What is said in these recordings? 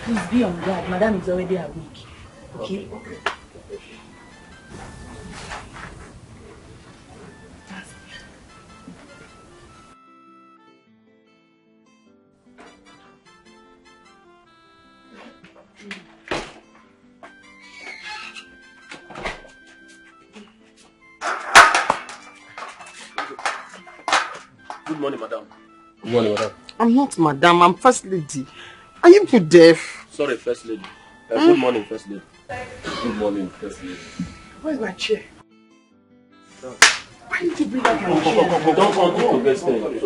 Please be on guard. Madam is already awake. Okay? Okay. Good morning, madam. Good morning, madam. I'm not madam, I'm first lady. Are you too deaf? Sorry, first lady. Good morning, first lady. Good morning, first lady. Where's my chair? No. Why did you bring out my chair? Don't want to get started.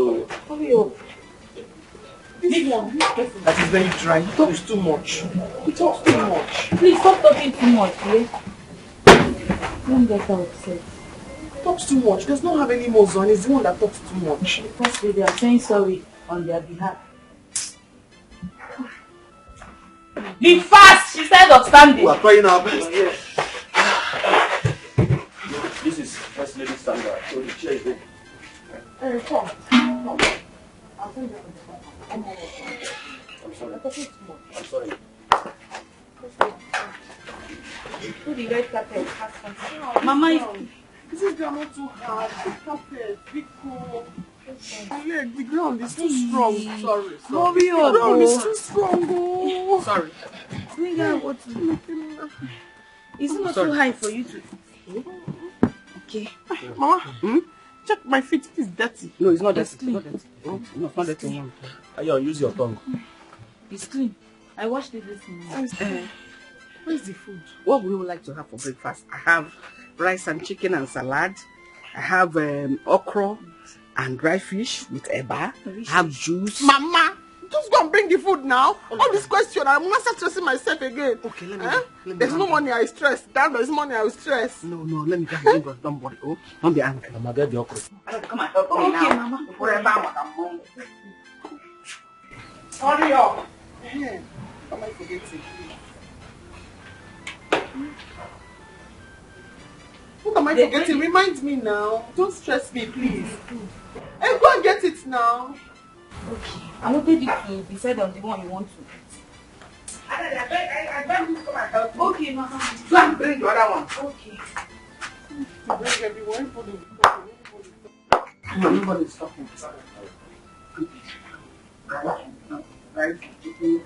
Hurry up. This one, that is very dry. He talks too much. He talks too much. Please stop talking too much, yeah? Don't get so upset. He talks too much. He does not have any more on. He's the one that talks too much. First lady, I'm saying sorry on their behalf. Be fast! She said of standing. We are trying our best. This is first lady standard. So the chair is there. Hey, come. I'll send you I'm sorry. I'm sorry. Who the red carpet has something? Mama, this is not too hard. Big carpet, big cool. My leg, the ground is too strong. Sorry. Hurry up. The ground is too strong. Oh. Sorry. Bring out what to do. It's not too high for you to. Okay. Mama, check my feet. It's dirty. No, it's not It's dirty. clean. It's not dirty. No, it's not dirty. Ayon, use your tongue. It's clean. I washed it this morning. Where's the food? What would you like to have for breakfast? I have rice and chicken and salad. I have okra and dry fish with eba. I have juice. Mama, just go and bring the food now. All this question, I'm not stressing myself again. Okay, let me. There's no money I stress. That there's money I will stress. No, let me just bring us. Don't worry. Oh, don't be angry. Mama, get the okra. Come and help me Okay, now. Mama. Before I buy what I'm hungry. Hurry up. What am I forgetting? What am I forgetting? Remind me now. Don't stress me, please. Hey, go and get it now. Okay. I wanted you to decide on the one you want to eat. I beg you to come and help me. Okay, Mama. Go and bring the other one. Okay. Bring everyone. Nobody's talking. Rice, chicken,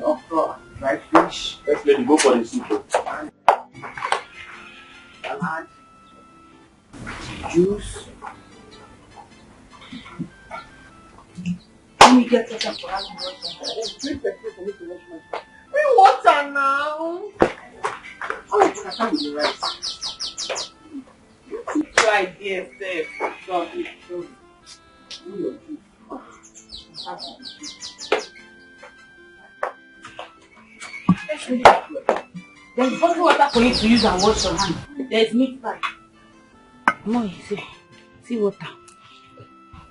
okra, dry fish. First lady, go for the soup. Salad, juice. Let me get water for us. Bring water now. Oh, I can't with the rice. You try there, Steph. Sorry. There's bottled water for you to use and wash your hand. There's meat pie. No, see water.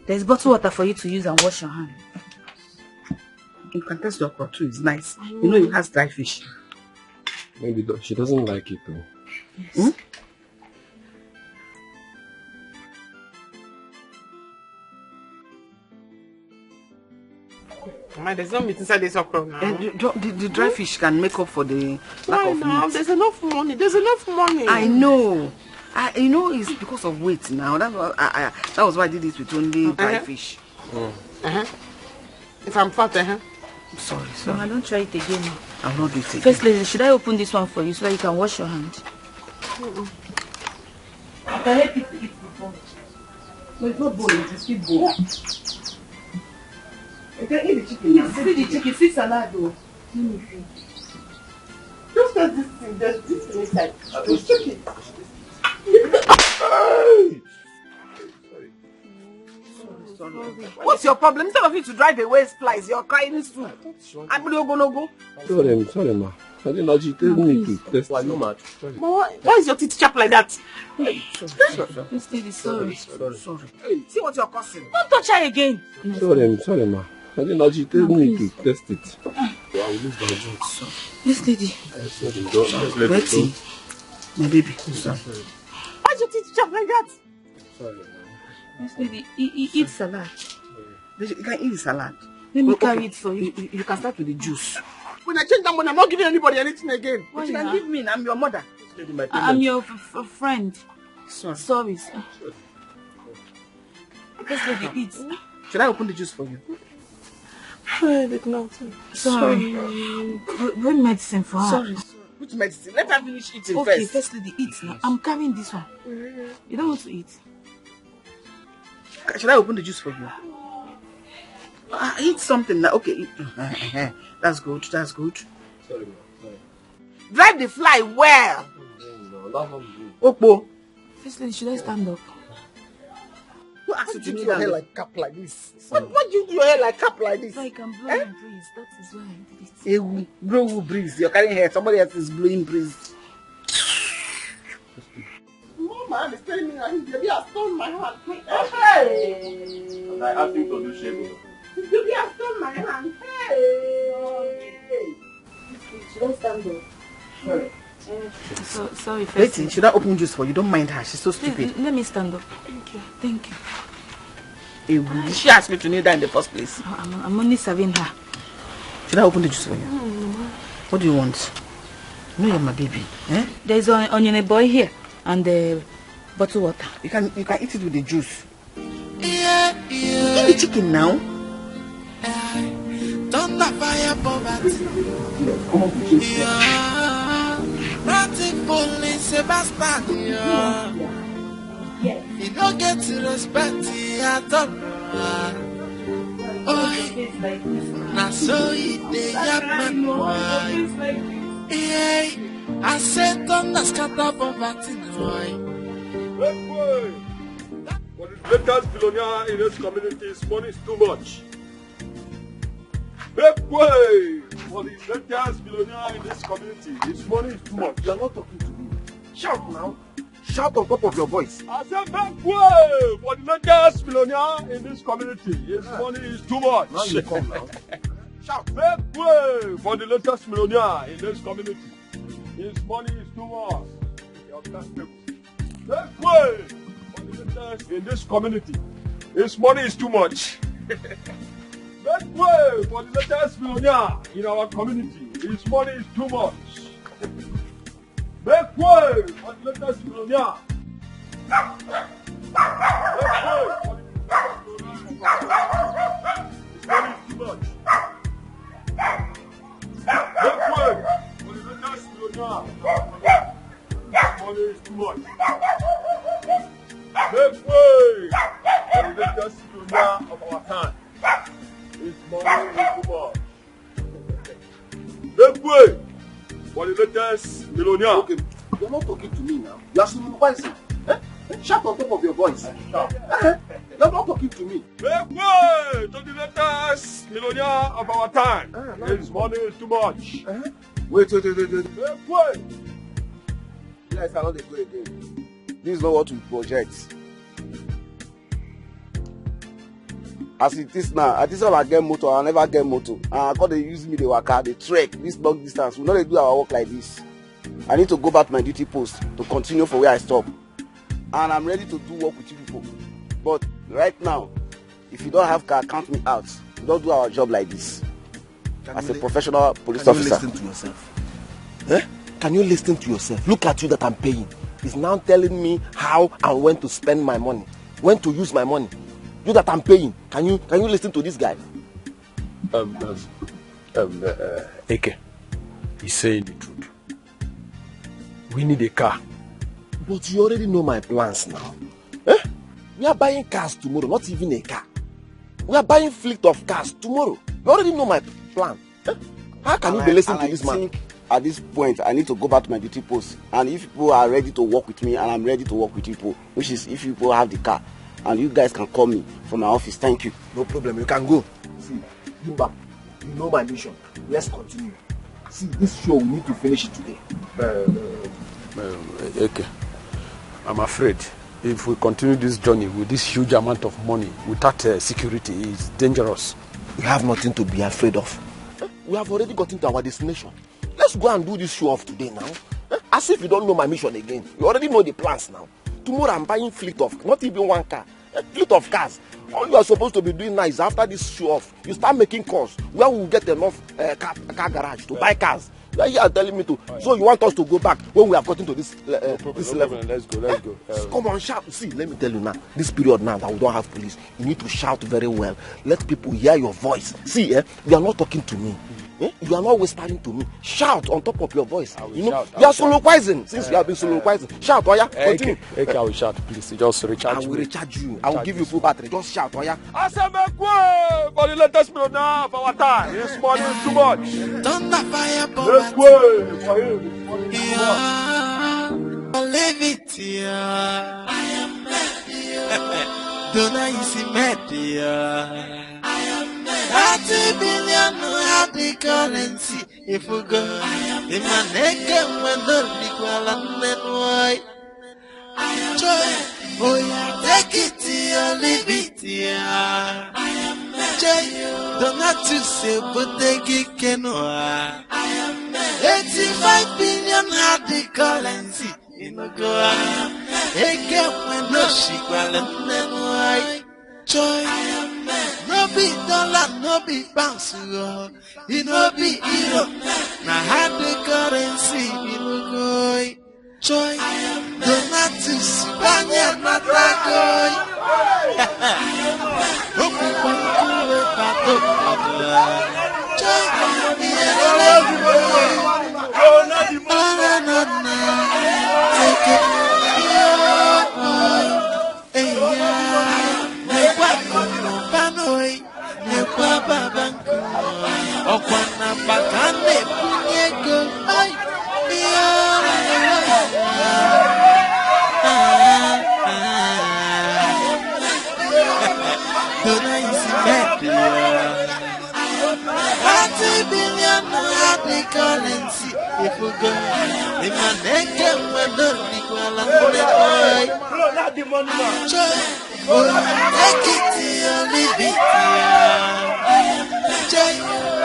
There's bottled water for you to use and wash your hand. You can taste the okra too, it's nice. You know it has dry fish. Maybe she doesn't like it though. Yes. Hmm? Mama, there's no meat inside this okra now. The dry fish can make up for the lack Why of now? meat. There's enough money. There's enough money. I know. You know it's because of weight now. That was why I did it with only dry fish. If I'm fat, I'm sorry. Mama, don't try it again. I will not do it again. First lady, should I open this one for you so that you can wash your hand? I can help you to eat before. No, it's not boiled, it's still boiled. You can eat the chicken now. See the chicken, see salad though. Let me see. just take this thing. There's this thing inside. Just take it. Sorry. What's your problem? Instead of you to drive away flies, you're crying too. I'm gonna go. Sorry, ma. I didn't know she told me to test. Why no mad? Why is your teeth sharp like that? This lady, sorry. Sorry. See what you're causing. Don't touch her again. Sorry, ma. I didn't know she told me to test it. I will lose my job. This lady. Betty, my baby. Sorry. Why is your teeth sharp like that? Sorry, This lady, eat salad. You can eat the salad. Let me carry it for you. You can start with the juice. When I change that money, I'm not giving anybody anything again. Why What you not? can give me? I'm your mother. I'm your friend. Son. Sorry, sir. First lady, eat. Should I open the juice for you? I did not. Sorry. Bring medicine for her. Sorry. Which medicine? Let her finish eating Okay, first. first lady, eat now. I'm carrying this one. You don't want to eat? Should I open the juice for you? Eat something now. Okay, eat. That's good. That's good. Sorry, sorry. Drive the fly well. No, that's not good. Okpo. First lady, should I stand up? Who asked you to do do your your hair hair like cap like this? What do you do your hair like cap like this? So I can blow and breeze. That is why I did it. Ewu, blow who breeze. You're carrying hair. Somebody else is blowing breeze. Mama is telling me that his baby has stolen my hand. Hey! And I asked him to do shaving. His baby has stolen my hand. Hey! Should I stand up? Sorry. Sorry, first Wait, lady. should I open juice for you? Don't mind her. She's so Please, stupid. let me stand up. Thank you. Thank you. Ewu, she asked me to kneel down in the first place. I'm only serving her. Should I open the juice for you? What do you want? No, you're my baby. Eh? There's an onion boy here and bottled water. You can eat it with the juice. Eat the chicken now. Don't fire poverty. Nothing police a bastard. You don't get to respect at all. Oh, now so it happen. Yeah, I said don't scatter poverty. For the greatest billionaire in this community, his money is too much. Make way for the greatest billionaire in this community, his money is too much. You are not talking to me. Shout now. Shout on top of your voice. I said make way for the greatest billionaire in this community, his money is too much. Now you come now. Shout, make way for the latest millionaire in this community. His money is too much. Make way for the latest in this community. His money is too much. Make way for the latest millionaire in our community. His money is too much. Make way for the latest millionaire. Make way for the latest millionaire. His money is too much. Make way for the latest millionaire. His money is too much. Make way for the latest millionaire of our time. His money is too much. Make way for the latest millionaire. Okay, you're not talking to me now. You are supervising. Shout on top of your voice. You're not talking to me. Make way to the latest millionaire of our time. His money is too much. Wait. Make way. You guys cannot go again. This is not what we project. As it is now, at this time I get motor, I never get motor. Because they use me, they work hard, they trek this long distance. We know they do our work like this. I need to go back to my duty post to continue for where I stop. And I'm ready to do work with you people. But right now, if you don't have car, count me out. We don't do our job like this. As a professional police officer. Can you listen to yourself? Eh? Can you listen to yourself? Look at you that I'm paying. He's now telling me how and when to spend my money, when to use my money. You that I'm paying. Can you listen to this guy? Eke, he's saying the truth. We need a car. But you already know my plans now. Eh? We are buying cars tomorrow, not even a car. We are buying fleet of cars tomorrow. You already know my plan. Eh? How can you be listening to this man? I think at this point, I need to go back to my duty post. And if people are ready to work with me, and I'm ready to work with people, which is if people have the car, and you guys can call me from my office. Thank you. No problem, you can go. See, Bimba, you know my mission. Let's continue. See, this show, we need to finish it today. Eke, I'm afraid if we continue this journey with this huge amount of money without security, it's dangerous. We have nothing to be afraid of. We have already gotten to our destination. Let's go and do this show off today now. As if you don't know my mission again. You already know the plans now. Tomorrow I'm buying fleet of, not even one car. A fleet of cars. All you are supposed to be doing now is after this show off, you start making calls where we will get enough car garage to buy cars. You are telling me to. So you want us to go back when we have gotten to this this level? Let's go. Come on, shout. See, let me tell you now. This period now that we don't have police, you need to shout very well. Let people hear your voice. See, you are not talking to me. You are not whispering to me. Shout on top of your voice. You are soliloquizing. Since you have been soliloquizing, shout, Oya. Continue. Okay, I will shout, please. Just recharge me. I will recharge you. I will give you full battery. Just shout, Oya. Asemekwe for the latest minute now of our time. This morning is too much. Thunder fire Let's bomb. go for him. Leave it here. I am mad. Don't I see mad here? 30 billion have the currency. If we go, in my neck, when the equal and then why? Joy, oh yeah, take it here, leave it here. Joy, don't have to say, but take it can. 85 billion have the currency. In the go, again when no equal and then why? Joy, no be dollar, no be bounce, it no be euro. Now have the currency, it no go. Joy, don't have to Spaniard, not that boy. Open one cool pato. Joy, take it. Panoi, ne baba banku, okwana bakane punyego, ay, Dona isi media. 30 billion happy currency. If we go, in my neck, when the equal and the boy. Take it here, leave it here.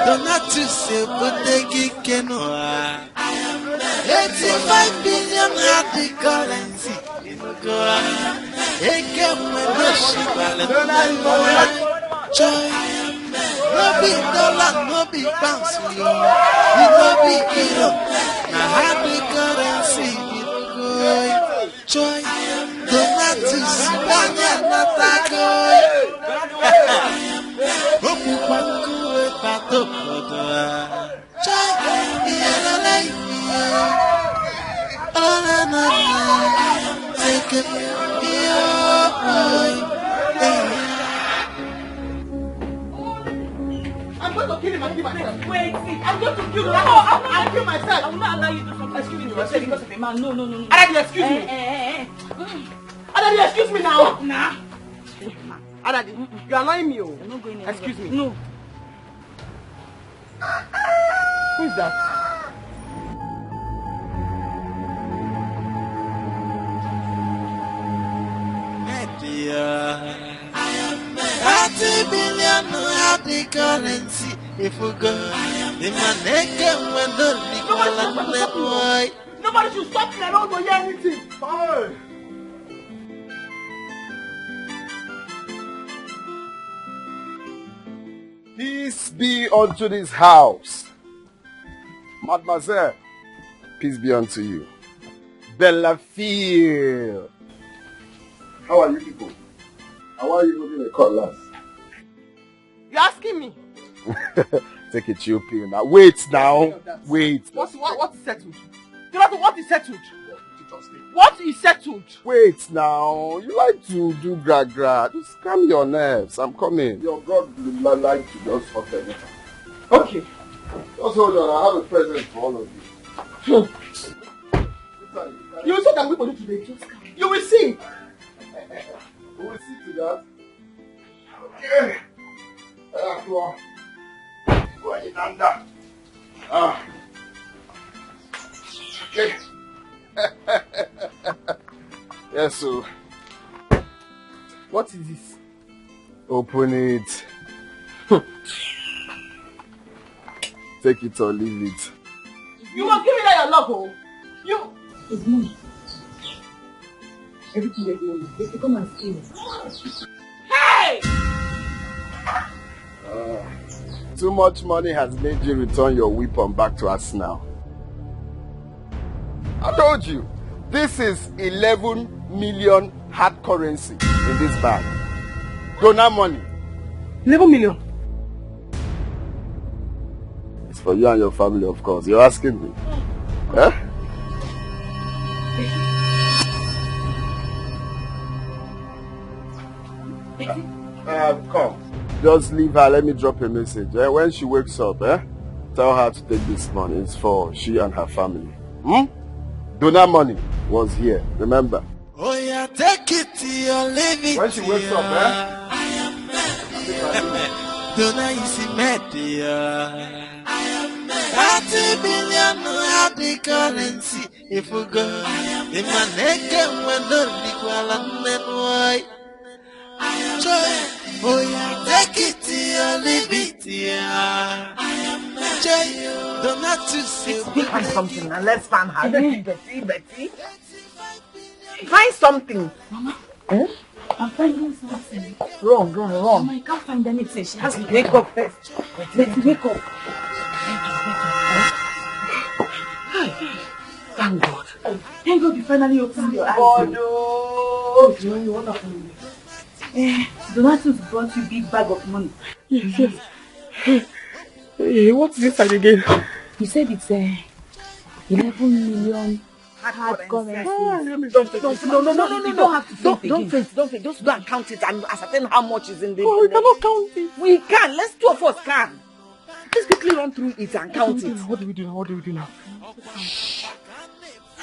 Don't have to say, but they can. 85 billion happy currency. No be dollar, no be pounds, no be euro. Now happy currency, joy. Don't have to Spaniard, not that boy. Open one cool pato. Joy, take it, I'm going to kill him and kill myself. Wait, I'm going to kill him. I'll kill myself. I will not allow you to do something. Excuse me, because of a man. No. Adadi, excuse me. Adadi, excuse me now. Nah. Adadi, you're annoying me. I'm not going anywhere. Excuse me. No. Who is that? I am 30 billion happy currency. If we go, in my neck, when the equal and the boy. Nobody should stop me. I don't want to hear anything. Fine. Peace be unto this house. Mademoiselle, peace be unto you. Bellafille. How are you people? How are you holding a cutlass? You're asking me? Take a chill pill now. Wait now. Wait. What is settled? What is settled? What is settled? Wait now. You like to do gra. Just calm your nerves. I'm coming. Your God will like to just fuck everything. Okay. Just hold on. I have a present for all of you. You will see what I'm going to do today. You will see. We will see to that. Okay. Going under. Okay. Yes, so. What is this? Open it. Take it or leave it. You must give me that your love, oh. You. It's money. Everything you're doing, they come and steal. Hey! Too much money has made you return your weapon back to us now. I told you, this is 11 million hard currency in this bag. Donor money. 11 million. It's for you and your family, of course. You're asking me. Huh? Come. Just leave her. Let me drop a message. When she wakes up, tell her to take this money. It's for she and her family. Donor money was here. Remember. Oh yeah, take it to your living. When she wakes up, I am mad. Donor is mad. I am mad. 30 billion hard currency. If we go, if my neck and my nose equal and then why? I am mad. Oh yeah, take it to your living. I am mad. Donor to see. Find something and let's find her. Betty. Find something. Mama. I'm finding something. Run. Mama, I can't find anything. She has to wake up first. Betty, wake up. Thank God. Thank God you finally opened your eyes. Oh, no. What happened? Donatus brought you a big bag of money. Yes. Hey, what's this side again? He said it's 11 million hard currency. No. You don't have to faint Don't again. faint. Just go and count it and ascertain how much is in the... Oh, we cannot count it. We can. Let's two of us can. Let's quickly run through it and count it. What do we do now?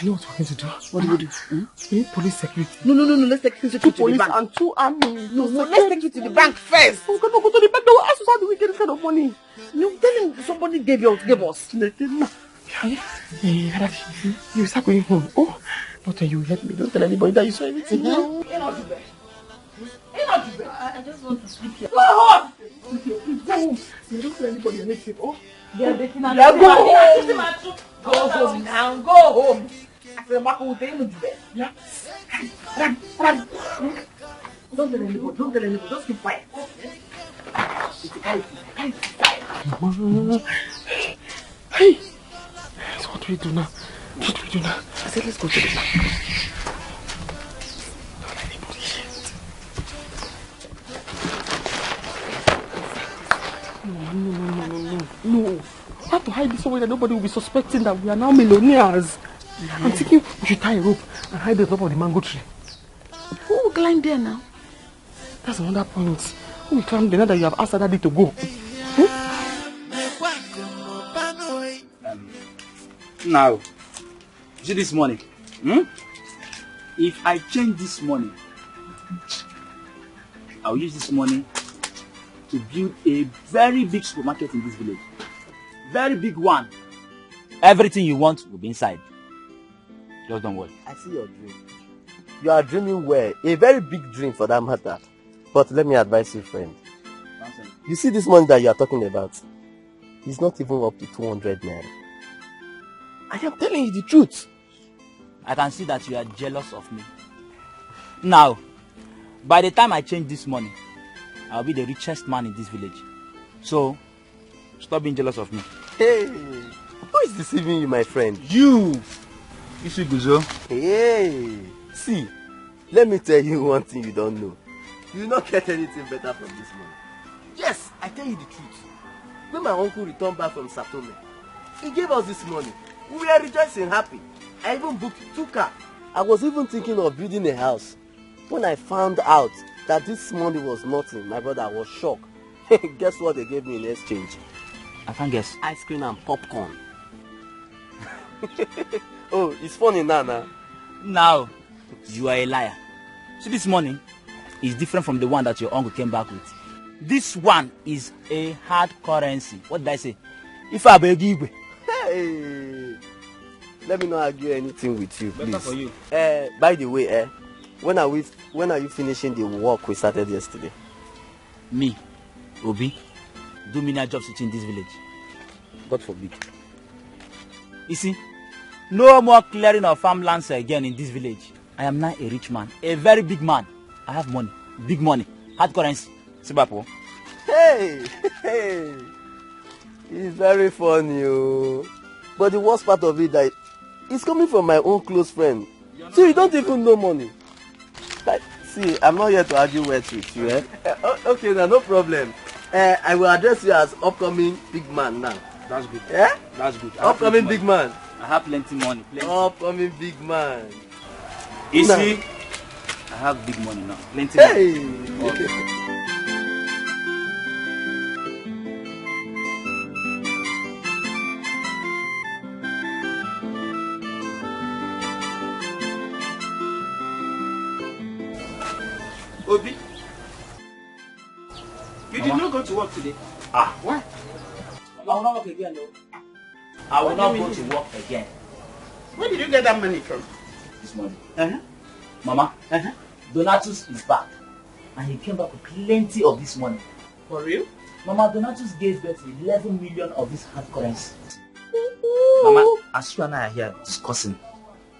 I know what we're going to do. What do we do? We need police security. No. Let's take it to the Police bank. and 2 army. No, let's take it to the bank first. We cannot go to the bank. They will ask us how do we get this kind of money. No, tell him somebody gave us. You start going home. Oh, but you help me. Don't tell anybody that you saw anything. No. I just want to sleep here. Go home. Go home. You don't tell anybody anything. Oh, They are making a Go home now. Go home. I said, Marco, will tell you. yeah. Run. Don't tell anybody. Just keep quiet. Hey. So what do we do now? I said, let's go to the bank. Don't let anybody hear it. No. We have to hide this somewhere that nobody will be suspecting that we are now millionaires. I'm thinking we should tie a rope and hide the top of the mango tree. Who will climb there now? That's another point. Who will climb there now that you have asked Daddy to go? Now, see this money. If I change this money, I'll use this money to build a very big supermarket in this village. Very big one. Everything you want will be inside. Just don't worry. I see your dream. You are dreaming well. A very big dream for that matter. But let me advise you, friend. You see this money that you are talking about? It's not even up to 200 naira. I am telling you the truth. I can see that you are jealous of me. Now, by the time I change this money, I'll be the richest man in this village. So, stop being jealous of me. Hey, who is deceiving you, my friend? You see Guzo? Hey, see, let me tell you one thing you don't know. You will not get anything better from this money. Yes, I tell you the truth. When my uncle returned back from Satome, he gave us this money. We were rejoicing, happy. I even booked 2 cars. I was even thinking of building a house. When I found out that this money was nothing, my brother, I was shocked. Guess what they gave me in exchange? I can't guess. Ice cream and popcorn. Oh, it's funny now. Now, you are a liar. See, this money is different from the one that your uncle came back with. This one is a hard currency. What did I say? If I beg you. Hey, let me not argue anything with you, please. Better for you. By the way, when are you finishing the work we started yesterday? Me, Obi, do menial jobs in this village. God forbid. You see, no more clearing of farmlands again in this village. I am now a rich man, a very big man. I have money. Big money, hard currency. Sibapo. Hey! It's very funny, oh. But the worst part of it that it's coming from my own close friend. So you don't even know money. Like, see, I'm not here to argue words with you, eh? Okay, no problem. I will address you as upcoming big man now. That's good. Yeah? That's good. Upcoming big man. I have plenty money. Plenty. Upcoming big man. You see, I have big money now. Plenty money. Hey! Obi, you did not go to work today. Why? I will not work again, no. I will not go to work again. Where did you get that money from? This morning. Mama, Donatus is back. And he came back with plenty of this money. For real? Mama, Donatus gave Betty 11 million of this hard currency. Mama, as you and I are here discussing,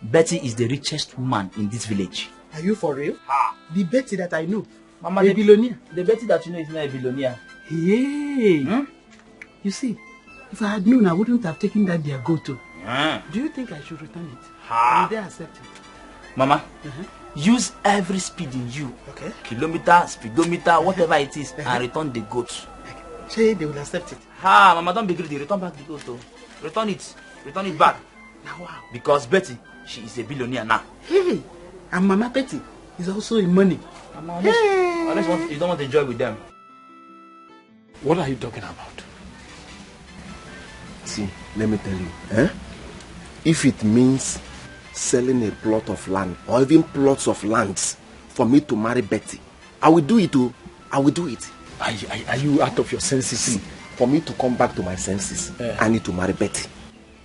Betty is the richest woman in this village. Are you for real? The Betty that I know. Mama, a billionaire. The Betty that you know is not a billionaire. Hey! You see, if I had known, I wouldn't have taken that their go-to. Do you think I should return it? Will they accept it? Mama, use every speed in you. Okay. Kilometer, speedometer, whatever it is, and return the goat. Say they will accept it. Mama, don't be greedy. Return back the goat. Return it. Return it back. Now, wow. Because Betty, she is a billionaire now. Hey! And Mama Betty is also in money. Mama, unless you don't want to enjoy with them. What are you talking about? See, let me tell you. If it means selling a plot of land or even plots of lands for me to marry Betty, I will do it too. I will do it. Are you out of your senses? See, for me to come back to my senses, I need to marry Betty.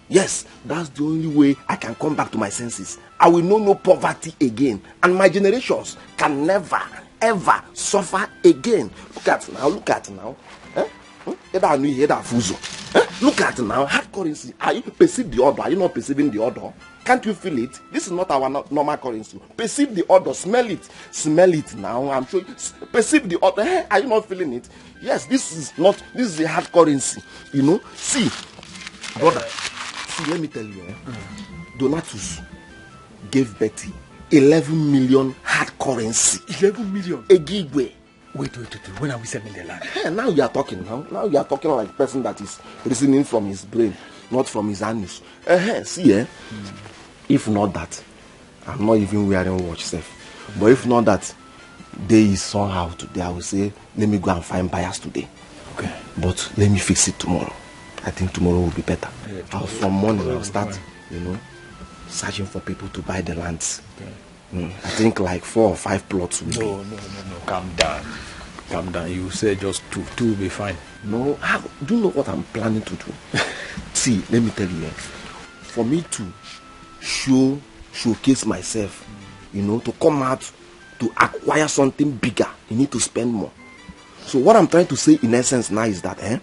Yes, that's the only way I can come back to my senses. I will know no poverty again. And my generations can never, ever suffer again. Look at now. Look at now. Look at now. Hard currency. Are you perceive the order? Are you not perceiving the order? Can't you feel it? This is not our normal currency. Perceive the order. Smell it. Smell it now. I'm sure. Perceive the order. Are you not feeling it? Yes, this is a hard currency. You know? See, brother. See, let me tell you, Donatus gave Betty 11 million hard currency. 11 million? A gigway. Wait. When are we selling the land? Now you are talking now. Now you are talking like a person that is reasoning from his brain, not from his anus. See, if not that, I'm not even wearing watch safe. But if not that, there is somehow today, I will say, let me go and find buyers today. Okay. But let me fix it tomorrow. I think tomorrow will be better. From morning I'll start, searching for people to buy the lands. Okay. I think like 4 or 5 plots will be. No. Calm down. You say just 2. 2 will be fine. No, do you know what I'm planning to do? See, let me tell you, for me to showcase myself, to come out to acquire something bigger, you need to spend more. So what I'm trying to say in essence now is that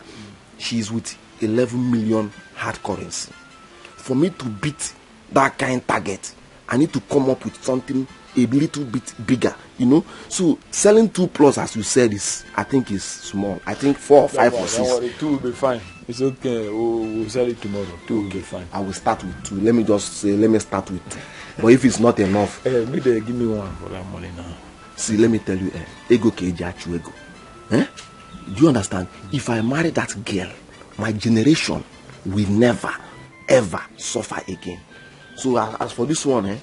she's with 11 million hard currency. For me to beat that kind of target, I need to come up with something a little bit bigger, So selling 2 plots, as you said, I think is small. I think 4 or 5 or 6. Don't worry, 2 will be fine. It's okay. We'll sell it tomorrow. 2 will be fine. I will start with 2. Let me start with 2. But if it's not enough, maybe they give me 1 for that money now. See, let me tell you, ego keji achu ego. Do you understand? If I marry that girl, my generation will never, ever suffer again. So as for this one,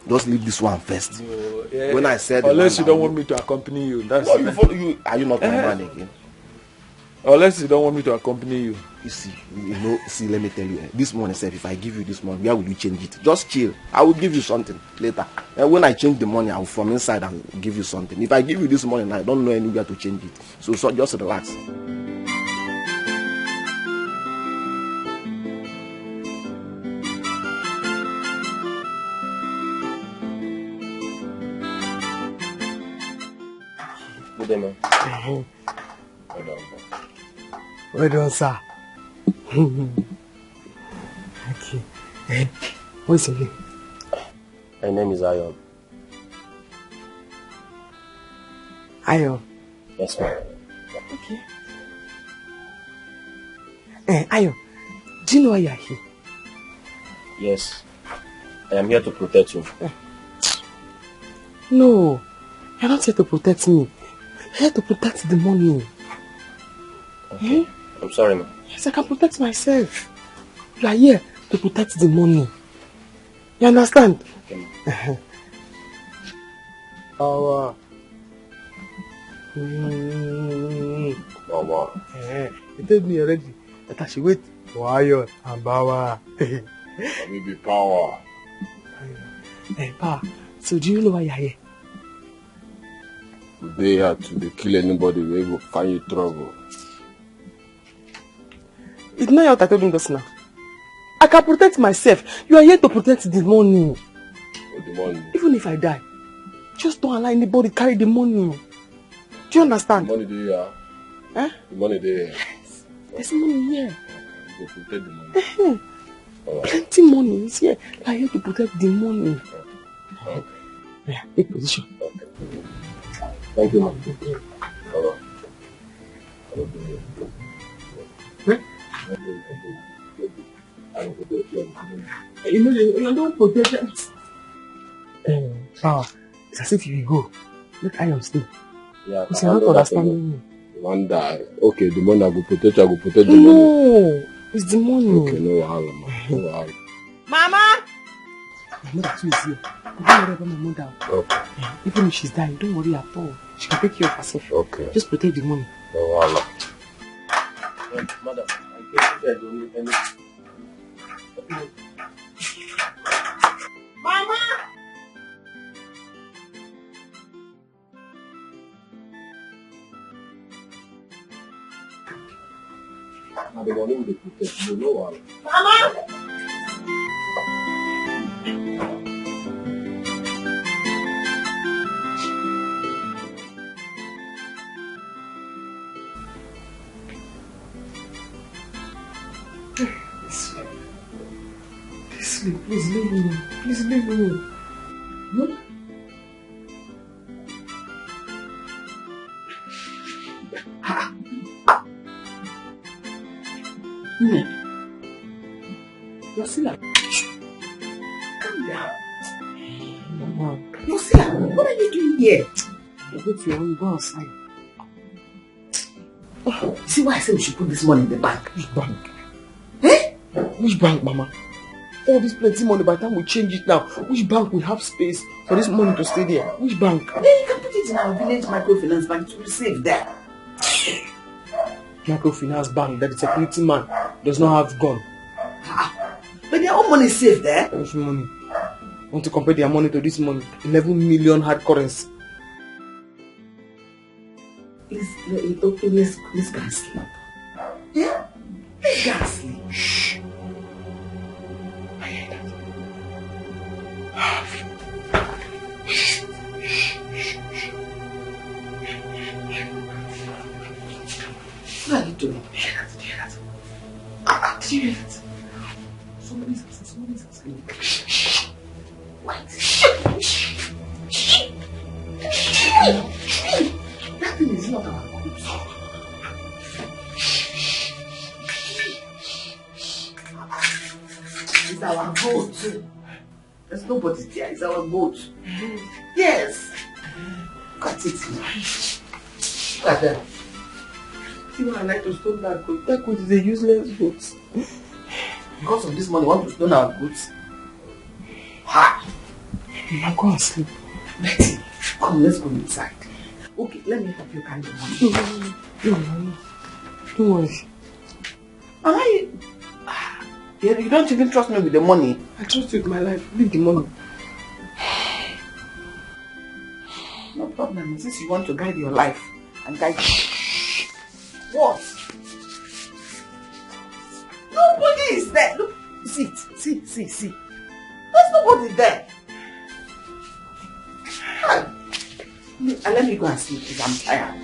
just leave this one first. When I said, unless you don't want me to accompany you, that's are you not my man again? Unless you don't want me to accompany you. You see, let me tell you, this money, if I give you this money, where will you change it? Just chill. I will give you something later. And when I change the money, I will from inside and give you something. If I give you this money, I don't know anywhere to change it. So just relax. Good day, man. Well done, sir. Okay. What's your name? My name is Ayob. Ayo. Yes, ma'am. Okay. Ayo, do you know why you are here? Yes. I am here to protect you. No, you're not here to protect me. You're here to protect the money. Okay. I'm sorry, ma'am. Yes, I can protect myself. You are here to protect the money. You understand? Okay. Power. Power. You told me already that I should wait for Iron and Power. Maybe power. Power. So do you know why you are here? They had to kill anybody, they will find you trouble. It's not what I told him just now. I can protect myself. You are here to protect the money. The money. Even if I die, just don't allow anybody carry the money. Do you understand? The money there. Eh? The money there. Yes. There's money here. You protect the money. Right. Plenty money is here. You are here to protect the money. Okay. Yeah, take position. Okay. Thank you, ma'am. You know, you don't protect them. Power. It's as if you go. Let Iron stay. Yeah, because you're not understanding me. One die. Okay, the money I go protect, I go protect the money. No, it's the money. Okay, no wahala, man. No wahala. Mama! My mother too is here. Don't worry about my mother. Okay. Even if she's dying, don't worry at all. She can take care of herself. Okay. Just protect the money. No wahala. Madam, I guess you don't need any. Mama! Now the money will be protected. You know wahala. Mama! Please leave me. Please leave me. Hmm? Yosila. Calm down. Mama. Yosila, what are you doing here? I wait for you. Go outside. See why I said we should put this money in the bank? Which bank? Eh? Which bank, Mama? All this plenty money, by the time we change it now, which bank will have space for this money to stay there? Which bank? Then you can put it in our village microfinance bank to be safe there. Microfinance bank that the security man does not have gun. But their own money is safe there. Which money? Want to compare their money to this money? 11 million hard currency. Let's go and sleep. Yeah? Let's go and sleep. Shh. What are you doing? Did you hear that? Did you hear that? Somebody's asking. Shh. What? Shh. That thing is not our goods. It's our goat. There's nobody there. It's our goat. Yes. Look at it. Look at that. See why I like to stone that goat. That goat is a useless goat. Because of this money, want to stone our goats? Ha! Mama, go and sleep. Betty, come, let's go inside. Okay, let me help you carry the money. No. Don't worry. You don't even trust me with the money. I trust you with my life. Leave the money. No problem. Since you want to guide your life and guide you. What? Nobody is there. Look, see. There's nobody there. And let me go and sleep because I'm tired.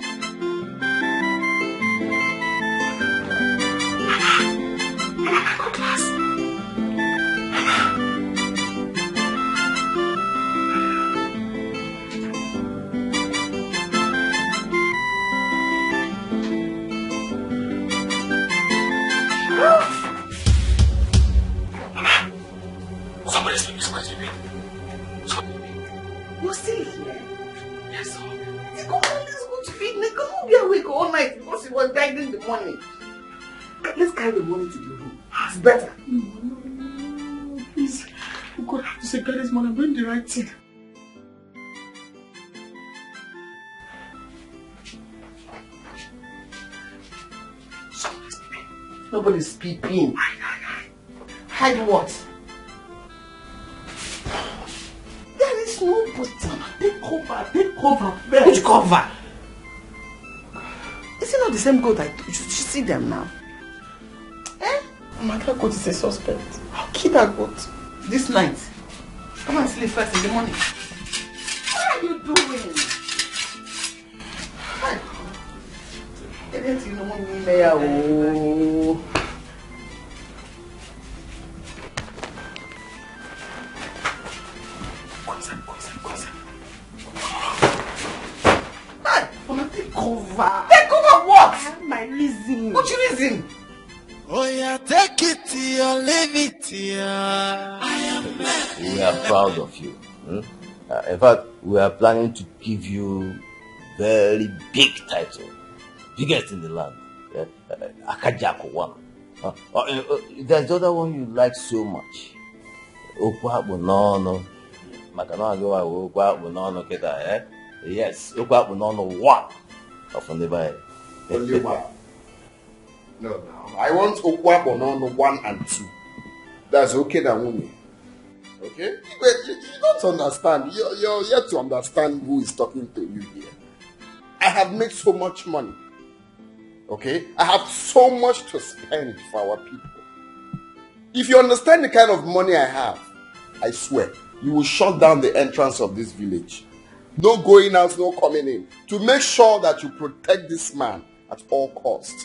the money. Let's carry the money to the room. It's better. No, please. Oh God, I have to secure this money. I'm doing the right thing. Somebody's peeping. Nobody's peeping. Hide what? There is nobody. Take cover. Which cover? Is it not the same goat you should see them now? Eh? My that goat is a suspect. I'll kill that goat. This night. Come and sleep first in the morning. What are you doing? I didn't you know me there. Oh. Take cover. Take cover what? My reason. What you reason? Oh yeah, take it here, leave it here. I am ready. We are proud of you. In fact, we are planning to give you very big title, biggest in the land. Akajako one. There's the other one you like so much. Okwabu no. Makano ago okwabu no keda eh. Yes, okwabu no one of the Only one. No. I want Okwabu no 1 and 2. That's okay, that woman. Okay? You don't understand. You're yet to understand who is talking to you here. I have made so much money. Okay? I have so much to spend for our people. If you understand the kind of money I have, I swear, you will shut down the entrance of this village. No going out, no coming in. To make sure that you protect this man at all costs.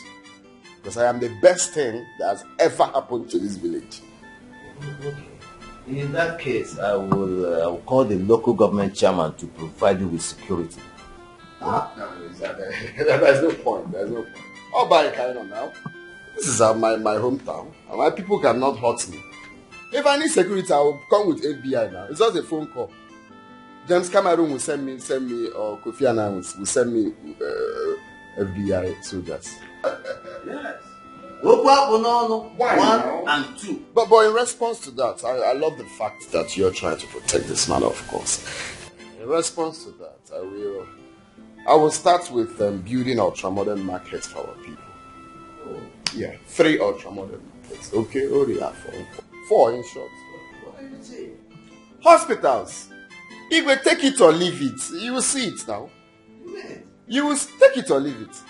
Because I am the best thing that has ever happened to this village. Okay. In that case, I will call the local government chairman to provide you with security. No, there's no point. I'll buy a kind of now. This is my hometown. And my people cannot hurt me. If I need security, I will come with FBI now. It's just a phone call. James Cameroon will send me, or Kofi Annan will send me FBI soldiers. Yes. One and 2. But in response to that, I love the fact that you're trying to protect this man, of course. In response to that, I will start with building ultra-modern markets for our people. Oh. Yeah, 3 ultra-modern markets. Okay, only 4 in short. What are you saying? Hospitals. If we take it or leave it, you will see it now. You will take it or leave it.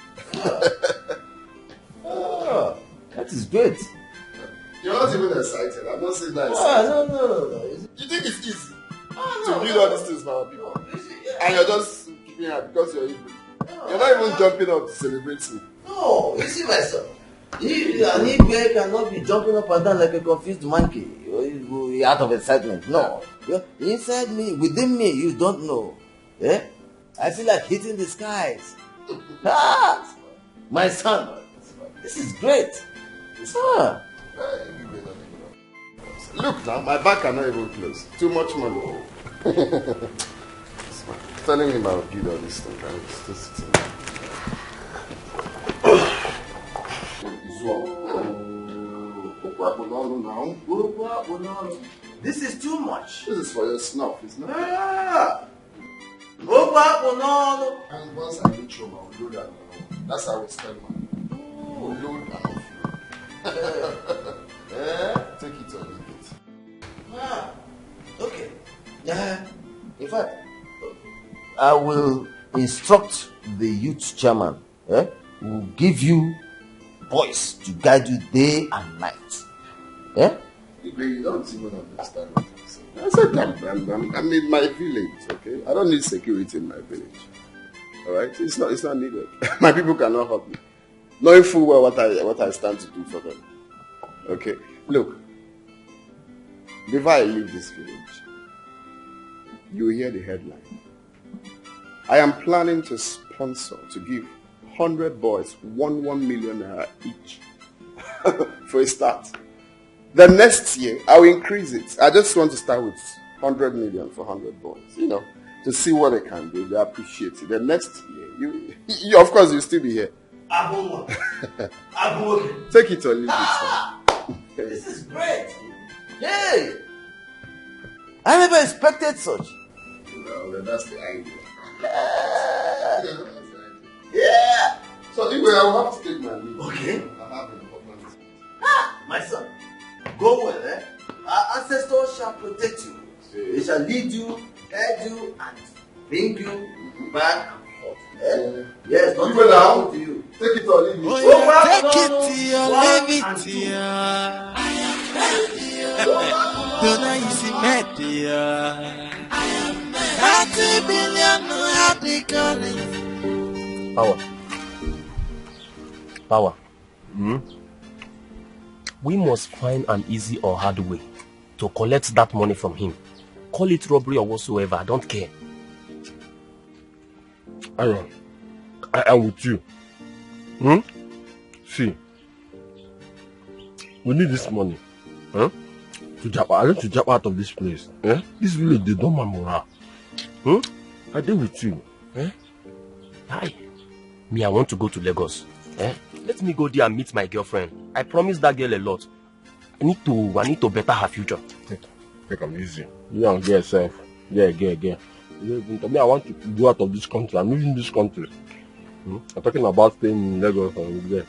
Oh, that is great. You're not even excited. I'm not saying that. No. You think it's easy to build all these things for our people? And you're just keeping up because you're evil. You're not even jumping up to celebrate me. No, you see myself. An Igwe cannot be jumping up and down like a confused monkey. You're out of excitement. No. Inside me, within me, you don't know. Eh? I feel like hitting the skies. My son. This is great. Look now, my back cannot even close. Too much money. Telling him I'll build all this thing. I'm still sitting there. This is too much. This is for your snuff, isn't it? And once I reach home, I'll load that. That's how we spend money. Load and offload. Take it or leave it. Okay. In fact, I will instruct the youth chairman who will give you boys to guide you day and night. You don't even understand what I'm saying. I said I'm in my village, okay? I don't need security in my village. Alright? It's not needed. My people cannot help me. Knowing full well what I stand to do for them. Okay? Look. Before I leave this village, you will hear the headline. I am planning to sponsor, to give 100 boys 1 million naira each for a start. The next year, I will increase it. I just want to start with 100 million for 100 boys, to see what they can do. They appreciate it. The next year, you of course, you'll still be here. Take it or leave it. This is great. Hey! I never expected such. Well, that's the idea. Yeah! So anyway, I'll have to take my leave. Okay. I have an appointment. My son, go well, eh? Our ancestors shall protect you. They shall lead you, guide you, and bring you back and forth. Eh? Yes, not will happen to you. Take it or leave it. Oh, Well, yeah, take it no, here, one leave and it two. here. Don't I see met here? 30 billion happy colors. Power. We must find an easy or hard way to collect that money from him. Call it robbery or whatsoever, I don't care. Aaron, I am with you. See, we need this money. I need to jump out of this place. This village, they don't my morale. I deal with you. Hi. Me, I want to go to Lagos. Let me go there and meet my girlfriend. I promised that girl a lot. I need to better her future. Take them easy. You and get yourself. Get. Even to me, I want to go out of this country. I'm leaving this country. I'm talking about staying in Lagos and there.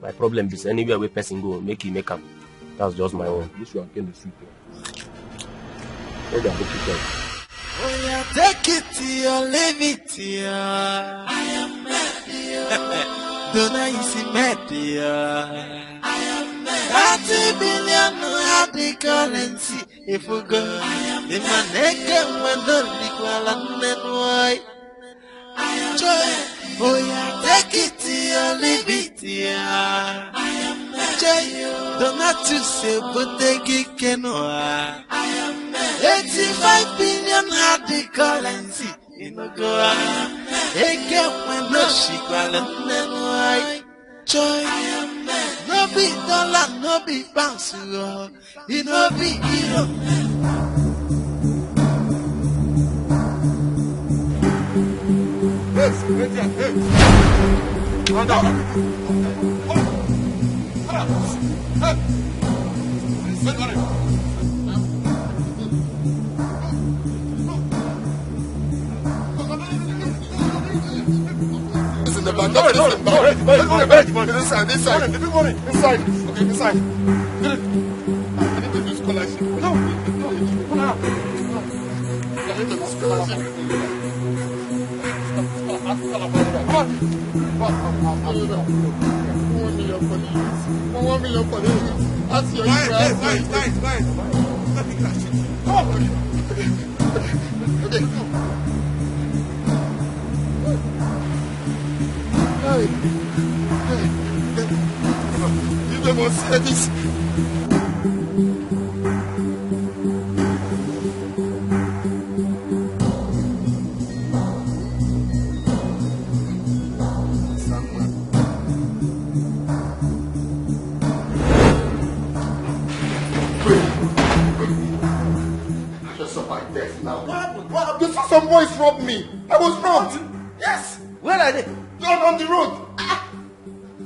My problem is anywhere where person go, make him. That's just my own. This one can the sweet. Hold on, take it out. Oh, yeah, take it here, leave it here. I am met here. Don't I see met here? I am met. 30 billion happy currency. If we go, the man again when the equal and then why? Joy. Oh, yeah, take it here, leave it here. I am met. Joy. Don't have to say, but take it can. I am met. 85 billion happy currency. In the go, again when no equal and then why? Joy. No be dollar, no be bounce. It no be hero. Yes, It's in the back. Inside. Inside. Okay, inside. I need to do scholarship. No. I need to do scholarship. $1 million police. That's your Fine. Come on. Okay, go. You don't want to say this. You saw some boys rob me. I was robbed. Yes. Where are they? On the road.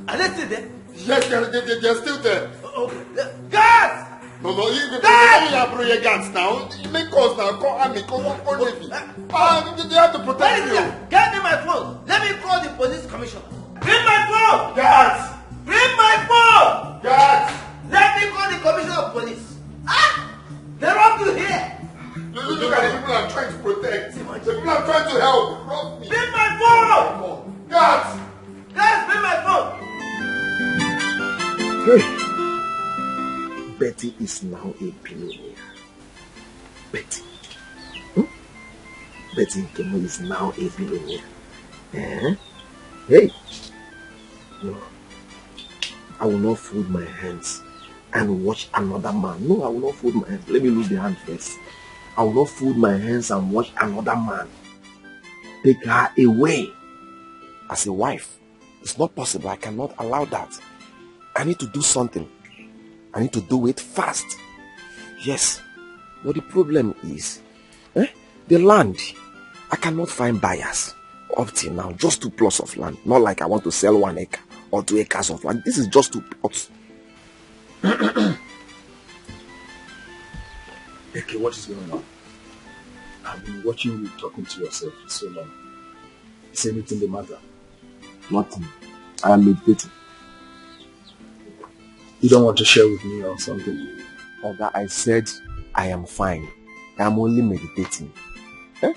Are they still there? Yes, they're still there. Okay. Guards! No, you have your guns now. Make calls now. Call Army. Call Navy. They have to protect you. Get me my phone. Let me call the police commissioner. Bring my phone! Guards! Bring my phone! Guards! Let me call the commissioner of police. They robbed you here. Look at the people I'm trying to protect. The people I'm trying to help. Rob me. Bring my phone! Guards! Guys, bring my phone! Hey. Betty is now a billionaire. Betty. Betty Nkemo is now a billionaire. Hey. No. I will not fold my hands and watch another man. No, I will not fold my hands. Let me lose the hand first. I will not fold my hands and watch another man take her away. As a wife, it's not possible. I cannot allow that. I need to do something. I need to do it fast. Yes. But the problem is, the land. I cannot find buyers. Up till now, just 2 plots of land. Not like I want to sell 1 acre or 2 acres of land. This is just 2 plots. Okay, what is going on? I've been watching you talking to yourself for so long. Is anything the matter? Nothing. I am meditating. You don't want to share with me or something? Oga, I said I am fine. I am only meditating. Eh?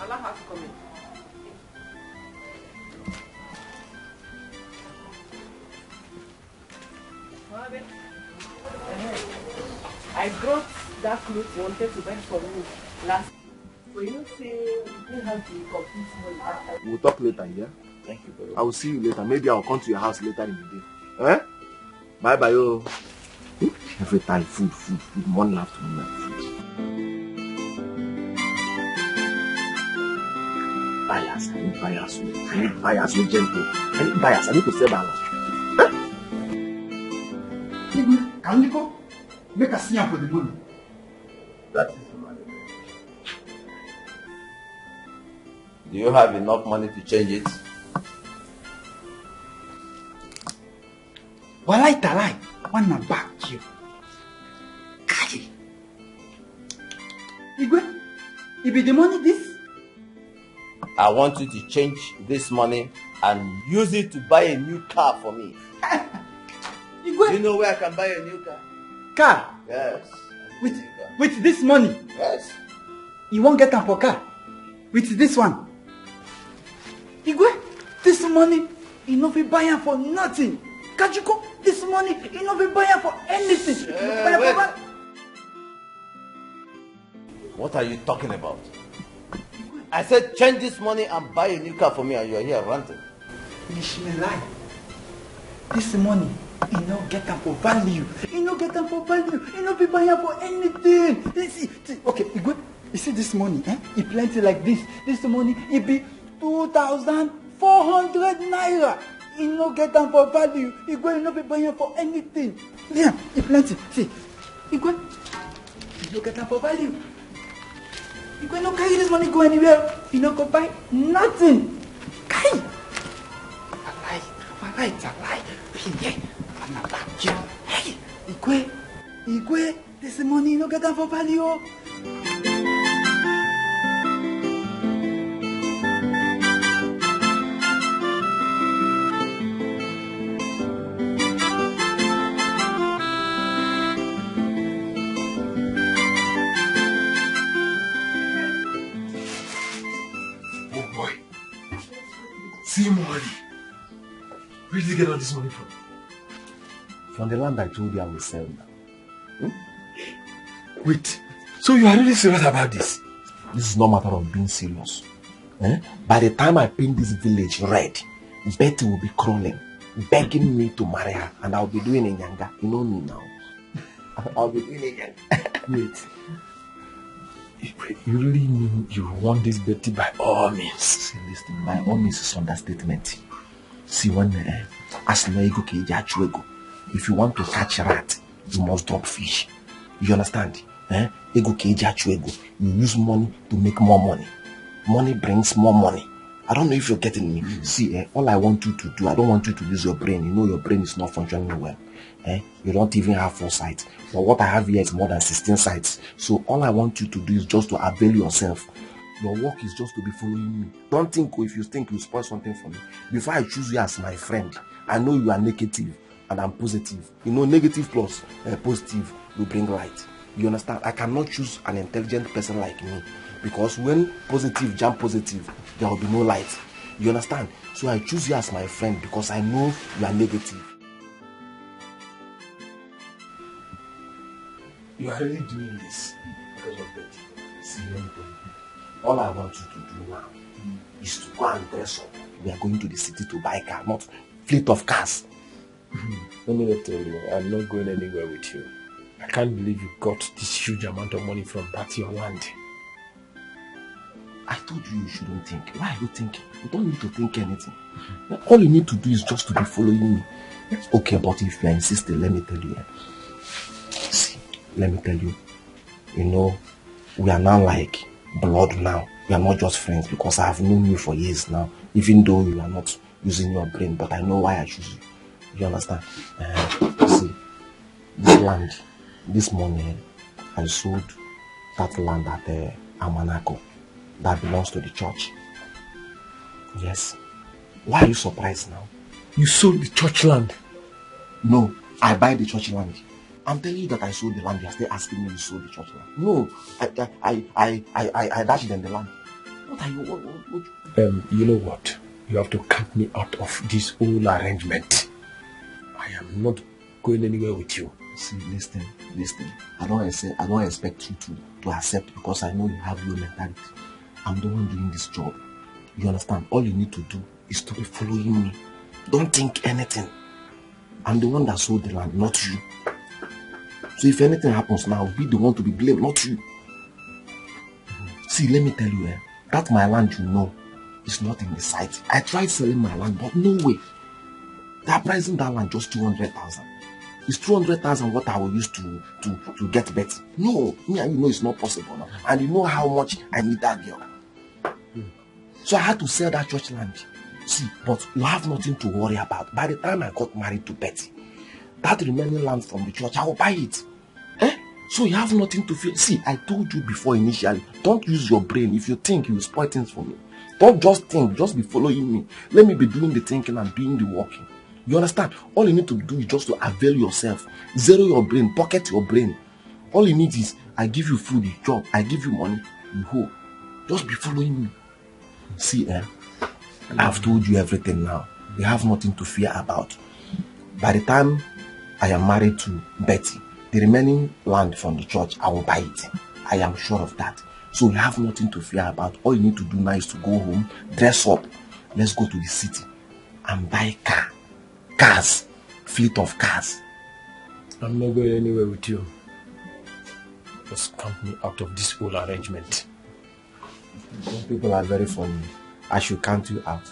Allah has to come in. I brought that clothes you wanted to buy for me last. So you say you didn't have the complete money after. We'll talk later, yeah? Thank you very much. I will see you later. Maybe I'll come to your house later in the day. Eh? Bye bye, yo. Every time, food. Morning, afternoon, night, food. Bias, I need bias. I need bias with gentle. I need bias. I need to say balance. Can you go? Make a scene for the money. That is the money. Do you have enough money to change it? Walai talai, wanna back you. Kaji. Igwe, it be the money this? I want you to change this money and use it to buy a new car for me. Igwe. Do you know where I can buy a new car? Car? Yes. With this money? Yes. You won't get them for car? With this one? Igwe, this money, you no be buying for nothing. Kajuko, this money, you no be buying for anything. What are you talking about? I said change this money and buy a new car for me, and you are here ranting. Nishmelai, this money, you no get them for value. You no get them for value. You no be buying for anything. See, okay, Igwe, you see this money, it plenty like this. This money, it be 2,400 naira. You no get them for value. Igwe, you no be buying for anything. Yeah, it plenty. See, Igwe, you no get them for value. Igwe, no carry this money go anywhere. You no go buy nothing. Kai. It's a lie. Yeah, I'm not back you. Hey, Igwe, this money you no get them for value. See money. Where did you get all this money from? From the land I told you I will sell now. Wait, so you are really serious about this? This is no matter of being serious. By the time I paint this village red, Betty will be crawling, begging me to marry her, and I'll be doing a nyanga. You know me now. I'll be doing a nyanga. Wait. You really mean you want this Betty by all means? See, listen, by all means is understatement. See, when if you want to catch a rat, you must drop fish. You understand? You use money to make more money. Money brings more money. I don't know if you're getting me. See, all I want you to do, I don't want you to use your brain. You know your brain is not functioning well. You don't even have 4 sides. But what I have here is more than 16 sides. So all I want you to do is just to avail yourself. Your work is just to be following me. Don't think, if you think you spoil something for me. Before I choose you as my friend, I know you are negative and I'm positive. You know, negative plus positive will bring light. You understand? I cannot choose an intelligent person like me. Because when positive jump positive, there will be no light. You understand? So I choose you as my friend because I know you are negative. You are really doing this because of Betty. See, all I want you to do now is to go and dress up. We are going to the city to buy a car, not fleet of cars. Let me not tell you, I'm not going anywhere with you. I can't believe you got this huge amount of money from Patty or land. I told you you shouldn't think. Why are you thinking? You don't need to think anything. All you need to do is just to be following me. Okay, but if you are insisting, let me tell you. See, let me tell you. You know, we are now like blood now. We are not just friends because I have known you for years now. Even though you are not using your brain, but I know why I choose you. You understand? See, this land, this morning, I sold that land at Amanako. That belongs to the church. Yes. Why are you surprised now? You sold the church land? No, I buy the church land. I'm telling you that I sold the land. You are still asking me you sold the church land. No, I dashed them the land. What are you? What? You know what? You have to cut me out of this whole arrangement. I am not going anywhere with you. See, listen. I don't expect you to accept because I know you have your mentality. I'm the one doing this job. You understand? All you need to do is to be following me. Don't think anything. I'm the one that sold the land, not you. So if anything happens now, I'll be the one to be blamed, not you. See, let me tell you, that my land, you know, is not in the site. I tried selling my land, but no way. They are pricing that land just 200,000. It's 200,000 what I will use to get better. No, me and you know it's not possible now. And you know how much I need that girl. So I had to sell that church land. See, but you have nothing to worry about. By the time I got married to Betty, that remaining land from the church, I will buy it. So you have nothing to fear. See, I told you before initially, don't use your brain. If you think, you will spoil things for me. Don't just think, just be following me. Let me be doing the thinking and doing the working. You understand? All you need to do is just to avail yourself. Zero your brain, pocket your brain. All you need is, I give you food, you job, I give you money, you hope. Just be following me. See, I've told you everything now. You have nothing to fear about. By the time I am married to Betty, the remaining land from the church, I will buy it. I am sure of that. So you have nothing to fear about. All you need to do now is to go home, dress up. Let's go to the city and buy cars, fleet of cars. I'm not going anywhere with you. Just count me out of this whole arrangement. Some people are very funny. I should count you out.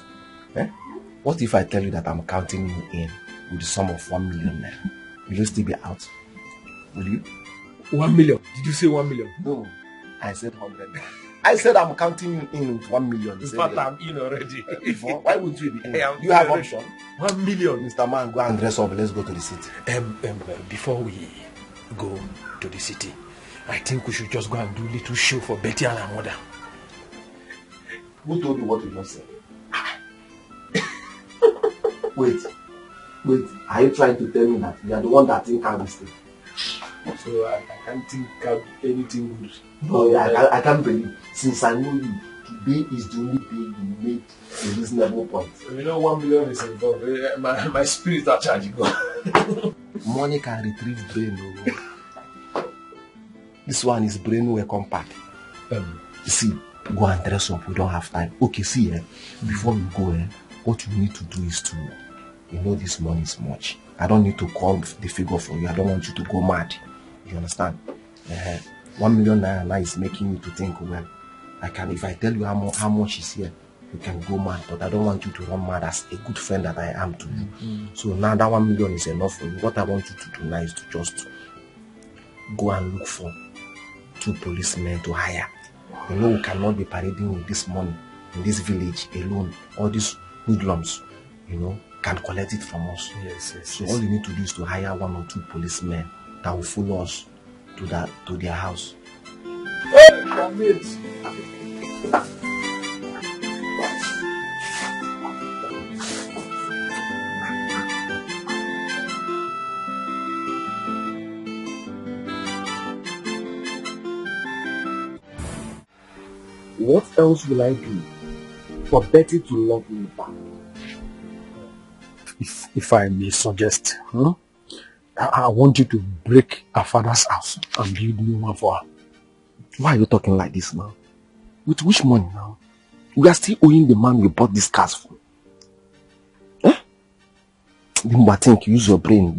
What if I tell you that I'm counting you in with the sum of 1 million naira? Will you still be out? Will you? 1 million? Did you say 1 million? No, I said 100. I said I'm counting you in with 1 million. In fact, I'm in already. Why wouldn't you be in? You have option. 1 million. Mr. Man, go and dress up. Let's go to the city. Before we go to the city, I think we should just go and do a little show for Betty and her mother. Who told you what you just said? Wait. Are you trying to tell me that you are the one that think I'm mistaken? So I can't think of anything good. No, I can't believe. Since I know you, today is the only day you made a reasonable point. You know, 1 million is involved. My spirits are charging. Money can retrieve brain. This one is brain will compact. See, go and dress up. We don't have time. Okay, see, before we go, what you need to do is to, you know, this money is much. I don't need to call the figure for you. I don't want you to go mad. You understand? 1 million naira now is making you to think, well, if I tell you how much is here, you can go mad. But I don't want you to run mad as a good friend that I am to you. So now that 1 million is enough for you. What I want you to do now is to just go and look for 2 policemen to hire. You know, we cannot be parading with this money in this village alone. All these hoodlums, you know, can collect it from us. Yes. So all you need to do is to hire 1 or 2 policemen that will follow us to their house. Hey, What else will I do for Betty to love me back? If I may suggest, I want you to break her father's house and build new one for her. Why are you talking like this now? With which money now? We are still owing the man we bought this cars from. I think, use your brain.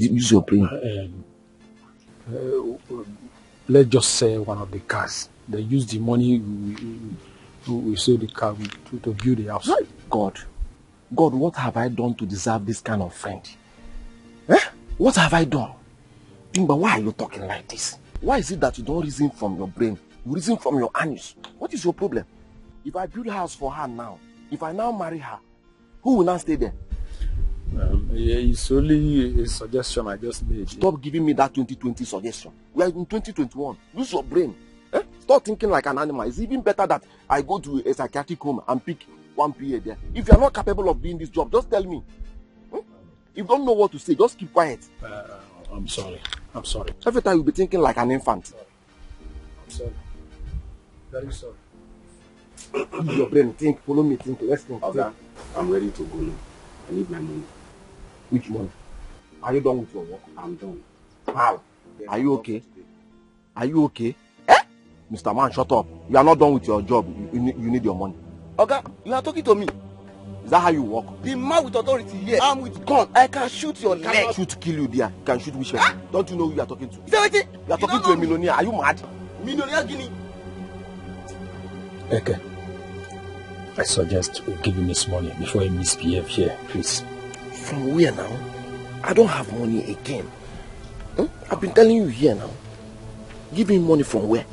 Let's just sell one of the cars. They use the money we sold the car to build the house. God, what have I done to deserve this kind of friend? What have I done? But why are you talking like this? Why is it that you don't reason from your brain? You reason from your anus. What is your problem? If I build a house for her now, if I now marry her, who will now stay there? It's only a suggestion I just made. Stop giving me that 2020 suggestion. We are in 2021. Use your brain. Stop thinking like an animal. It's even better that I go to a psychiatric home and pick one PA there. If you are not capable of doing this job, just tell me. If you don't know what to say, just keep quiet. I'm sorry. Every time you'll be thinking like an infant. I'm sorry. Very sorry. Use your brain. Think. Follow me. Think. Let's think. Okay. I'm ready to go now. I need my money. Which money? Are you done with your work? I'm done. How? Are you okay? Are you okay? Mr. Man, shut up. You are not done with your job. You need your money. Okay, you are talking to me. Is that how you work? The man with authority here, I'm with gun. I can shoot your leg. Can't shoot, kill you there. You can shoot which person? Don't you know who you are talking to? Say what? You are talking to a millionaire. Are you mad? Millionaire Guinea. Okay. I suggest we give him his money before he misbehave here, please. From where now? I don't have money again. I've been telling you here now. Give him money from where?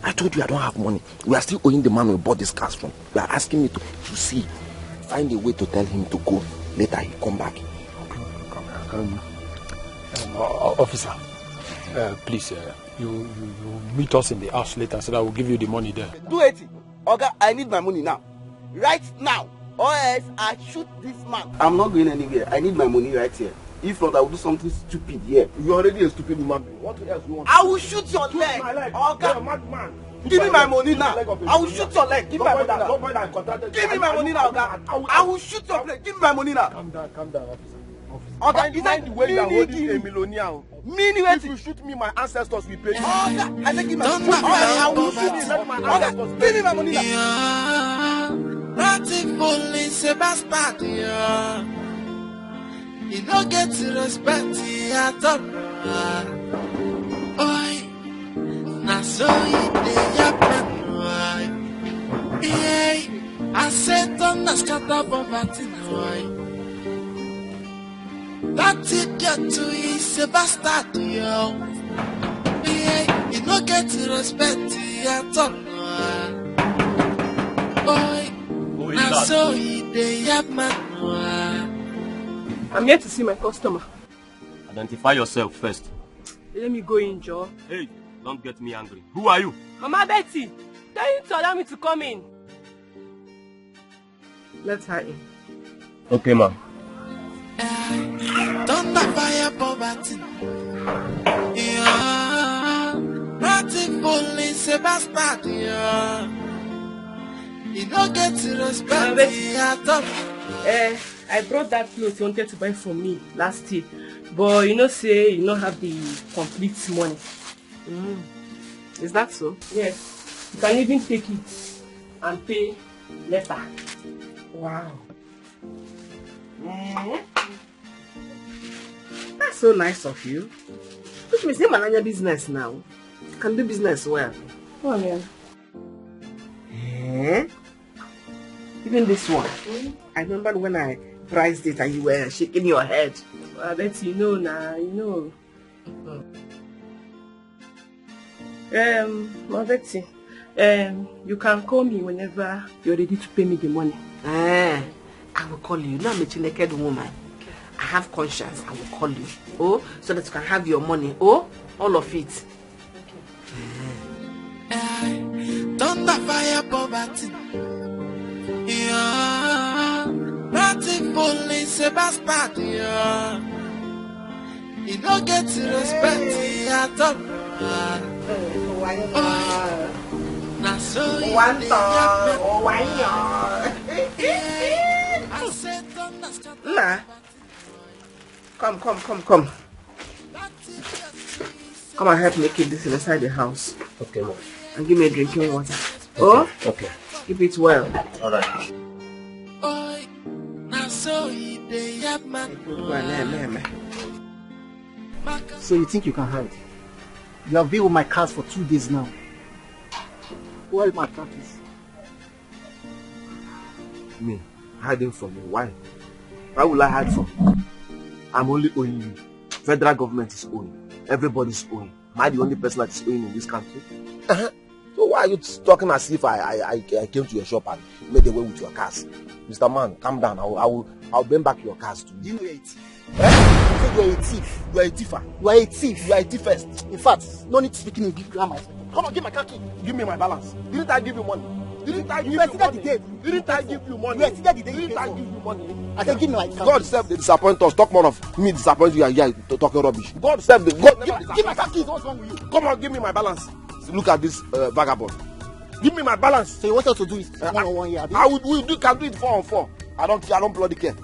I told you I don't have money. We are still owing the man we bought this cars from. You are asking me to see. Find a way to tell him to go. Later he come back. Officer, please, you meet us in the house later so that we'll give you the money there. Do it. Okay, I need my money now. Right now. Or else I shoot this man. I'm not going anywhere. I need my money right here. If not, I will do something stupid here. You're already a stupid human being. What else do you want? I will shoot your leg. Okay. Give me my money now. I will shoot your leg. Give me my money now. Give me my money now, okay? I will shoot your leg. Give me my money now. Calm down, officer. Okay, Find the way you are holding a millionaire. If you shoot me, my ancestors will pay you. I said give me my money. I will shoot you. Let my ancestors pay. Give me my money now. Truthful is a bastard. You don't get to respect at all. Oi, na so it dey happen. Hey, I said don't scatter poverty. That idiot too is a bastard. Hey, you don't get to respect at all. Oi, na so it dey happen. I'm here to see my customer. Identify yourself first. Let me go in, Joe. Hey, don't get me angry. Who are you? Mama Betty, tell you to allow me to come in. Let her in. Okay, ma'am. Don't fire poverty. Truthful is a bastard. You don't get to respect me at all. I brought that clothes you wanted to buy from me last year, but you know say you don't have the complete money. Is that so? Yes. You can even take it and pay later. Wow. That's so nice of you. Which means you're managing your business now. You can do business well. Oh man. Even this one. I remember when I priced it and you were shaking your head. Well, bet you know now, you know. Betty, you can call me whenever you're ready to pay me the money. I will call you. Now I'm a naked woman. I have conscience. I will call you. Oh, so that you can have your money. Oh, all of it. Don't fire poverty. Truthful is a bastard. You don't get to respect at all. Now so Nah. Come. Come and help me keep this inside the house. Okay, ma'am. And give me a drinking water. Oh? Okay. Keep it well. Alright. So you think you can hide? You have been with my cars for 2 days now. Where my practice? Me? Hiding from you? Why? Why will I hide from you? I'm only owing you. Federal government is owing. Everybody's owing. Am I the only person that is owing in this country? So why are you talking as if I came to your shop and made away with your cars? Mr. Man, calm down. I'll bring back your cars to you. Do you know you're a thief? You are a thief. You are a thiefer. You are a thief. You are a thief first. In fact, no need to speak in English grammar. Come on, give my car key. Give me my balance. Didn't I give you money? Didn't I give you money? Didn't I give you money? Didn't I give you money? I can give me my car. God save the disappoint us. Talk more of me disappoint you are here talking rubbish. God save the God. Give my car keys. What's wrong with you? Come on, give me my balance. Look at this vagabond. Give me my balance. So you want us to do it 1-on-1 here? We can do it 4-on-4. I don't bloody care.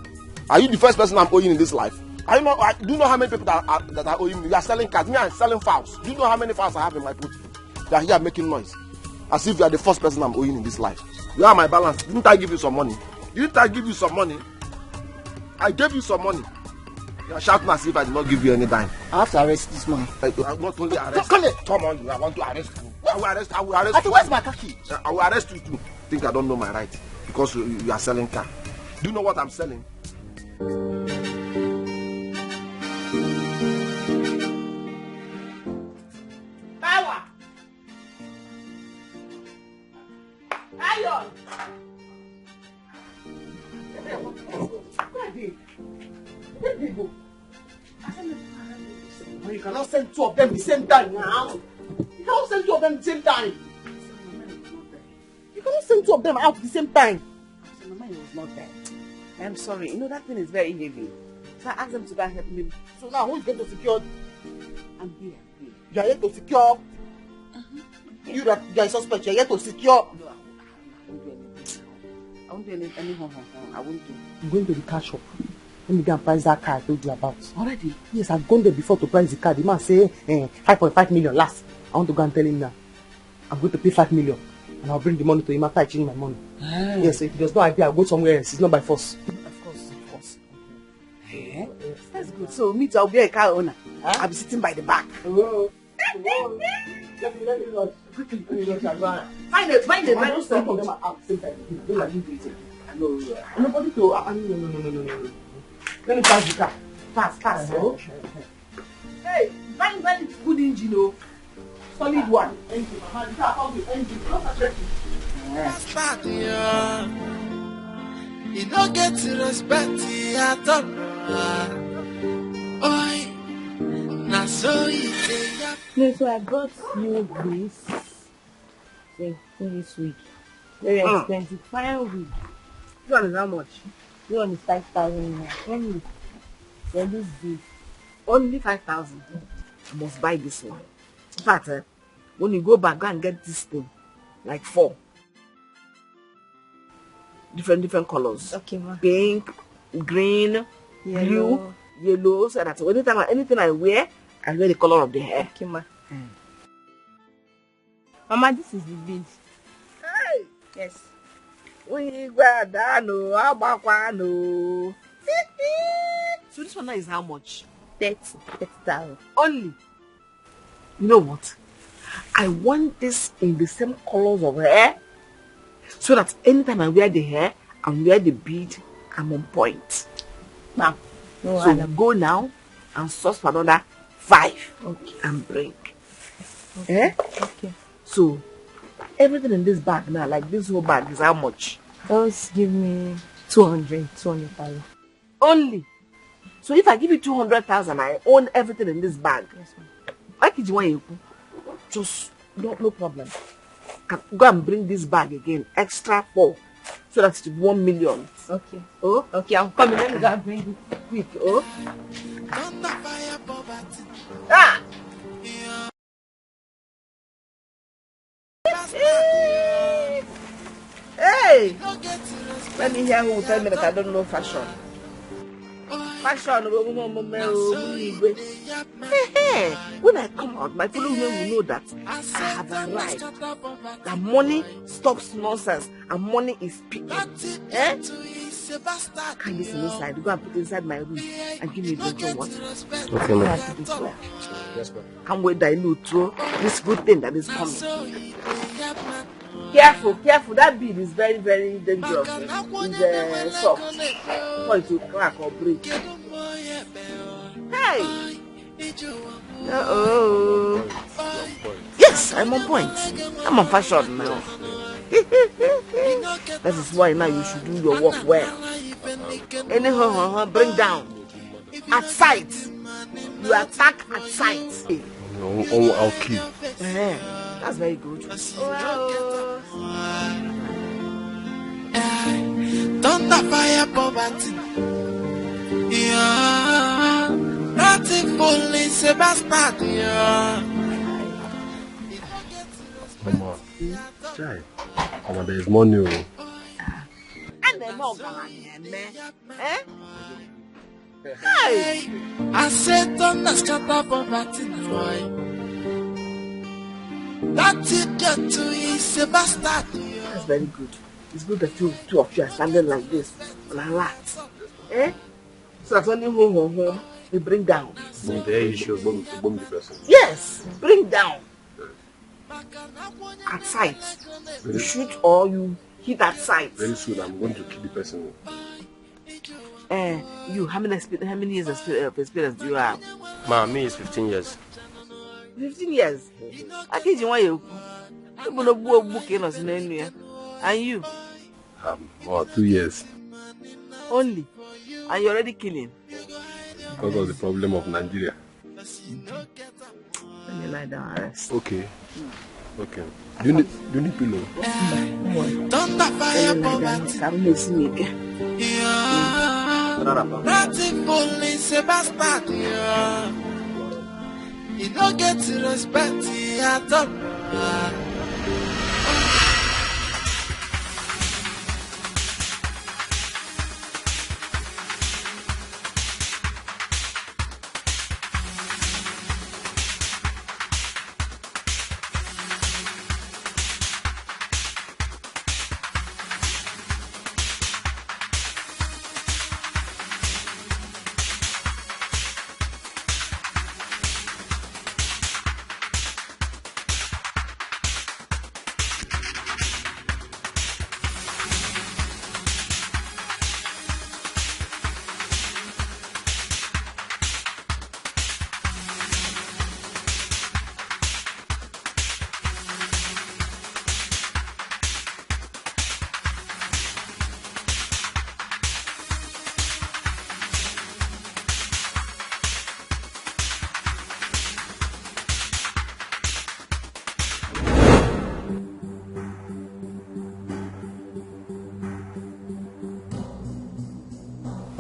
Are you the first person I'm owing in this life? Do you know how many people that are owing me? You are selling cars. Me, I'm selling fowls. Do you know how many fowls I have in my put? They are here making noise. As if you are the first person I'm owing in this life. You are my balance. Didn't I give you some money? Didn't I give you some money? I gave you some money. You are shouting as if I did not give you any dime. I have to arrest this man. Not only arrest. Come on, I want to arrest you. I will arrest I think, where's my car key? I will arrest you too. Think I don't know my right because you are selling car. Do you know what I'm selling? Power! Iron! You cannot send two of them at the same time now. You cannot send two of them at the same time. You cannot send two of them out at the same time. So my mind was not there. I'm sorry. You know that thing is very heavy. So I asked them to go and help me. So now who is going to secure? I'm here. You are here to secure. You are a suspect. You are here to secure. No, I won't do anything. I won't do. I'm going to the car shop. Let me go and price that car I told you about. Already? Yes, I've gone there before to price the car. The man say 5.5 million last. I want to go and tell him now. I'm going to pay 5 million. And I'll bring the money to him after I change my money. Yes, so if he does not agree, I'll go somewhere else. It's not by force. Of course. Okay. That's good. So me too, I'll be a car owner. I'll be sitting by the back. Oh. Let me rush. Quickly, Find it. Don't stop them at the same time. Don't let me do it. No. Nobody to. No. Let me pass the car. Pass. Oh. Hey, find very good engine, oh. Solid one. Engine. The car comes with engine. Bastard, yeah. You don't get to respect at all. Oi. Now so No, so I got you this week. Very expensive. Fine wig. This one is how much? This one is 5,000 naira. Then this big. Only 5,000. I must buy this one. In fact, when you go back, go and get this thing. Like 4. Different colors. Okay, ma. Pink, green, blue, yellow. So that anything I wear the color of the hair. Okay, ma. Mama, this is the bead. Hey! Yes. We got that no. So this one now is how much? 30,000. Only. You know what? I want this in the same colors of hair, so that anytime I wear the hair and wear the bead, I'm on point. Now, so go now and source for another 5 and bring. Okay. Okay. So everything in this bag now, like this whole bag, is how much? Just give me 200,000. Only. So if I give you 200,000, I own everything in this bag. Yes, ma'am. Why did you want you? Just no problem. Go and bring this bag again, extra 4, so that's 1 million. Okay. Oh, okay. I'm coming. Let me go and bring it quick. Oh. Hey! Let me hear who will tell me that I don't know fashion. Fashion, when I come out, my fellow women will know that I have arrived. That money stops nonsense and money is speaking. Eh? Can this inside? Go and put it inside my room and give me a drink of water. Okay, ma'am. Yes, ma'am. Can't wait that I know too. This good thing that is coming. Careful, careful. That bead is very, very dangerous. It's soft. Before it will crack or break. Hey! Uh-oh. Yes, I'm on point. I'm on fashion now. That is why now you should do your work well. Anyhow, bring down. At sight. You attack at sight. I'll kill. That's very good. Thunder fire poverty. Yeah. Nothing fully Sebastian. Yeah. Mama, Mama, there is money. And then more Hey! I said thunder scatter poverty. That's it, get to is Sebastian. That's very good. It's good that two of you are standing like this on a lot. So that's only home, you bring down. Yes, bring down. At sight. You shoot or you hit at sight. Very soon I'm going to kill the person. You, how many years of experience do you have? Ma, me is 15 years. 15 years? I can't want you. And you? 2 years. Only? And you're already killing? Because of the problem of Nigeria. Let me lie down and rest. Okay. Okay. Do you need pillow? Don't fire poverty. Nothing fully Sebastian. You don't get to respect at all.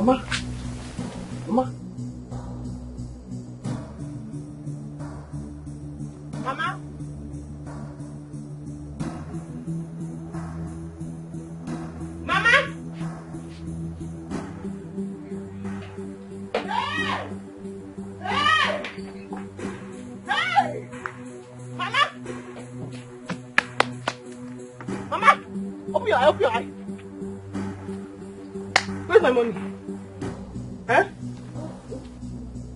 Mama. Mama. Mama. Mama. Hey! Hey! Hey! Mama. Mama. Open your eye. Open your eye. Where's my money? Eh?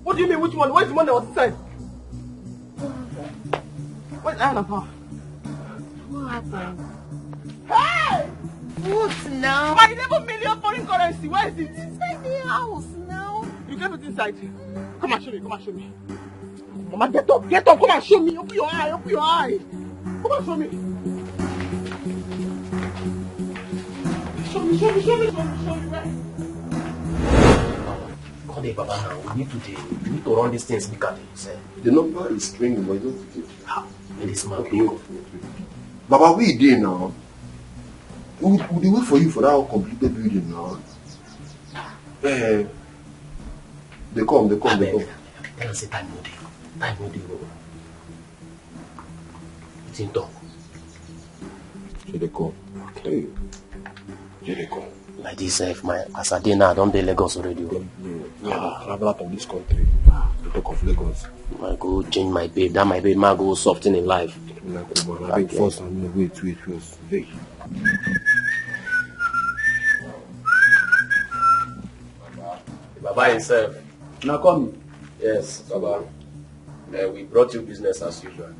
What do you mean, which money? Where's the money that was inside? Where's Anna? What happened? Hey! What now? My 11 million foreign currency, where is it? It's inside the house now. You gave it inside. Come and show me, come and show me. Mama, get up, come and show me. Open your eye, open your eye. Come and show me. Show me, where? Baba, now we need to run these things because the number is ringing, but don't take it. How? This man. Okay, wait. Baba, we there now. We wait for you for that completed building now. They come. Tell us say time no dey. It's in talk. So they come. Okay. Here they come. Like this, if as I did now, I don't be Lagos already. Travel out of this country. The talk of Lagos. I go change my babe. That my babe might go soften in life. Wait first. Wait. Baba himself. Now come. Yes, Baba. We brought you business as usual.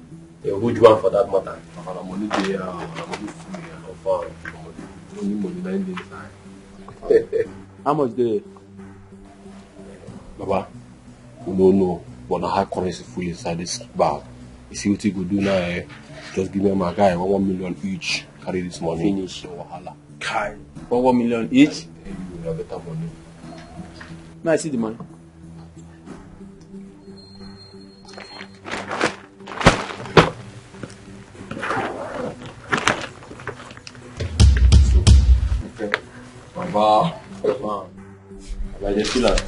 A huge one for that matter. Our money there, our money free, our far. Only money 9 days. How much there? Baba, no, but the high currency full inside this bag. You see what you could do now, eh? Just give me my guy 1 million each. Carry this money. Finish. No wahala. Kai. 1 million each? You have better money. May I see the money? Baba, I just feel like.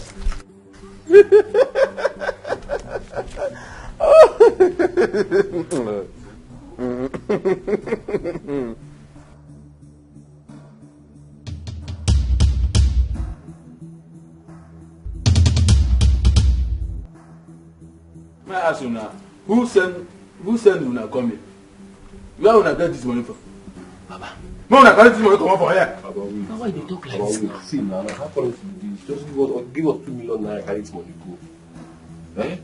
May I ask you now, who send you now come here? Where will I get this money from? Baba. Where will I get this money come from here? Baba, wait. Now why they talk like Baba, this wait. now? See now, how currency this? Just give us 2 million naira, carry this money go. Eh?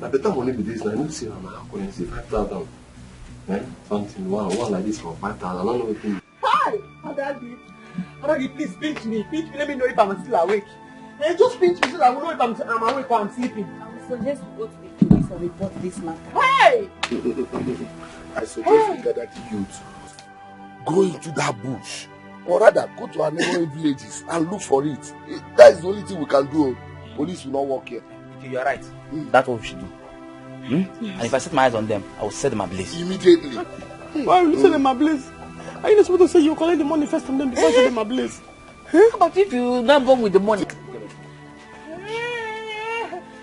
Now better money be this now. I need to see how currency 5,000. Eh? Something one like this for 5,000. I don't know what to. Hi! Adagi, please pinch me. Let me know if I'm still awake. Just pinch me so that I will know if I'm awake or I'm sleeping. I would suggest you go to the police and report this matter. Hey! I suggest you gather the youth. Go into that bush. Or rather, go to our neighboring villages and look for it. That is the only thing we can do. Police will not work here. You are right. That's what we should do. And if I set my eyes on them, I will set them ablaze. Immediately. Why will you set them ablaze? Are you not supposed to say you collect the money first from them before you set them ablaze? How about if you not born with the money?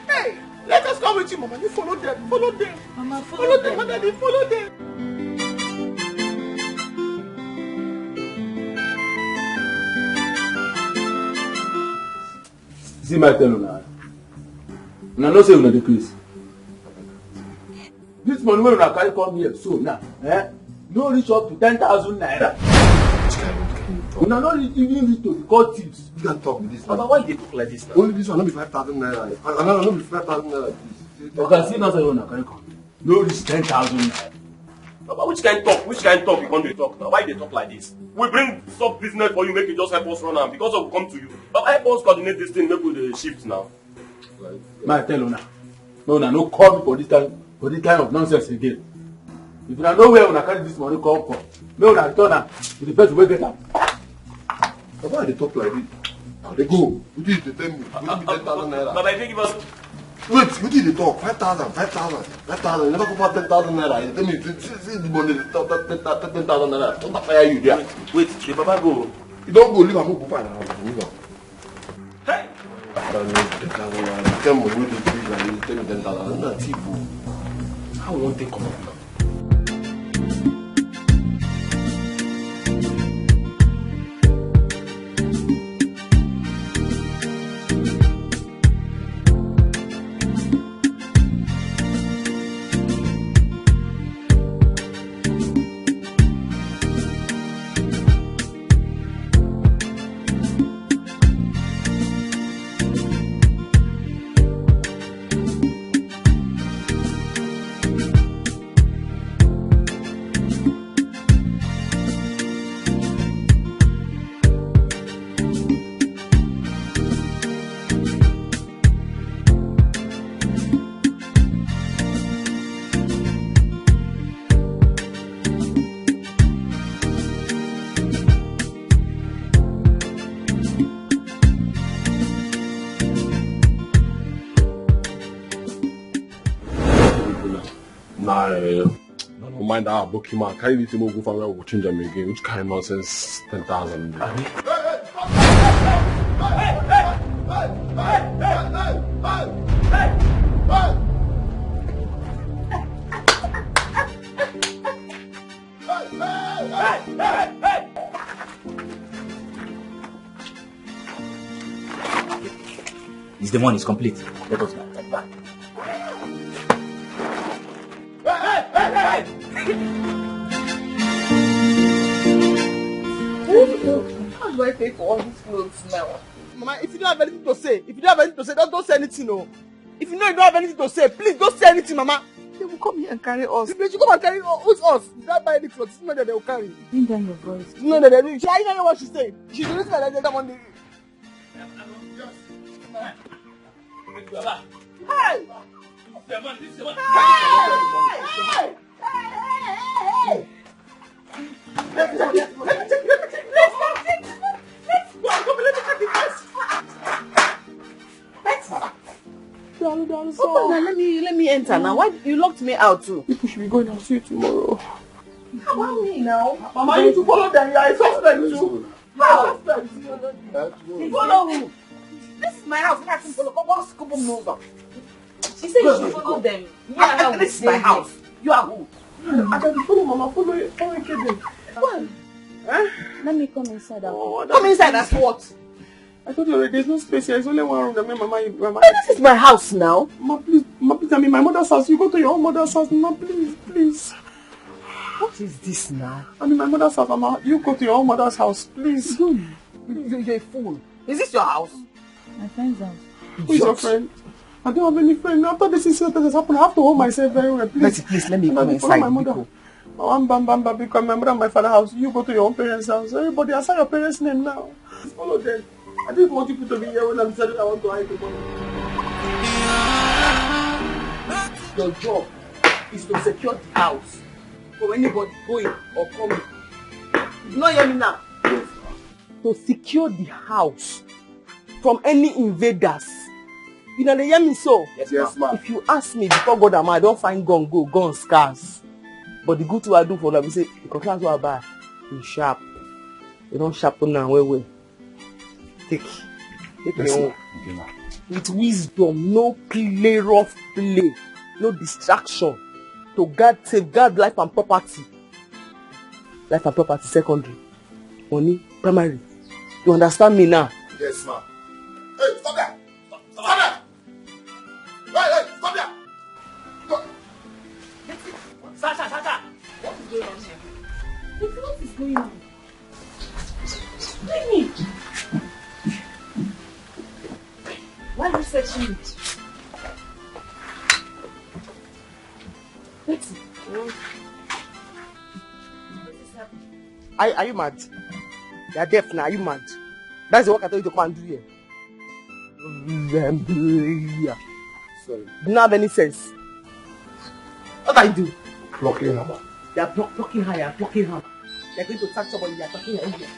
Hey! Let us come with you, Mama. You follow them. Follow them. Mama, Follow them, Mama. Daddy. Follow them. See my tell you now. Now no say una dey craze. This money wey una carry come here so now, no reach up to 10,000 naira. Una no even reach to the court thieves. You can talk with this. Baba, why they talk like this now? Only this one, not be 5,000 naira. Another not be 5,000 naira. Okay, see now say una carry come. No reach 10,000 naira. Baba, which kind talk you want to talk now? Why they talk like this? We bring some business for you, make it just help us run am because of we come to you. Baba, help us coordinate this thing, make we the shift now. My tell una. No, una no call me for this kind of nonsense again. If una know where una carry this money come from, make una return am to the person wey get am. Why they talk like this? They go. What did they tell me? What did 10,000 naira? Baba, if you give us. Wait, what did they talk? 5,000. You never come out 10,000 naira. You tell me, see the money, 10,000 naira. Don't fire you there. Wait, the Baba go. You don't go, leave him, go find out. Leave him. Hey! I don't know, 10,000 naira. Tell me, what do you think? Like, you tell me 10,000. That's cheap. How won't they come up now? Don't mind that book man. Carry this thing go from where we'll change them again. Which kind of nonsense 10,000? Is the money is complete? Let us go. How do I pay for all these clothes now? Mama, if you don't have anything to say, don't say anything, no. If you know you don't have anything to say, please don't say anything, Mama. They will come here and carry us. They should come and carry us. Is that by the clothes? It's not that they will carry. Bring down your voice. No, they will. I don't know what she said. She's the reason that they one day. Hey! Let's go. Let me enter now. Why you locked me out too? People should be going. I'll see you tomorrow. How about me now? Mama, you to follow them. You are a suspect too. How? You follow who? This is my house. I can follow. What's going over? She said you should follow them. Yeah, this is my house. You are who? I can follow Mama. Follow it. Follow it. What? Let me come inside. Come inside. That's what? I told you already, there's no space here. There's only one room that me and Mama. This is my house now. Mama, please, I'm in my mother's house. You go to your own mother's house. Mama, please. What is this now? I'm in my mother's house, Mama. You go to your own mother's house, please. You're a fool. Is this your house? My friend's house. Who's your friend? I don't have any friend. After this incident that has happened, I have to hold myself very well. Please, let me come inside. My mother. Because my mother and my father's house. You go to your own parents' house. Everybody, I saw your parents' name now. Follow them. I didn't want people to be here when I'm telling I want to hide the money. Your job is to secure the house from anybody going or coming. You know hear me now? To secure the house from any invaders. You know they hear me so? Yes, ma'am. If you ask me before God am I don't find gun scars. But the good thing I do for them is say the class will buy. You sharp. You don't sharpen now way. Take your own. With wisdom, no play, rough play, no distraction. To safeguard life and property. Life and property secondary. Money primary. You understand me now? Yes, ma'am. Hey, stop there! Stop there! Hey, stop there! Sasha! What is going on here? What is going on? Leave me! Why are you searching me? Betty. Are you mad? You are deaf now, are you mad? That's the work I told you to come and do here. Sorry. Do not have any sense. What I do? Blocking hammer. They are blocking her, you are blocking her. They are going to attack somebody, you are attacking her here.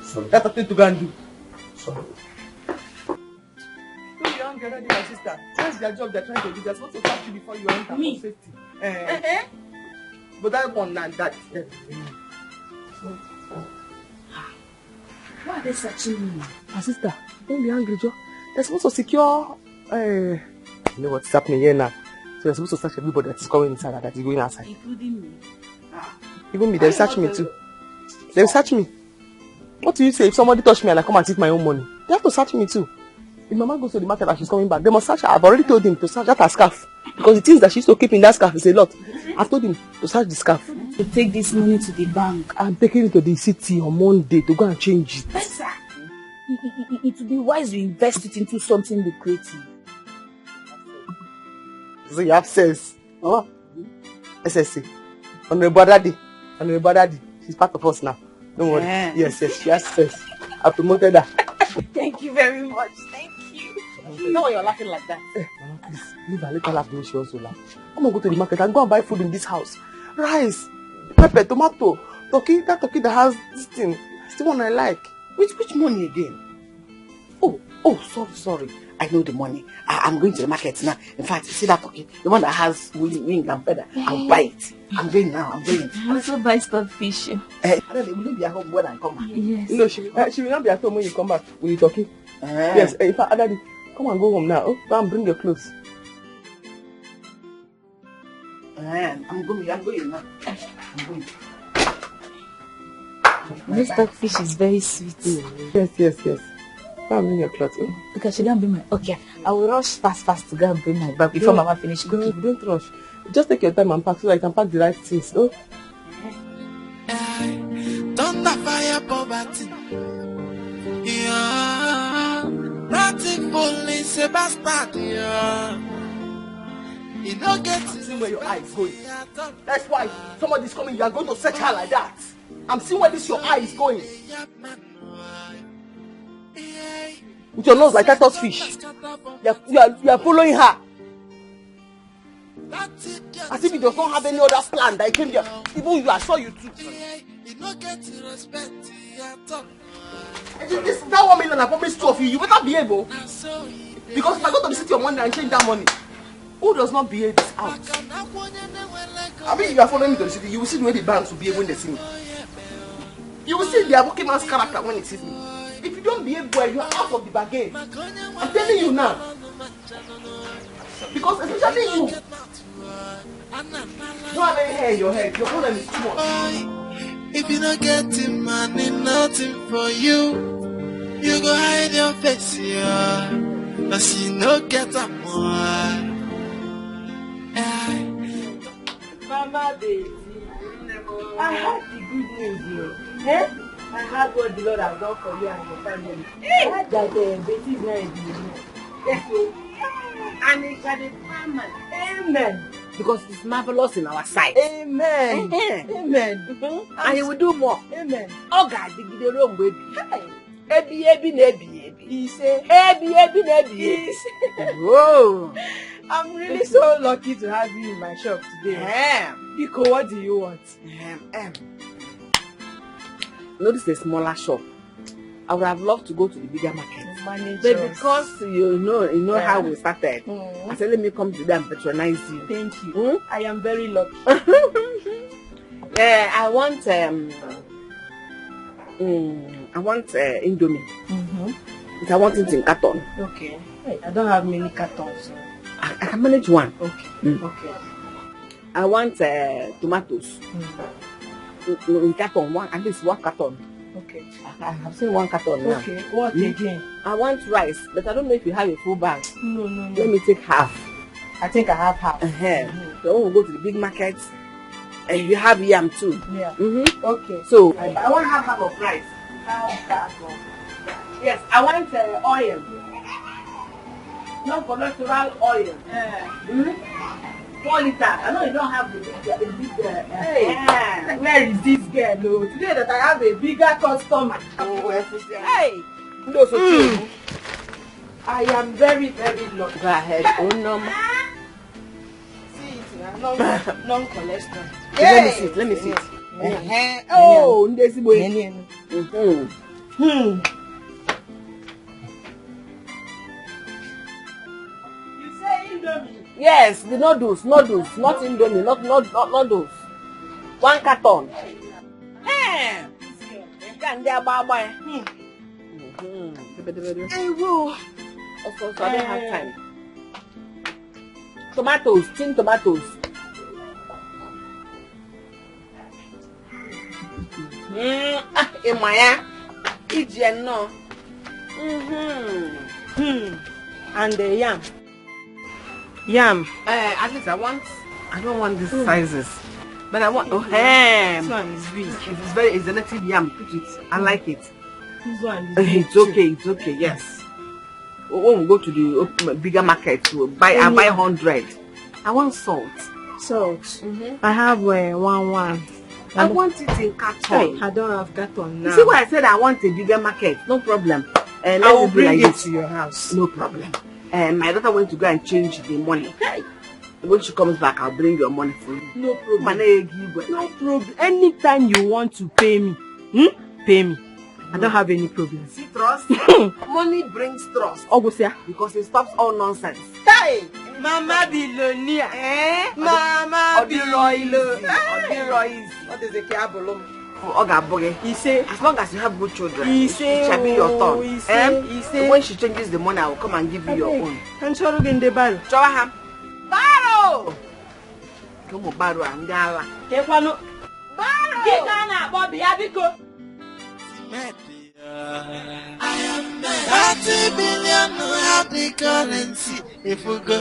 Sorry. That's what you to go and do. Sorry. Don't be angry, already, my sister. That's their job they're trying to do. They're supposed to catch you before you enter Me? for safety. But that one now, that. Why are they searching me? My sister, don't be angry, Joe. They're supposed to secure. You know what's happening here now? So they're supposed to search everybody that's coming inside and that is going outside. Including me. Even me, they'll search me too. They'll search me. What do you say if somebody touch me and I come and take my own money? They have to search me too. If Mama goes to the market and she's coming back, they must search her. I've already told him to search her scarf. Because the things that she used to keep in that scarf is a lot. I've told him to search the scarf. To take this money to the bank. I'm taking it to the city on Monday to go and change it. Better. It would be wise to invest it into something lucrative. So you have sense. Huh? SSC. Honorable Daddy. She's part of us now. Don't worry. Yeah. Yes, she has sense. I promoted her. Thank you very much. Thank you. You know why you're laughing like that? Mama, please, leave her. Let her laugh the way she also laugh. I'm gonna go to the market and go and buy food in this house. Rice, pepper, tomato, turkey. That turkey that has this thing. It's the one I like. Which money again? Oh, sorry. I know the money. I'm going to the market now. In fact, see that turkey? The one that has wing and feather. I'll buy it. I'm going now. I also buy stockfish. I don't know, will you be at home when I come back? Yes. No, she will not be at home when you come back with the turkey. Yes, in fact, Daddy, come and go home now. Oh, go and bring your clothes. I'm going now. I'm going. This stockfish is very sweet. Yes. Go and bring your clothes. Oh. Because she don't bring my... Okay, I will rush fast to go and bring my bag before Mama finish cooking. Don't rush. Just take your time and pack so that I can pack the right things. Oh. Thunder fire poverty. Yeah. Truthful is a bastard. Yeah. I'm seeing where your eye is going. That's why somebody's coming, you are going to search her like that. I'm seeing where your eye is going. With your nose like Titus fish. You are following her. As if he does not have any other plan that he came here. Even you, I saw you too. That 1 million I promised two of you, you better be able. Because if I go to the city on Monday and change that money, who does not behave is out. I mean, if you are following me to the city, you will see the way the banks will behave when they see me. You will see the Aboki man's character when he sees me. If you don't behave well, you are out of the bargain. I'm telling you now. Because especially you. You have any hair in your head. Your problem is too much. If you don't get the money, nothing for you. You go hide your face, yeah. Cause you no get a more. Mama baby, I heard the good news, you. Eh? I heard what the Lord has done for you and your family. I heard that Betty is not in the yes, so. And it shall be permanent. Amen. Because it's marvelous in our sight. Amen. Amen. And he will do more. Amen. Oh God, the room baby. Ebi. He said, Ebi. Whoa. I'm really so lucky to have you in my shop today. Biko, what do you want? Notice the smaller shop. I would have loved to go to the bigger market. But because you know how we started, I said let me come to them and patronize you. Thank you. I am very lucky. I want Indomie. But I want it in carton. Okay. I don't have many cartons. I can manage one. Okay. Okay. I want tomatoes. In carton, one, at least one carton. Okay. I have seen one carton now. Okay. What again? I want rice, but I don't know if you have a full bag. No. Let me take half. I think I have half. So when we go to the big market, and you have yam too. Yeah. Okay. So I want half of rice. Yes, I want oil. Non-cholesterol oil. 4 liters. I know you don't have the big hey, where is this girl? No, today that I have a bigger customer. Hey, I am very, very lucky. Go ahead. Oh no. See it, non-cholesterol. Let me see it. Oh, this boy. You say Indomie? Yes, the noodles, not Indomie, not noodles. 1 carton. Hey, of course, I don't have time. Tomatoes, tin tomatoes. Emaya, no. And the yam. Yam. At least I don't want these sizes. But I want This one is big. It's a native yam. Put it. I like it. This one is big. It's okay, yes. When we go to the bigger market, I buy 100. I want salt. Salt. I have 1. I want it in carton. I don't have carton now. You see why I said I want a bigger market? No problem. I will bring it to your house. No problem. My daughter went to go and change the money. When she comes back, I'll bring your money for you. No problem. No problem. Anytime you want to pay me, pay me. I don't have any problem. See trust? Money brings trust. Because it stops all nonsense. Hey! Mama billionaire. Mama billionaire. What is the kiabolo? He say, as long as you have good children, he it shall be your turn. He say, when she changes the money, I will come and give you your own. And so again the barrel. Chawaham. Barrel! Come on, barrel and gala. Kekwano. Barrel! Kekana, Bobby, Abiko. I am 30 billion have the currency. If we go,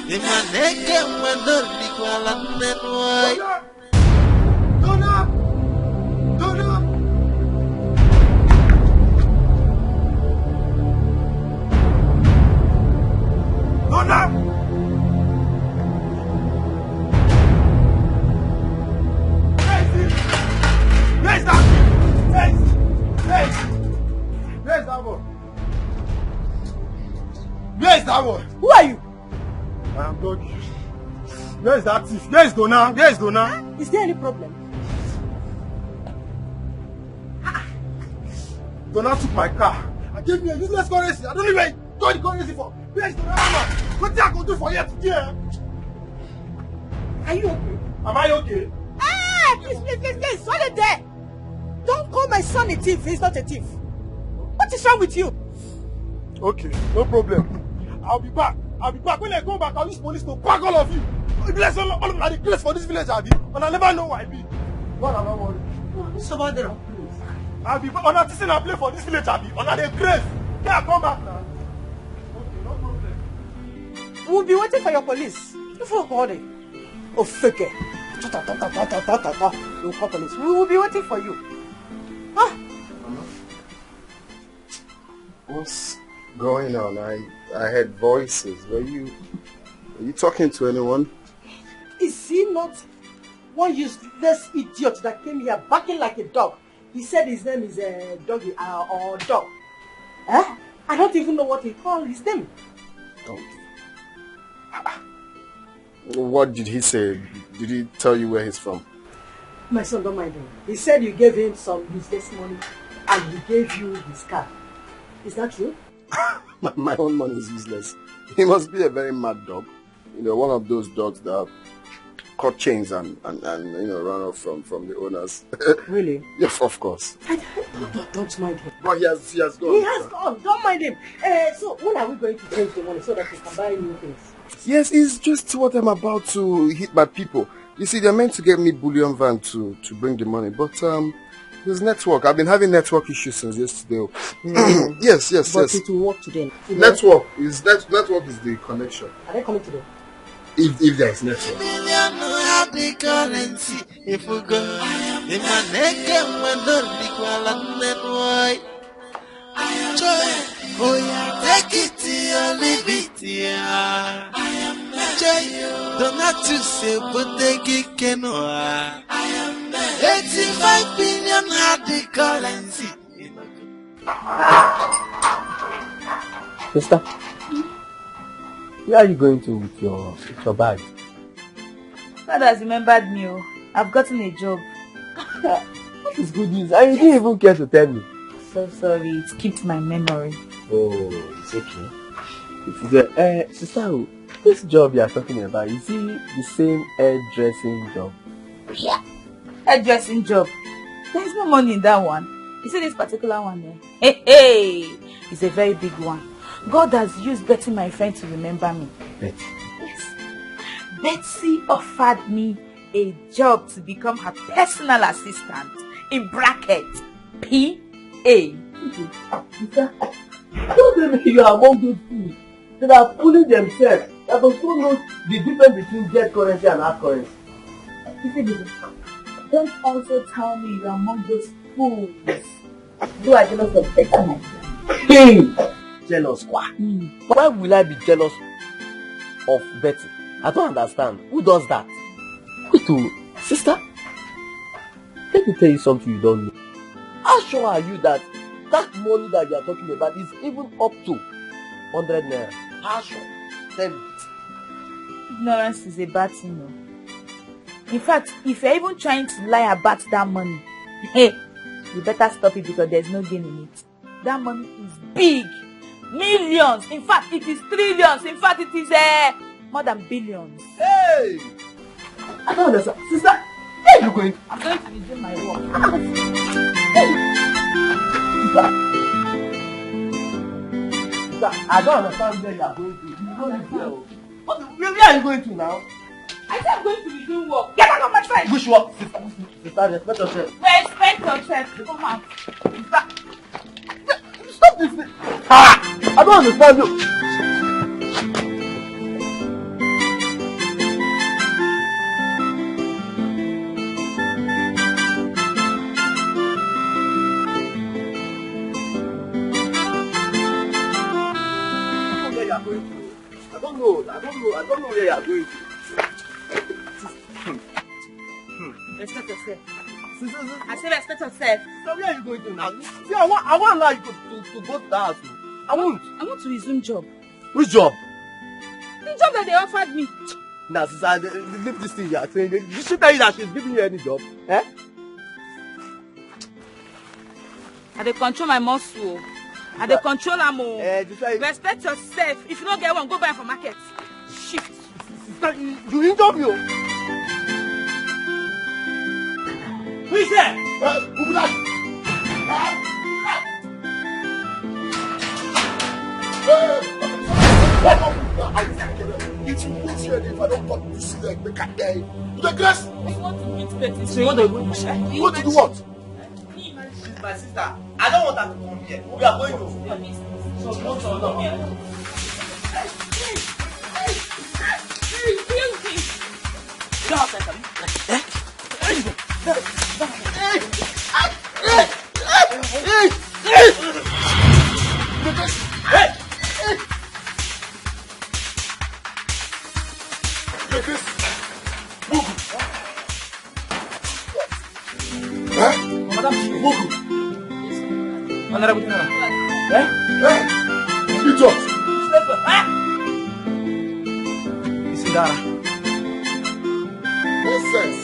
if my neck and my dog equal and then why? Where is that thief? Where is Donna? Where is Donna? Is there any problem? Donna took my car. I gave me a useless currency. I don't know where you got the currency for. Where is Donna? What did I go do for you today? Are you okay? Am I okay? Ah, please, hold it there. Don't call my son a thief. He's not a thief. What is wrong with you? Okay, no problem. I'll be back. When I come back, I'll use police to pack all of you. Bless all of them are the place for this village, I'll be. And I never know why I be. God, I'm not worried. What's about them? I'll be on a teaching and play for this village, I'll be. On the grace. Yeah, come back now. Okay, no problem. We'll be waiting for your police. Before calling. Oh, fake it. We'll call police. We will be waiting for you. Ah. What's going on? I heard voices. Were you talking to anyone? Is he not one useless idiot that came here barking like a dog? He said his name is Doggy or Dog. Eh? I don't even know what he called his name. Dog. What did he say? Did he tell you where he's from? My son, don't mind him. He said you gave him some useless money and he gave you his car. Is that true? My own money is useless. He must be a very mad dog. You know, one of those dogs that cut chains and run off from the owners. Really? Yes, of course. Don't mind him. But he has gone. He has gone. Don't mind him. So when are we going to change the money so that we can buy new things? Yes, it's just what I'm about to hit my people. You see, they're meant to get me bullion van to bring the money, but there's network. I've been having network issues since yesterday. Yes. But it will work today. Network is the connection. Are they coming today? If there is network. If we go, if my neck and my don't equal oh yeah, take it or leave it, yeah. I am joy. Don't have to say, but they can know. I am 85 billion hard the currency. Sister, where are you going to with your bag? Father has remembered me. Oh. I've gotten a job. That is good news. And you didn't even care to tell me. So sorry, it skipped my memory. Oh, it's okay. Sister, this job you are talking about, is it the same hairdressing job? Yeah. Hairdressing job. There's no money in that one. You see this particular one there? Hey! It's a very big one. God has used Betty, my friend, to remember me. Betty? Yes. Betsy offered me a job to become her personal assistant. In bracket, P.A. Sister, don't tell me you are among those fools that are fooling themselves that also know the difference between dead currency and hard currency. Don't also tell me you are among those fools who are jealous of Betty, my friend. Jealous? Why? Why will I be jealous of Betty? I don't understand. Who does that? Wait, sister, let me tell you something you don't know. How sure are you that money that you are talking about is even up to 100 naira? How sure? Tell me. Ignorance is a bad thing. No? In fact, if you're even trying to lie about that money, hey, you better stop it because there's no gain in it. That money is big. Millions. In fact, it is trillions. In fact, it is more than billions. Hey! I don't understand. Sister, where are you going? I'm going to resume my work. Sister, I don't understand where you are going to. You don't live here. Where are you going to now? I said I'm going to resume work. Get out of my friend. Which work? Sister, respect yourself. Respect yourself. Come on. Stop this thing. I don't understand you. I don't know where you are going to. Respect yourself. I said respect yourself. So where are you going to now? See, I want allow you to go to that house. I want to resume job. Which job? The job that they offered me. Now, sister, leave this thing you are saying. Did she tell you that she's giving you any job? Eh? I dey control my muscle. I dey control am. Respect yourself. If you don't get one, go buy from market. Shift. Sister, you injure me. Who is there? Who is that? It's weird if I don't talk to see like the cat guy. The grass. You want to meet Betty? So you want to You want to do what? She's my sister. I don't want her to come here. We are going to. So don't turn up here. Nonsense.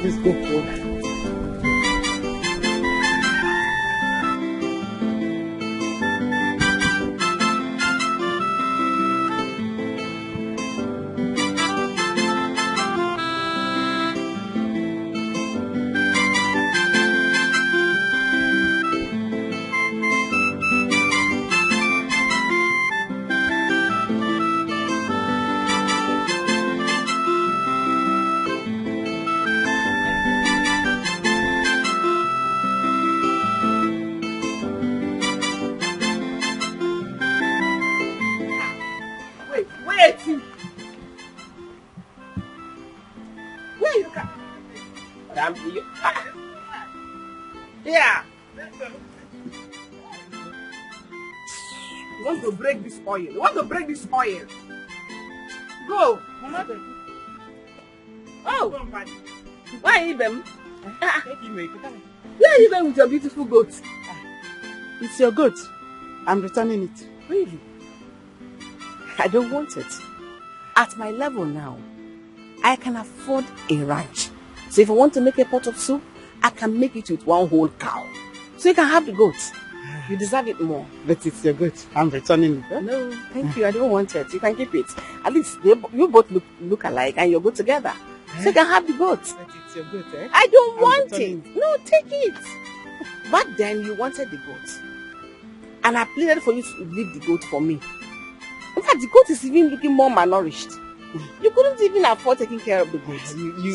Let's go forward. Yeah. You want to break this oil. You want to break this oil. Go. Oh. Why are you them? Where are you them with your beautiful goat? It's your goat. I'm returning it. Really? I don't want it. At my level now, I can afford a ranch. So if I want to make a pot of soup, I can make it with one whole cow. So you can have the goat. You deserve it more. But it's your goat. I'm returning it. No, thank you. I don't want it. You can keep it. At least you both look alike and you're good together. So you can have the goat. But it's your goat, eh? I don't want it. No, take it. Back then, you wanted the goat. And I pleaded for you to leave the goat for me. In fact, the goat is even looking more malnourished. You couldn't even afford taking care of the goat.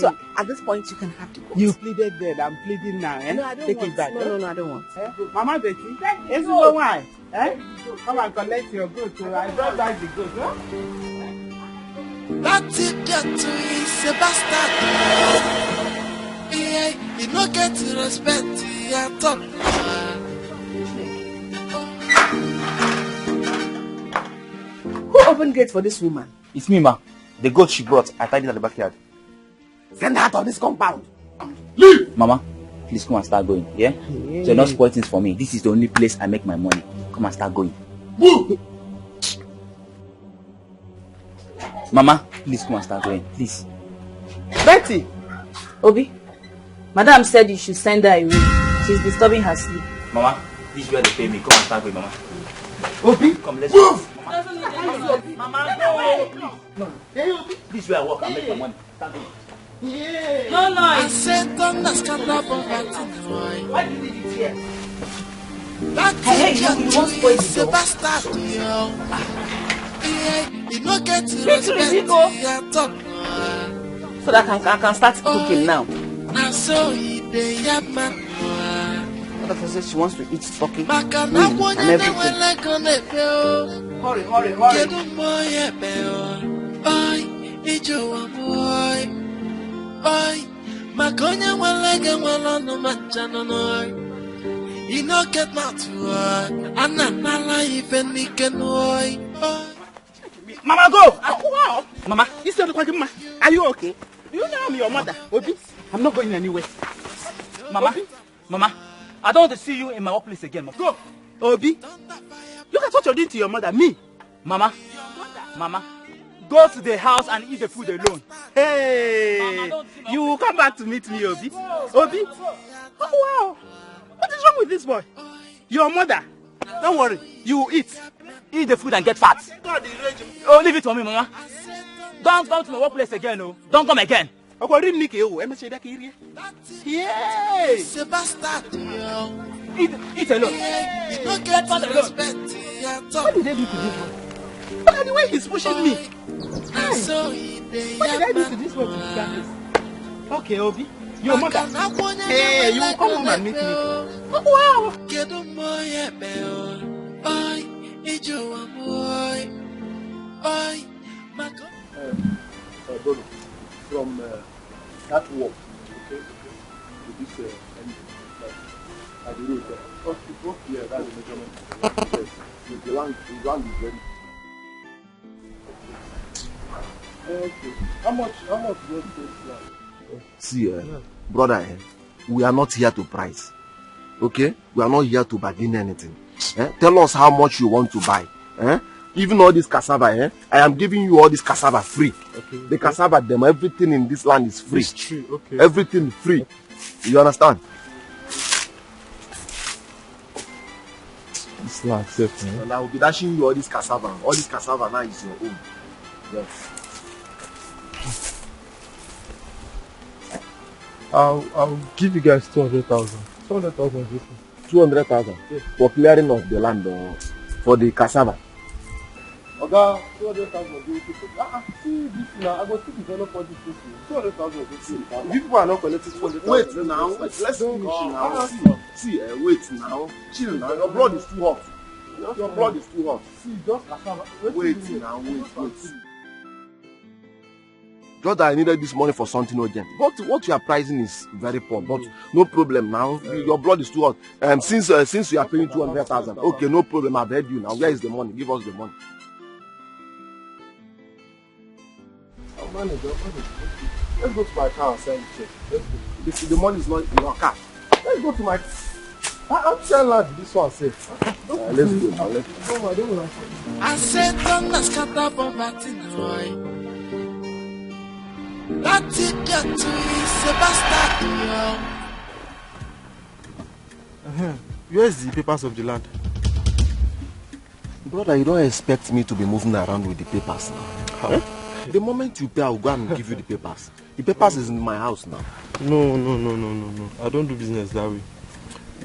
So at this point, you can have the goat. You pleaded then. I'm pleading now. Eh? No, I don't Take want. it back. No, I don't want. Eh? Mama Betty, is no why? Eh? Come and collect your goat. So I brought back the goat. Huh? That idiot is a bastard. Yeah, he no get respect at all. Who opened gate for this woman? It's me, ma. The goat she brought, I tied it at the backyard. Send her out of this compound. Leave! Mama, please come and start going, yeah? So you're not spoil things for me. This is the only place I make my money. Come and start going. Move! Mama, please come and start going, please. Betty! Obi, Madam said you should send her away. She's disturbing her sleep. Mama, this is where they pay me. Come and start going, Mama. Obi, come, let's move! Mama, go! No. This is where I work. I make my money. Start going. Yeah. No, no. I said, don't ask her about that. Why did you leave it here? That idiot is a bastard. Yeah, he no get respect at all. So that I can start cooking now. Now so he dey yaman. That says she wants to eat turkey and everything. Hurry. Mama, go! Wow! Mama, you still talking, Mama? Are you okay? Do you know I'm your mother, Obi? I'm not going anywhere. Mama, Mama, I don't want to see you in my workplace again. Mama. Go! Obi, look at what you're doing to your mother, me. Mama, go to the house and eat the food alone. Hey! Mama, you will come back to meet me, Obi. Obi? Oh, wow! What is wrong with this boy? Your mother. Don't worry, you will eat. Eat the food and get fat. Oh, leave it for me, Mama. Don't come to my workplace again, no. Don't come again. Yay! Eat alone. Get fat alone. What did I do to this one? Look at the way he's pushing me. Hey. What did I do to this one to start this? Okay, Obi. Your mother. Hey, you will come home and meet me. Oh, wow. From that walk, okay, to this end, at the road there. Walk here, that's the measurement. Yes, the land is ready. Okay. How much was this land? See, brother, we are not here to price. Okay? We are not here to bargain anything. Tell us how much you want to buy. Even all this cassava, I am giving you all this cassava free. Okay. The cassava, everything in this land is free. It's true. Okay. Everything free. Okay. You understand? This land safe, man. And I will be dashing you all this cassava. All this cassava now is your own. Yes. I'll give you guys 200,000. 200,000. 200,000 yes. For clearing of the land or for the cassava. Okay, 200,000. See this now. I go to develop all this thing. 200,000. People are not collecting 200,000. Wait now. Let's finish now. See, wait now. Chill now. Your blood is too hot. Your blood is too hot. See, just cassava. Wait now. Wait. Just that I needed this money for something urgent. But what you are pricing is very poor. But no problem now. Your blood is too hot. Since you are paying 200,000, okay, no problem. I've heard you now. Where is the money? Give us the money. I'll manage. Let's go to my car and sign the check. Let's go. The money is not in your car. Let's go to my. I'm selling land. This one safe. Let's go now. Let's go. I said, don't ask about poverty now. That's it, got to Sebastian. Where's the papers of the land? Brother, you don't expect me to be moving around with the papers now. How? The moment you pay, I'll go and give you the papers. The papers is in my house now. No. I don't do business that way.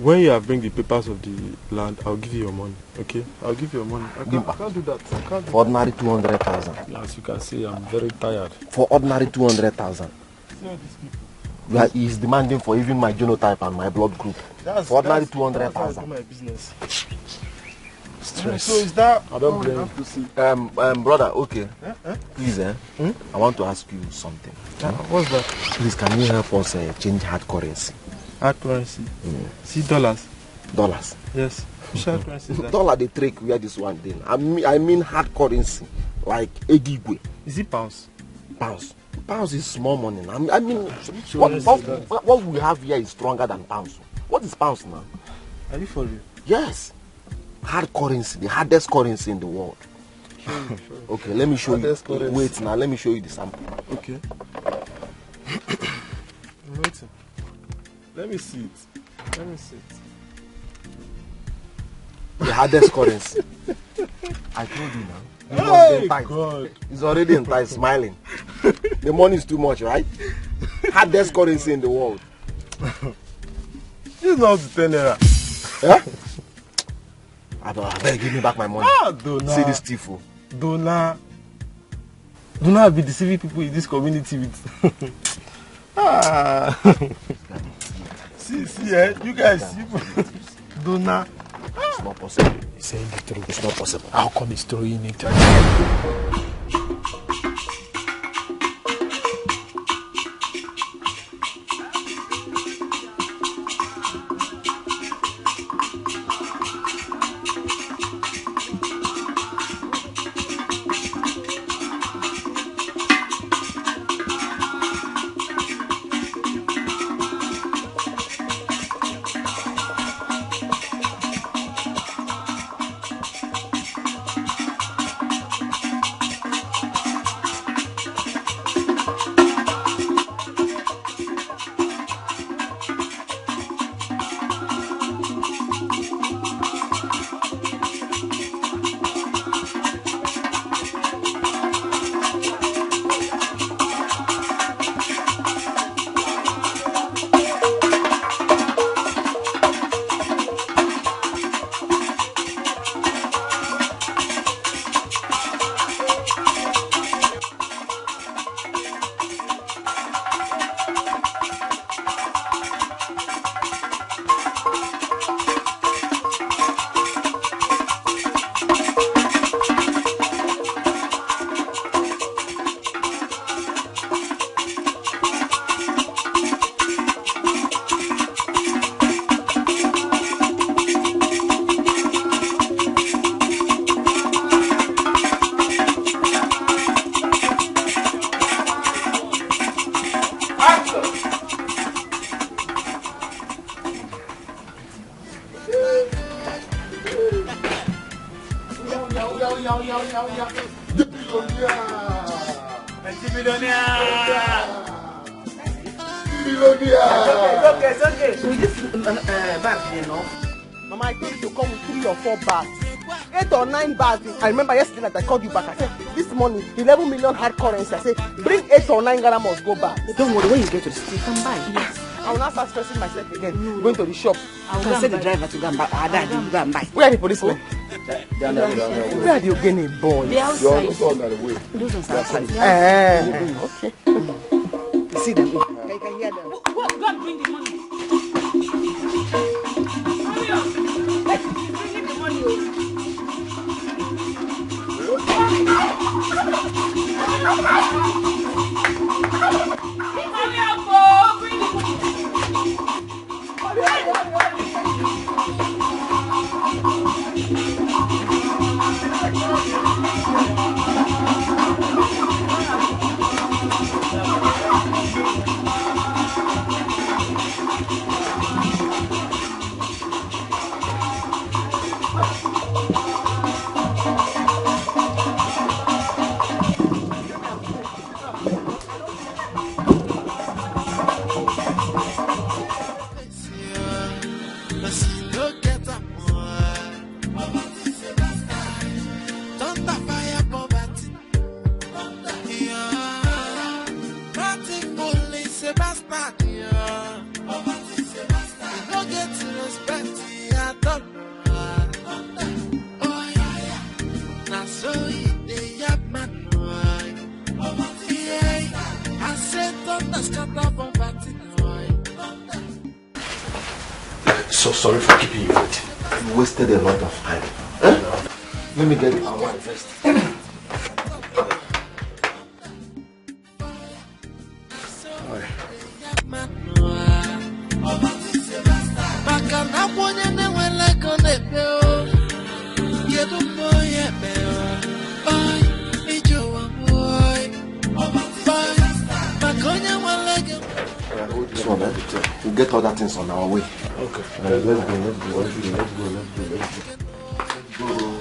When you bring the papers of the land, I'll give you your money. Okay? I'll give you your money. I can't do that. For ordinary 200,000. As you can see, I'm very tired. For ordinary 200,000. He's demanding for even my genotype and my blood group. For ordinary 200,000. My business. Stress. So is that? I don't blame you. Brother, okay. Please, I want to ask you something. What's that? Please, can you help us change hard currency? Hard currency? See, dollars. Dollars? Yes. Which hard currency is that? Dollar, the trick where this one then. I mean hard currency. Like Egigwe. Is it pounds? Pounds. Pounds is small money. I mean, what we have here is stronger than pounds. What is pounds now? Are you for real? Yes. Hard currency, the hardest currency in the world. Sure. Okay, let me show you. Currency. Wait now, let me show you the sample. Okay. I'm waiting. Let me see it. The hardest currency. I told you now. Oh God. He's already in time, smiling. The money is too much, right? Hardest currency in the world. This is not the 10 naira. Yeah? I better give me back my money. See this thief. Do not be deceiving people in this community with. See, you guys, do not. It's not possible. He's saying the truth. It's not possible. How come he's throwing it? It's okay. With this bag, you know, Mama, I told you to come with 3 or 4 bags. 8 or 9 bags. I remember yesterday that I called you back. I said, this money, 11 million hard currency. I said, bring 8 or 9 Ghana must go back. Don't worry, when you get to the city, come by. Yes. I will not start stressing myself again. Going to the shop. I will send the driver to go and buy. Go and buy. Where are the policemen? Where are the Ogene boys? They're outside. Those ones are outside. Okay. You see them? You can hear them. Go and bring the money. Hurry up. Bring the money. Hurry up, bring the money. So sorry for keeping you waiting. You wasted a lot of time. Huh? Let me get our wine first. We'll get all that things on our way. Okay. Let's go.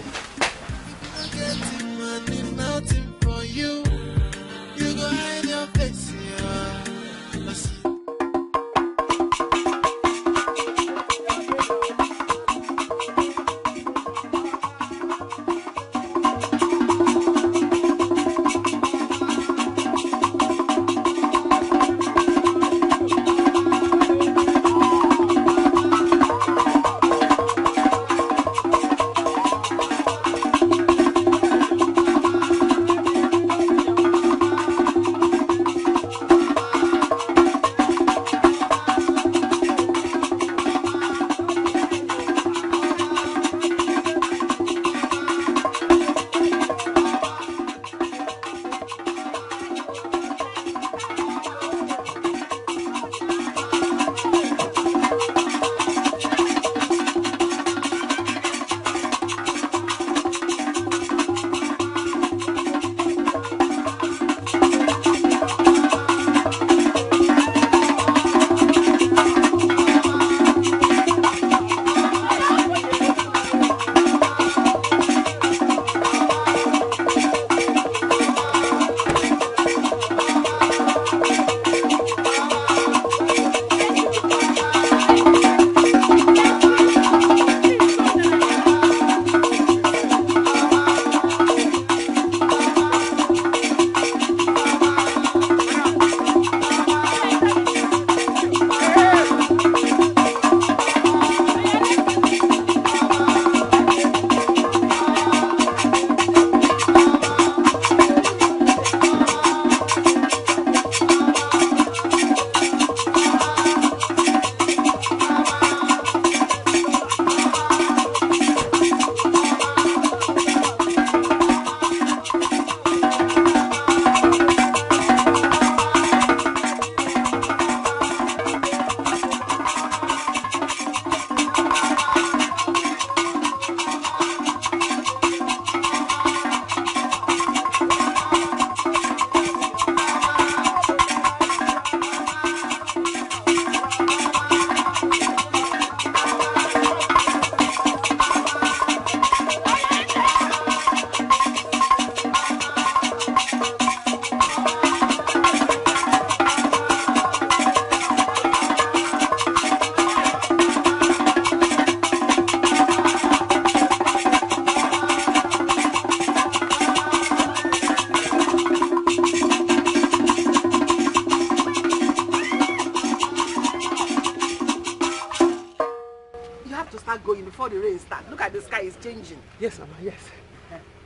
rain start. Look at the sky is changing. Yes, Mama, yes.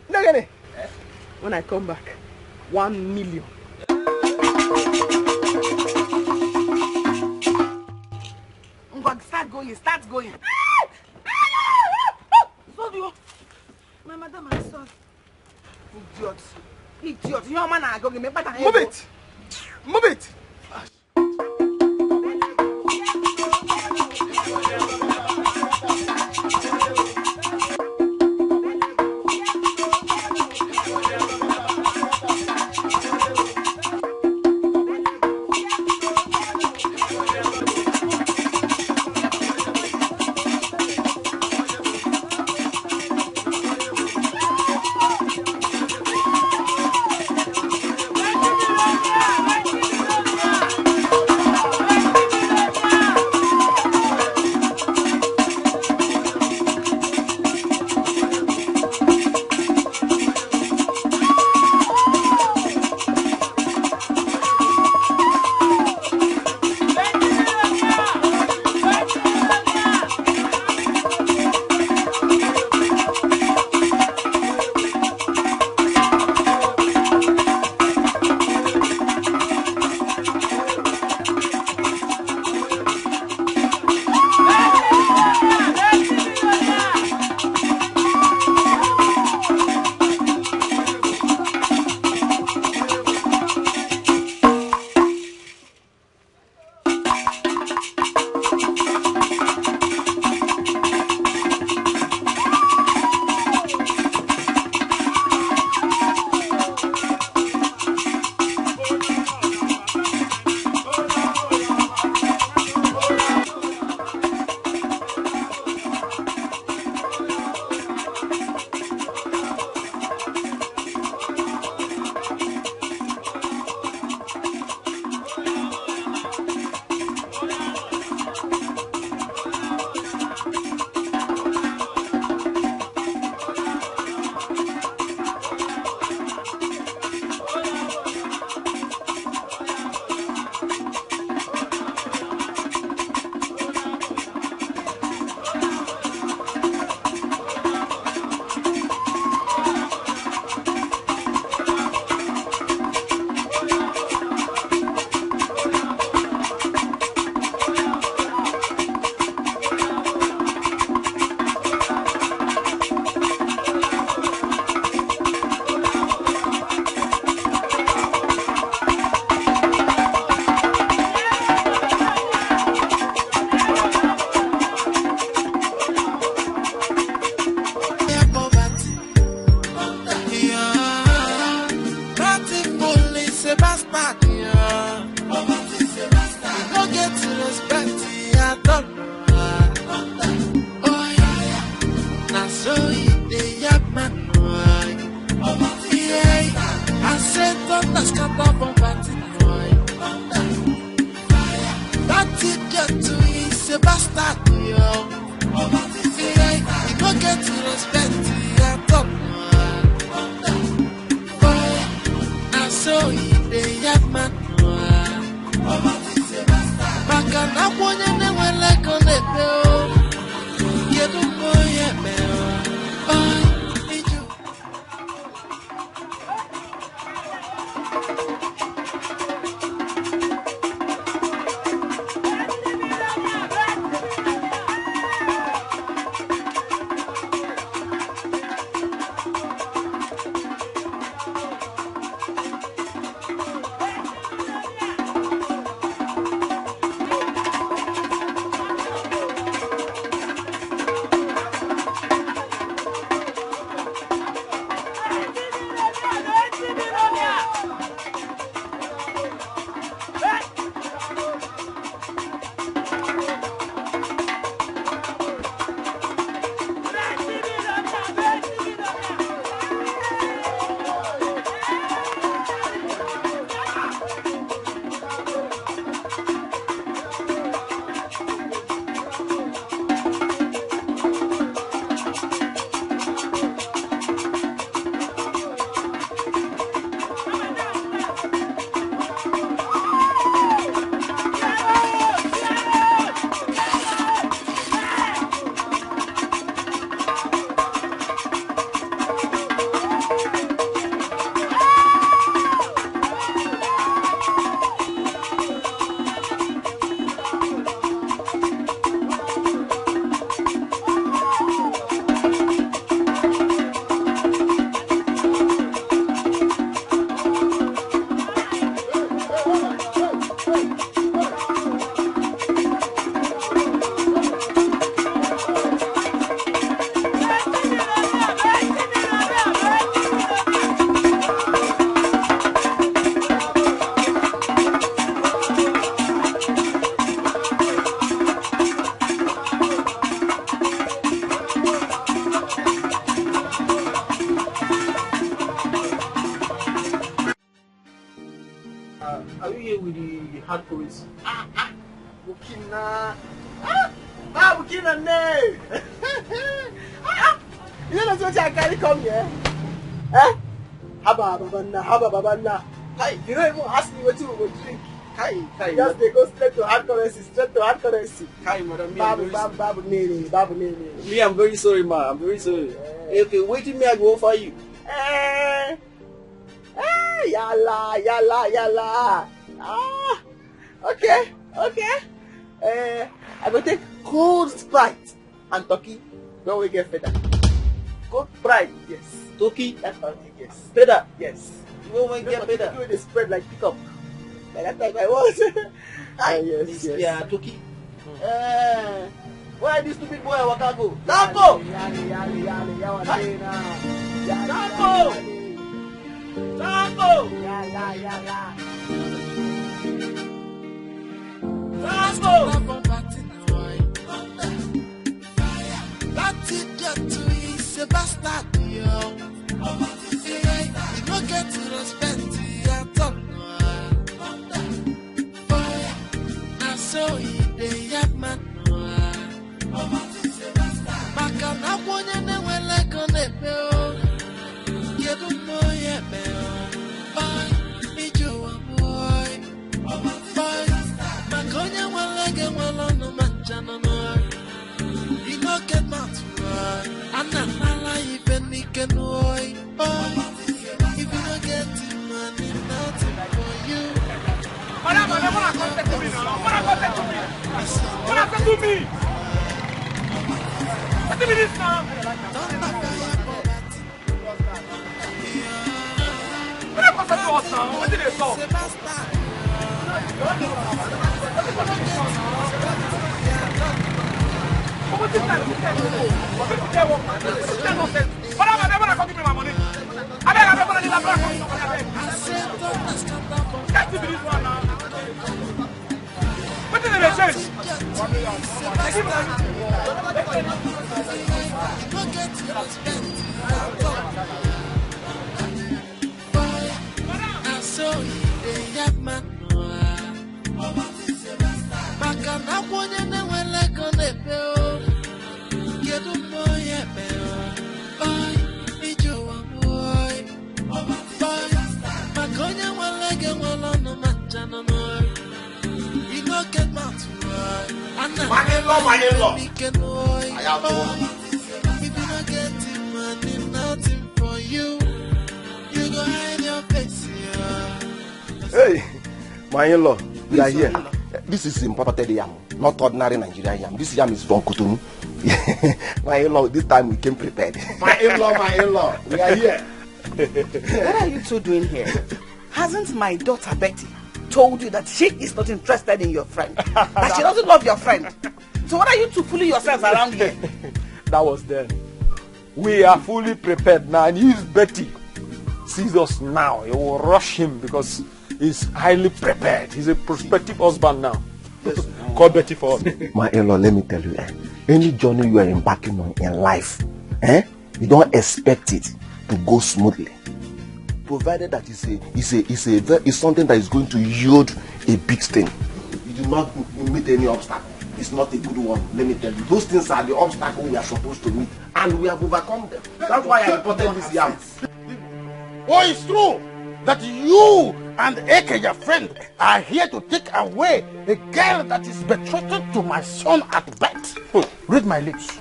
No, when I come back, 1 million. Start going, start going. My madam, I saw. Idiot. Idiot. Your man, I go give me better. Move it. Move it. hard currency. Burkina. Burkina, no. You know what I carry come here? Haba babana. Hi, you don't even ask me what you will drink. Hi, just they go straight to hard currency. Hi, madam. Babu nene. Me, I'm very sorry, ma. I'm very sorry. Okay, wait till me, I go offer you. Yalla. Okay. I go take cold Sprite and turkey. When we get fed up. Cold Sprite, yes. Turkey? That's turkey, yes. Fed yes. When we get fed up? They spread like pickup. Like that time I was. Yes. Yeah, turkey. Where this stupid boy waka go? Taco! That idiot is a bastard, yo. You don't get to respect at all. I saw he dey yap man. Maka na wonye ne wele kone peo. Yedu moye peo. Bye, ijo wa boy. Bye, makonya wele ge wele no manjana no. You no get mouth right. Anna nala even can boy. If you don't get it, money, nothing for you. What happened to me now? What happened to me? What did this now? What happened to us now? What did they solve? What is that? What happened? Never got me my money. I never did that. Can't you do this one now? What did they change? My-in-law. If you don't get the money, nothing for you. You go hide your face, yeah. Hey, my in-law, we are here. This is imported yam, not ordinary Nigerian yam. This yam is from Cotonou. My in-law, this time we came prepared. My in-law, we are here. What are you two doing here? Hasn't my daughter Betty told you that she is not interested in your friend? That she doesn't love your friend? So what are you two fooling yourselves around here? That was then. We are fully prepared now, and use Betty. Sees us now. He will rush him because he's highly prepared. He's a prospective husband now. Yes. Call Betty for us. My in-law, let me tell you, any journey you are embarking on in life, you don't expect it to go smoothly. Provided that it's something that is going to yield a big thing. You do not meet any obstacle. It's not a good one, let me tell you. Those things are the obstacles we are supposed to meet, and we have overcome them. That's why I imported this yam. Oh, it's true that you and Eke, your friend, are here to take away a girl that is betrothed to my son at birth. Read my lips.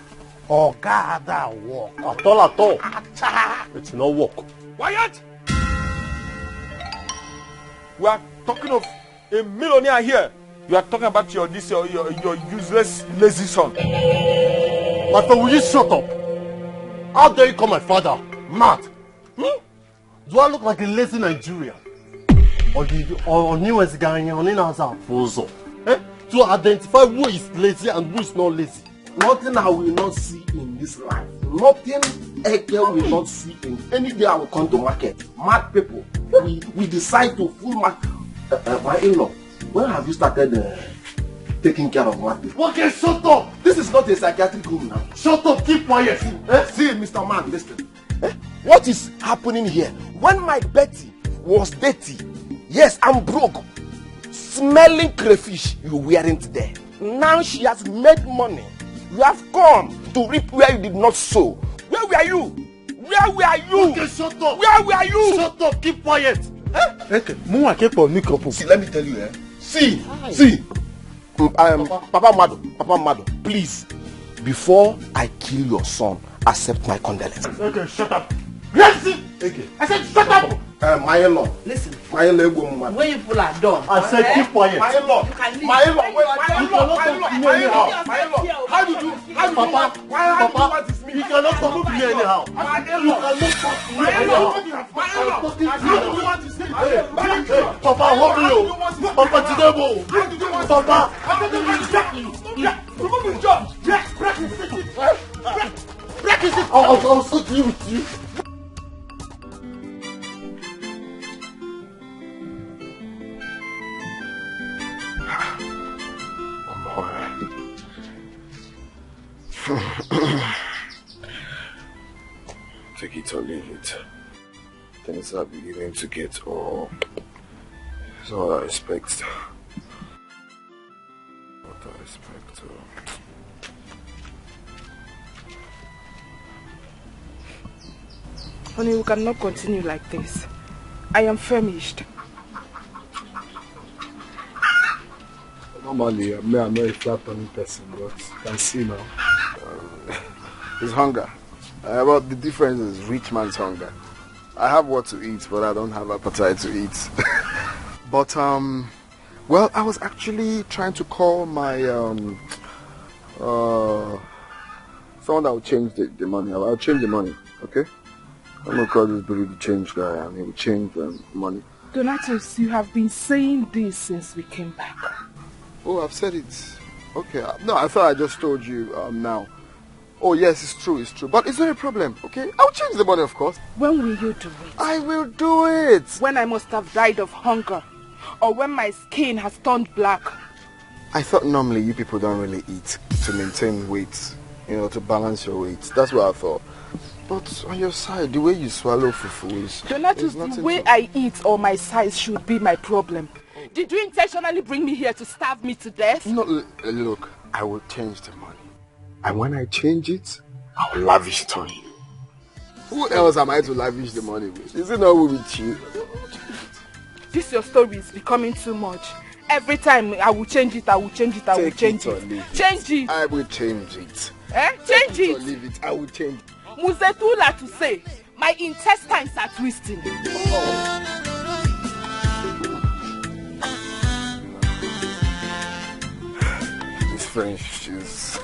Oh, God, that walk. At all. It's no work. Quiet! We are talking of a millionaire here. You are talking about your useless, lazy son. My friend, will you shut up? How dare you call my father mad? Do I look like a lazy Nigerian? Or new as Ghanaian as a fozo? To identify who is lazy and who is not lazy. Nothing I will not see in this life. Nothing Eke will not see in any day I will come to market. Mad people. We decide to full market. My in-law, when have you started taking care of mad people? Okay, shut up! This is not a psychiatric room now. Shut up, keep quiet. See, Mr. Man, listen. What is happening here? When my Betty was dirty, yes, I'm broke. smelling crayfish you weren't there. Now she has made money. You have come to reap where you did not sow. Where were you? Where were you? Okay, shut up. Where were you? Shut up, keep quiet. Okay, see, let me tell you, See. Papa Mado, please, before I kill your son, accept my condolences. Okay, shut up. Listen. Okay. I said shut up. My in-law. Listen. My in-law. When you people are done. I said keep quiet. My in-law. My in-law. How do you? Papa. You cannot talk to me anyhow. My in-law. Papa, hold you. Papa, Tidebo. Papa. Remove his job. Break his seat. I'll so deal with you. Take it or leave it. Things are beginning to get all. It's all I expect. What I expect. Honey, we cannot continue like this. I am famished. Normally, I'm not a flat-toned person, but you can see now. It's hunger. But the difference is rich man's hunger. I have what to eat, but I don't have appetite to eat. But, well, I was actually trying to call my, someone that will change the money. I'll change the money, okay? I'm going to call this the change guy, and he will change the money. Donatus, you have been saying this since we came back. Oh, I've said it. Okay. No, I thought I just told you now. Oh, yes, it's true, But it's not a problem, okay? I'll change the money, of course. When will you do it? I will do it. When I must have died of hunger. Or when my skin has turned black. I thought normally you people don't really eat to maintain weight, to balance your weight. That's what I thought. But on your side, the way you swallow fufu is... Donatus, the way I eat or my size should be my problem. Did you intentionally bring me here to starve me to death? No, look, I will change the money. And when I change it, I will lavish it on you. Who else am I to lavish the money with? Is it not with you? This your story is becoming too much. Every time I will change it, I will change it. Change it. Change it. I will change it. Change it. Or leave it. I will change it. Muzetula to say, my intestines are twisting. This French is...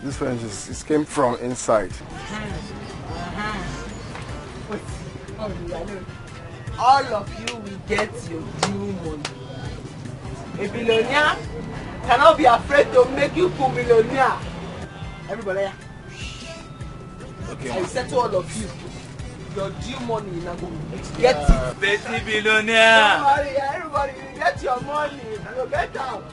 this French is came from inside. All of you will get your due money. A billionaire cannot be afraid to make you a millionaire. Everybody, okay. I settle all of you. Your due money in Nago. Get it. Betty billionaire. Don't worry, everybody, you get your money. You get out.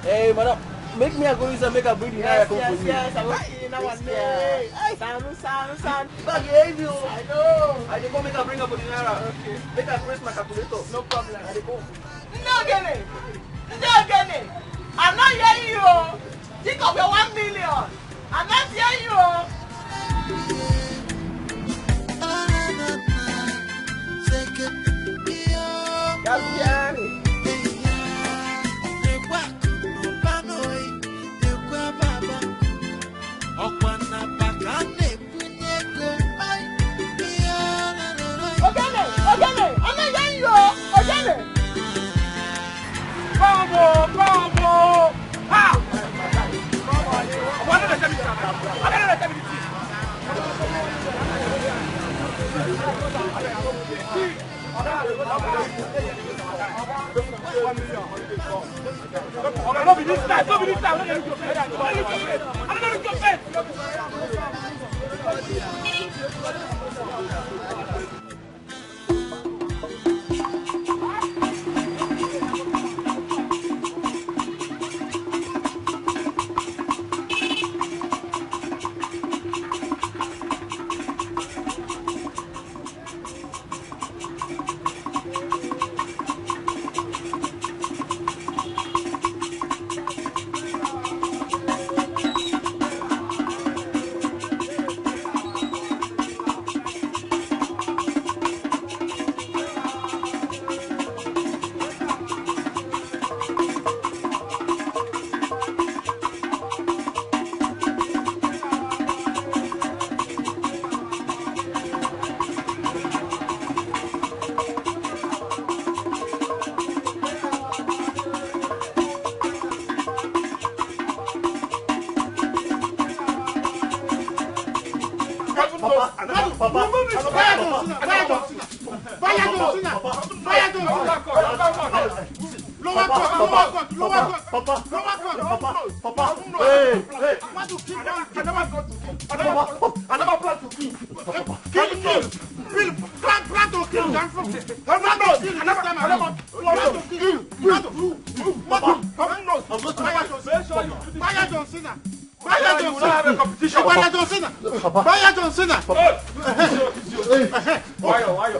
Hey, madam, make me a go use and make a bring you. Yes, I will see you now and then. San. I know. I dey go make a bring up the naira. Okay. Make a press my calculator. No problem. I dey go. No get it. I'm not hearing you. Think of your 1 million. I'm not hearing you. Bravo! Ah!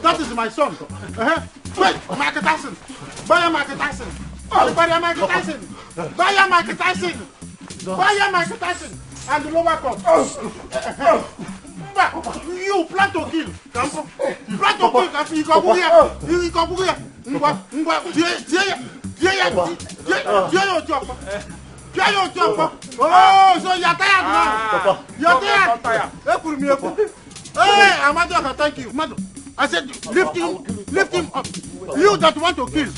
That is my son. Wait, Michael Tyson. Buy Michael Tyson. Buy Michael Tyson. Buy Michael Tyson. Buy Michael Tyson. And the lower court. You plan to kill. Plan to kill. You come here. You come here. Oh, so you're tired now. You're tired. Hey, Amado, thank you. Amado, I said lift him up. You that want to kill.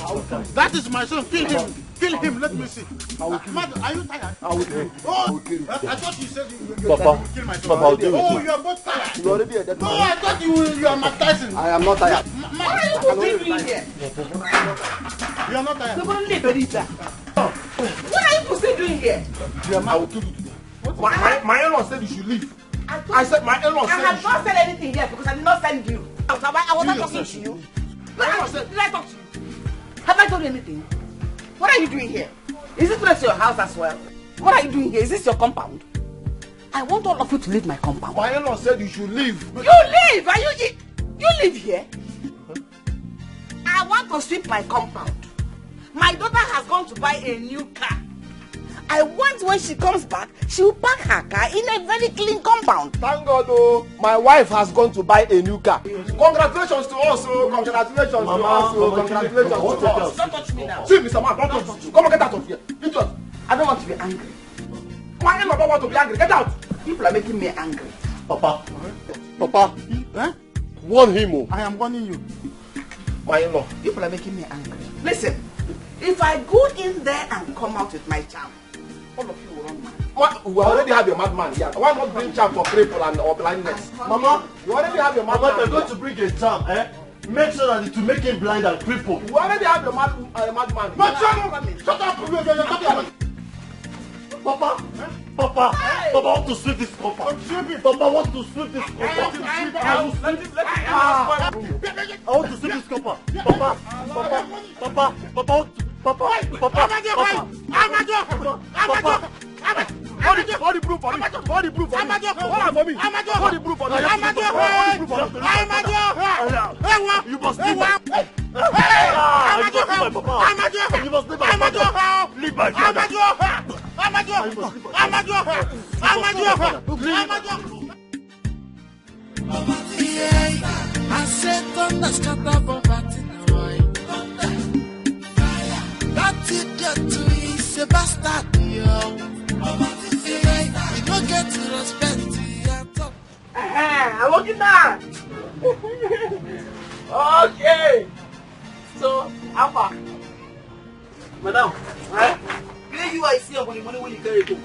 That is my son. Kill him. Let me see. Amado, are you tired? I will kill. Oh, I thought you said you were kill my son. Papa, oh, you are both tired. You already are dead. No, I thought you are Mike Tyson. I am not tired. What are you doing here? You are not tired. What are you doing here? I will kill you today. My in-law said you should leave. I said my in-law said I have not said anything yet because I did not send you. I was not talking to you. Did I talk to you? Have I told you anything? What are you doing here? Is this place your house as well? What are you doing here? Is this your compound? I want all of you to leave my compound. My in-law said you should leave. You leave? You live here? I want to sweep my compound. My daughter has gone to buy a new car. I want when she comes back, she will park her car in a very clean compound. Thank God, oh, my wife has gone to buy a new car. Congratulations to us, oh, congratulations to us, oh, congratulations to us. Don't touch me now. See, Mr. Man, don't touch you. Come on, get out of here. I don't want to be angry. My in-law don't want to be angry. Get out. People are making me angry. Papa, warn him, oh. I am warning you. My in-law. People are making me angry. Listen, if I go in there and come out with my charm, all of you will run mad. What? We already have your madman here. Why not bring charm for cripple and or blindness? Mama, you already have your madman. Mama, you're going to bring a charm, eh? Make sure that it will make him blind and cripple. You already have your madman. But shut up! Papa, Papa, hey. Papa want to sweep this compound. Papa want to sweep this compound. I want to sweep this compound. Papa. Hold the proof for me. Hold the proof for me. Hold the proof for me. You must leave my papa. You must leave my father. Leave my father. I said thunder scatter poverty now. That idiot is a bastard, yo. You don't get to respect at all. I'm looking now. Okay. So, Alpha. Madam, where you are seeing the money when you carry it home?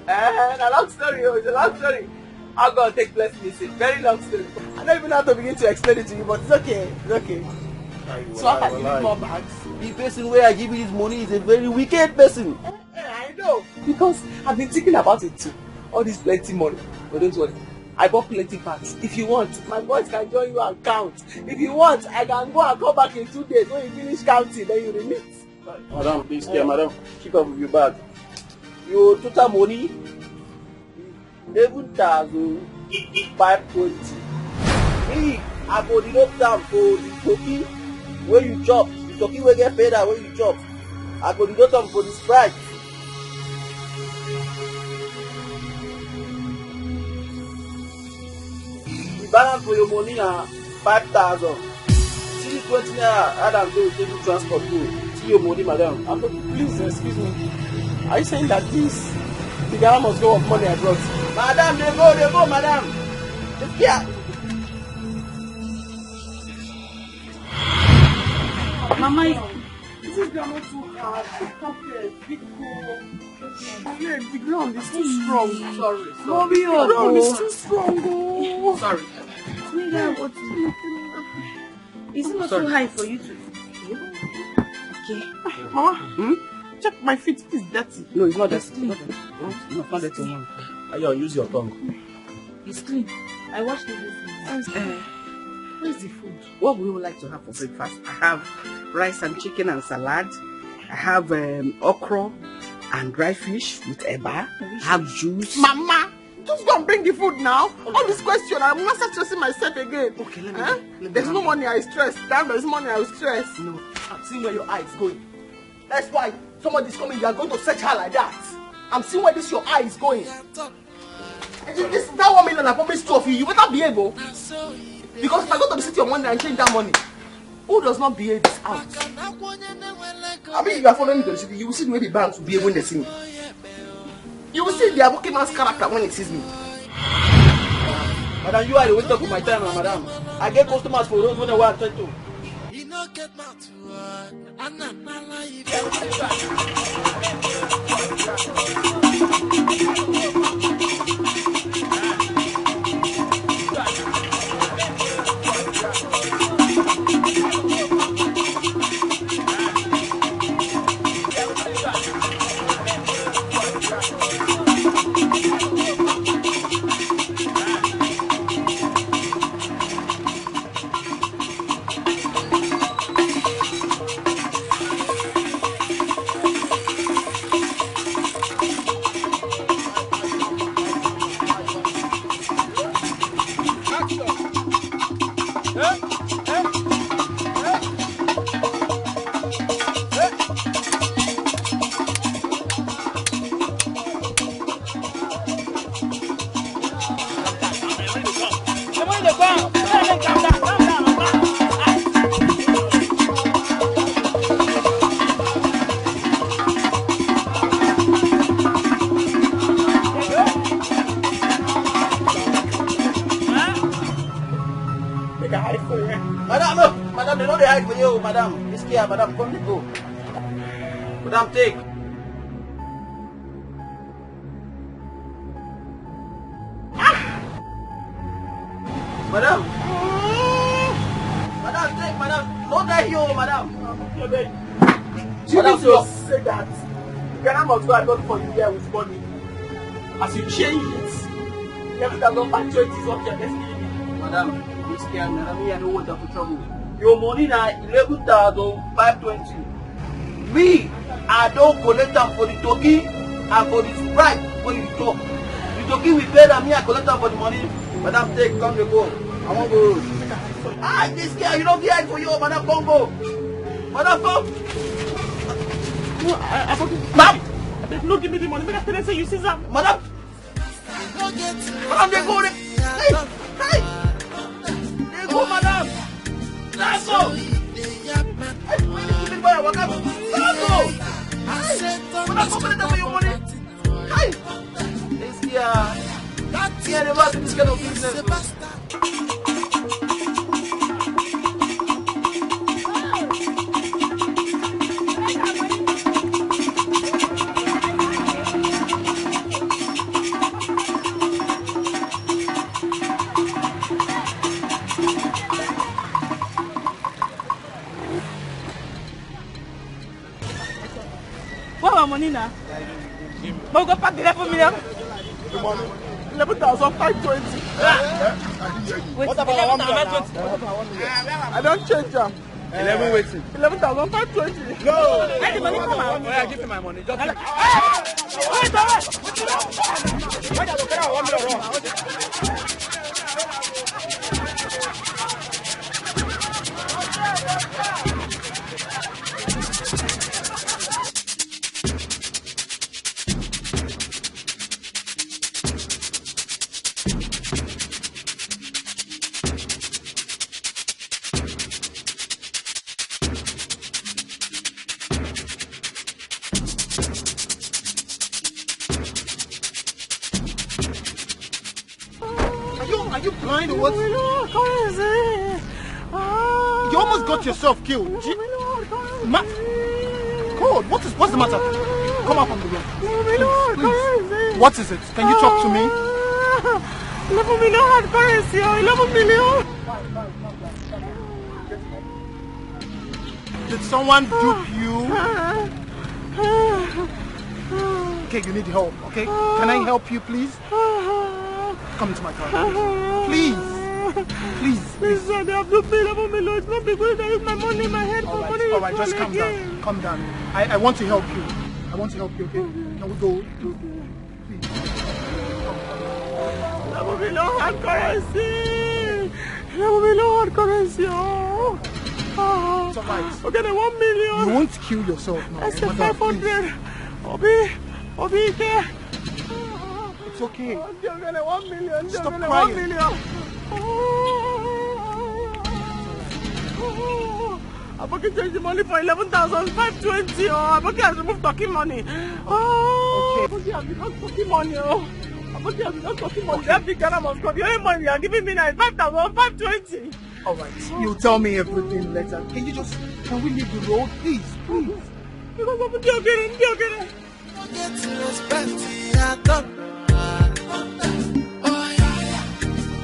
A long story, it's a long story. I'm going to take place missing. Very long story. I don't even know how to begin to explain it to you, but it's okay. It's okay. So after giving more bags, the person where I give you this money is a very wicked person. I know. Because I've been thinking about it too. All this plenty money. But don't worry. I bought plenty bags. If you want, my boys can join you and count. If you want, I can go and come back in 2 days. When you finish counting, then you remit. Madam, please care, madam. Keep up with your bag. Your total money 11,520. Me, I go deduct down for the turkey where you chop. The turkey will get paid out where you chop. I go deduct down for the Sprite. The balance for your money are 5,000. See 20 naira, Adam go take you transport go. See your money, madam. Please excuse me. Are you saying that this the Ghana must go of money I brought? Madam, they go, madam. Yeah. Mama, is this ground too hard. Big cool. Yeah, the ground is too strong. Sorry. Mommy, the ground is too strong. Oh. Sorry. Is it not too high for you to? Okay. Mama, check my feet. It's dirty. No, it's not dirty. No, it's not dirty. Ayo, use your tongue. It's clean. I washed it. Where's the food? What would you like to have for breakfast? I have rice and chicken and salad. I have okra and dry fish with eba. I have juice. Mama, just go and bring the food now. All this question, I'm not stressing myself again. Okay, let me. There's no money, I stress. Damn, there's money, I will stress. No, I'm seeing where your eye is going. That's why somebody's coming. You are going to search her like that. I'm seeing where your eye is going. This that 1 million I promised to you. You better behave, oh. Because if I go to the city on Monday and change that money, who does not behave is out. I mean, if you are following me to the city, you will see the way the banks will behave when they see me. You will see their working man's character when it sees me. Madam, you are the waiter for my time, madam. I get customers for those when I want to. You know, get mad to work. I'm not lying. Madam, they know they hide for you, madam. It's here, madam, come to go. Madam, take. Madam. Madam, take, madam. Don't die here, madam. You need to say that. The Ghana must go and got for you here with money. As you change it, everything don't fluctuate is what you're destined. Madam, I'm scared, madam. Me, I don't want that for trouble. Your money now 11,520. Me, I don't collect them for the turkey and for the sprite when you talk. The turkey we pay and me I collect them for the money. Madam, take, come to go. I want to go. Ah, this guy, you don't get it for you, madam, come go. Madam, come. No, I forget. Ma'am, no, give me the money. Make I tell them say you see them. Madam. Madam, they go. Hey, hey. They go, madam. Let's go! Hey, when you give me buy a walk up, let's go! Hey, when I come in for your money, hey! This here, never do this kind of business. Money now. But we go pack the 11 million. The money. 11,520. What about 11,520? I don't change them. 11 waiting. 11,520. No. Let the money come out. Oh, yeah, give me my money. Just Are you blind or what? You almost got yourself killed. Lord, what's the matter? Come out from the room. Please. What is it? Can you talk to me? 11 million hard currency, 11 million. Did someone dupe you? Okay, you need help, okay? Can I help you, please? Come into my car. Please. Please, sir, they have duped me 11 million. It's not because I use my money in my head for money. All right, just calm down. Calm down. I want to help you. I want to help you, okay? Can we go? Please. 11 million hard currency. 11 million hard currency. It's all right. Okay, the 1 million. You won't kill yourself now. I said 500. Obi, here. It's okay. Okay, the 1 million. Stop crying. 1 million. I'm going to change the money for 11,520. I'm going to remove talking money. I'm going to have talking money. I'm going to have talking money. That big Ghana must come. The only money you are giving me now is 5,520. All right. You tell me everything later. Can we leave the road? Please. Because I'm joking. Get to respect the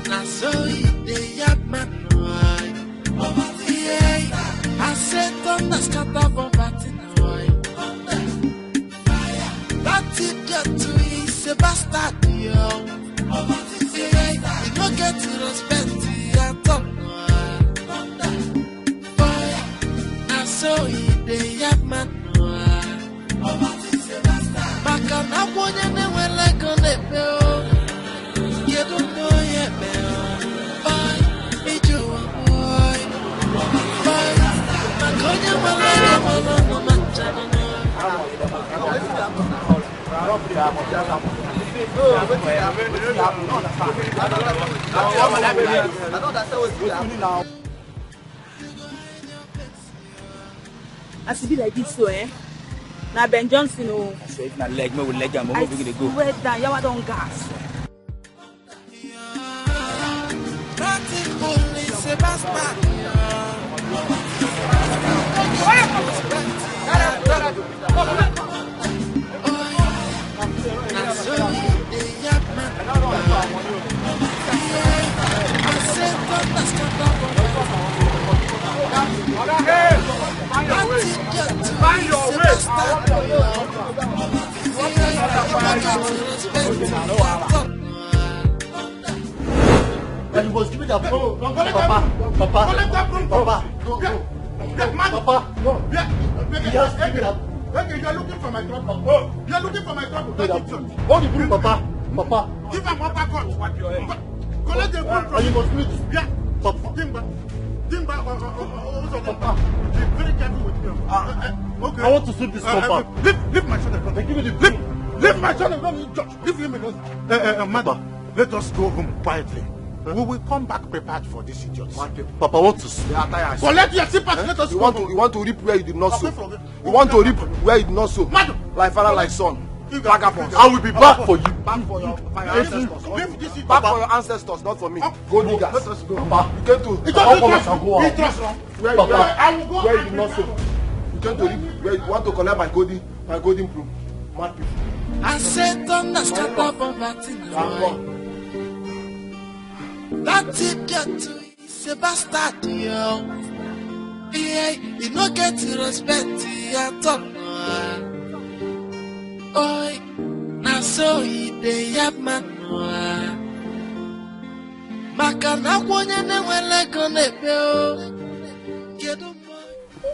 I saw it, they have man. I said, don't scatter poverty. That idiot to is a bastard, yo. You don't get to respect the I saw it, they have man. Maka na bonye ne wele kone peo. Yedu boye peo. Bye, ijo boy. Bye, makonye wele wele no manchana. As it be like this, so now Ben Johnson, oh. I said, if na leg, me will leg am, I we go. swear down, you don't gas. Truthful is a bastard. Find your way. And you must give me that phone. Papa. Yes, give me that. Okay, you are looking for my trouble. You are looking for my trouble. Hold the broom, Papa. Give him water cut. Collect the broom from and you must meet. Yeah. Papa. Timba. Papa. Be very careful with him. Okay. I want to sweep this compound. Leave my son alone. Give me the broom. Leave my son alone. Leave him alone. Mother, let us go home quietly. We will come back prepared for this idiot. Papa, I want to see. Collect your slippers. Let us go home. You want to reap where you did not sow. You want to reap where you did not sow. Like father, like son. Vagabonds. I will be back for you. Back for your ancestors. Back for your ancestors, not for me. Go diggers. Let us go. Papa, you came to. Where you did not sow. You came to reap where you want to collect my golden broom. Mad people. I said, don't scatter poverty. That idiot is a bastard, yo. Yeah, you don't get to respect at all. Oi, now so they have man. Maka na kwenye ne wele kone peo.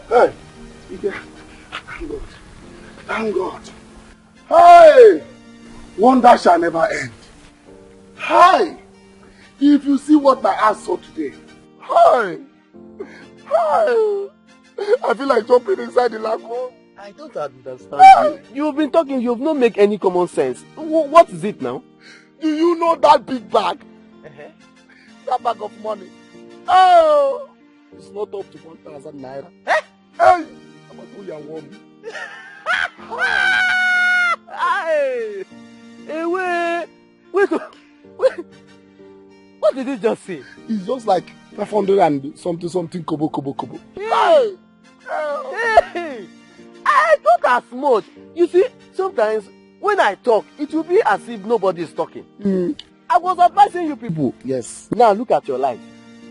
Hey, thank God. Hey, wonder shall never end. Hey, if you see what my ass saw today. Hey, I feel like jumping inside the lagoon. I don't understand you. You've been talking, you've not make any common sense. What is it now? Do you know that big bag? That bag of money. Oh, it's not up to 1,000 naira. Hey, I'm a fool and woman. Hey, wait. What did he just say? It's just like 500 and something kobo. Hey, I don't as much. You see, sometimes when I talk, it will be as if nobody is talking. I was advising you people. Yes. Now look at your life.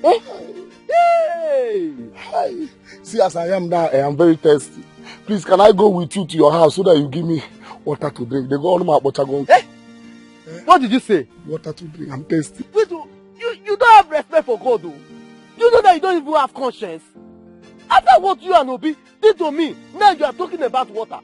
Eh? Hey! Hi. See, as I am now, I am very thirsty. Please, can I go with you to your house so that you give me water to drink? They go on my bochagon. Hey! What did you say? Water to drink. I'm thirsty. Wait, you don't have respect for God, though. You know that you don't even have conscience. After what you and Obi did to me, now you are talking about water.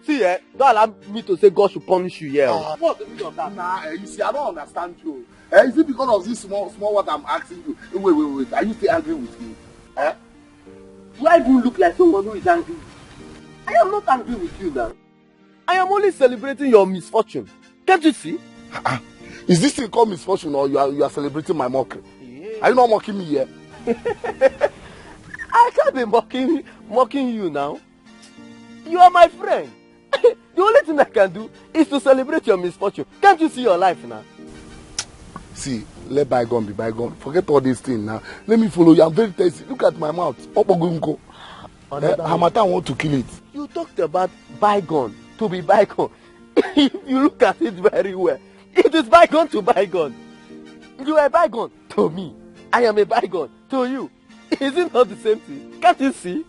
See, don't allow me to say God should punish you here. What's the meaning of that? Nah, you see, I don't understand you. Is it because of this small what I'm asking you? Wait. Are you still angry with me? Do I even look like someone who is angry? I am not angry with you now. I am only celebrating your misfortune. Can't you see? Is this thing called misfortune or you are celebrating my mockery? Yeah. Are you not mocking me here? I can't be mocking you now. You are my friend. The only thing I can do is to celebrate your misfortune. Can't you see your life now? See, let bygone be bygone. Forget all these things now. Let me follow you. I'm very thirsty. Look at my mouth. Hamatan want to kill it. You talked about bygone to be bygone. You look at it very well. It is bygone to bygone. You are a bygone to me. I am a bygone to you. Is it not the same thing? Can't you see?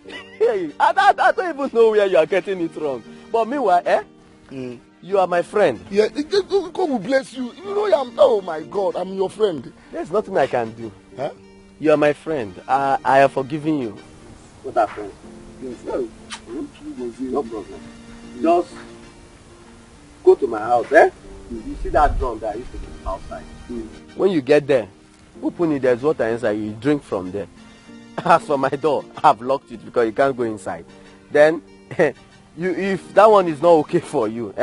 Hey, I don't even know where you are getting it wrong. But meanwhile, you are my friend. Yeah, God will bless you. You know, oh my God, I'm your friend. There's nothing I can do. Huh? You are my friend. I have forgiven you. What happened? Yes, no problem. Just go to my house, You see that drum that I used to keep outside. When you get there, open it, there's water inside, you drink from there. As for my door, I've locked it because you can't go inside. Then, if that one is not okay for you,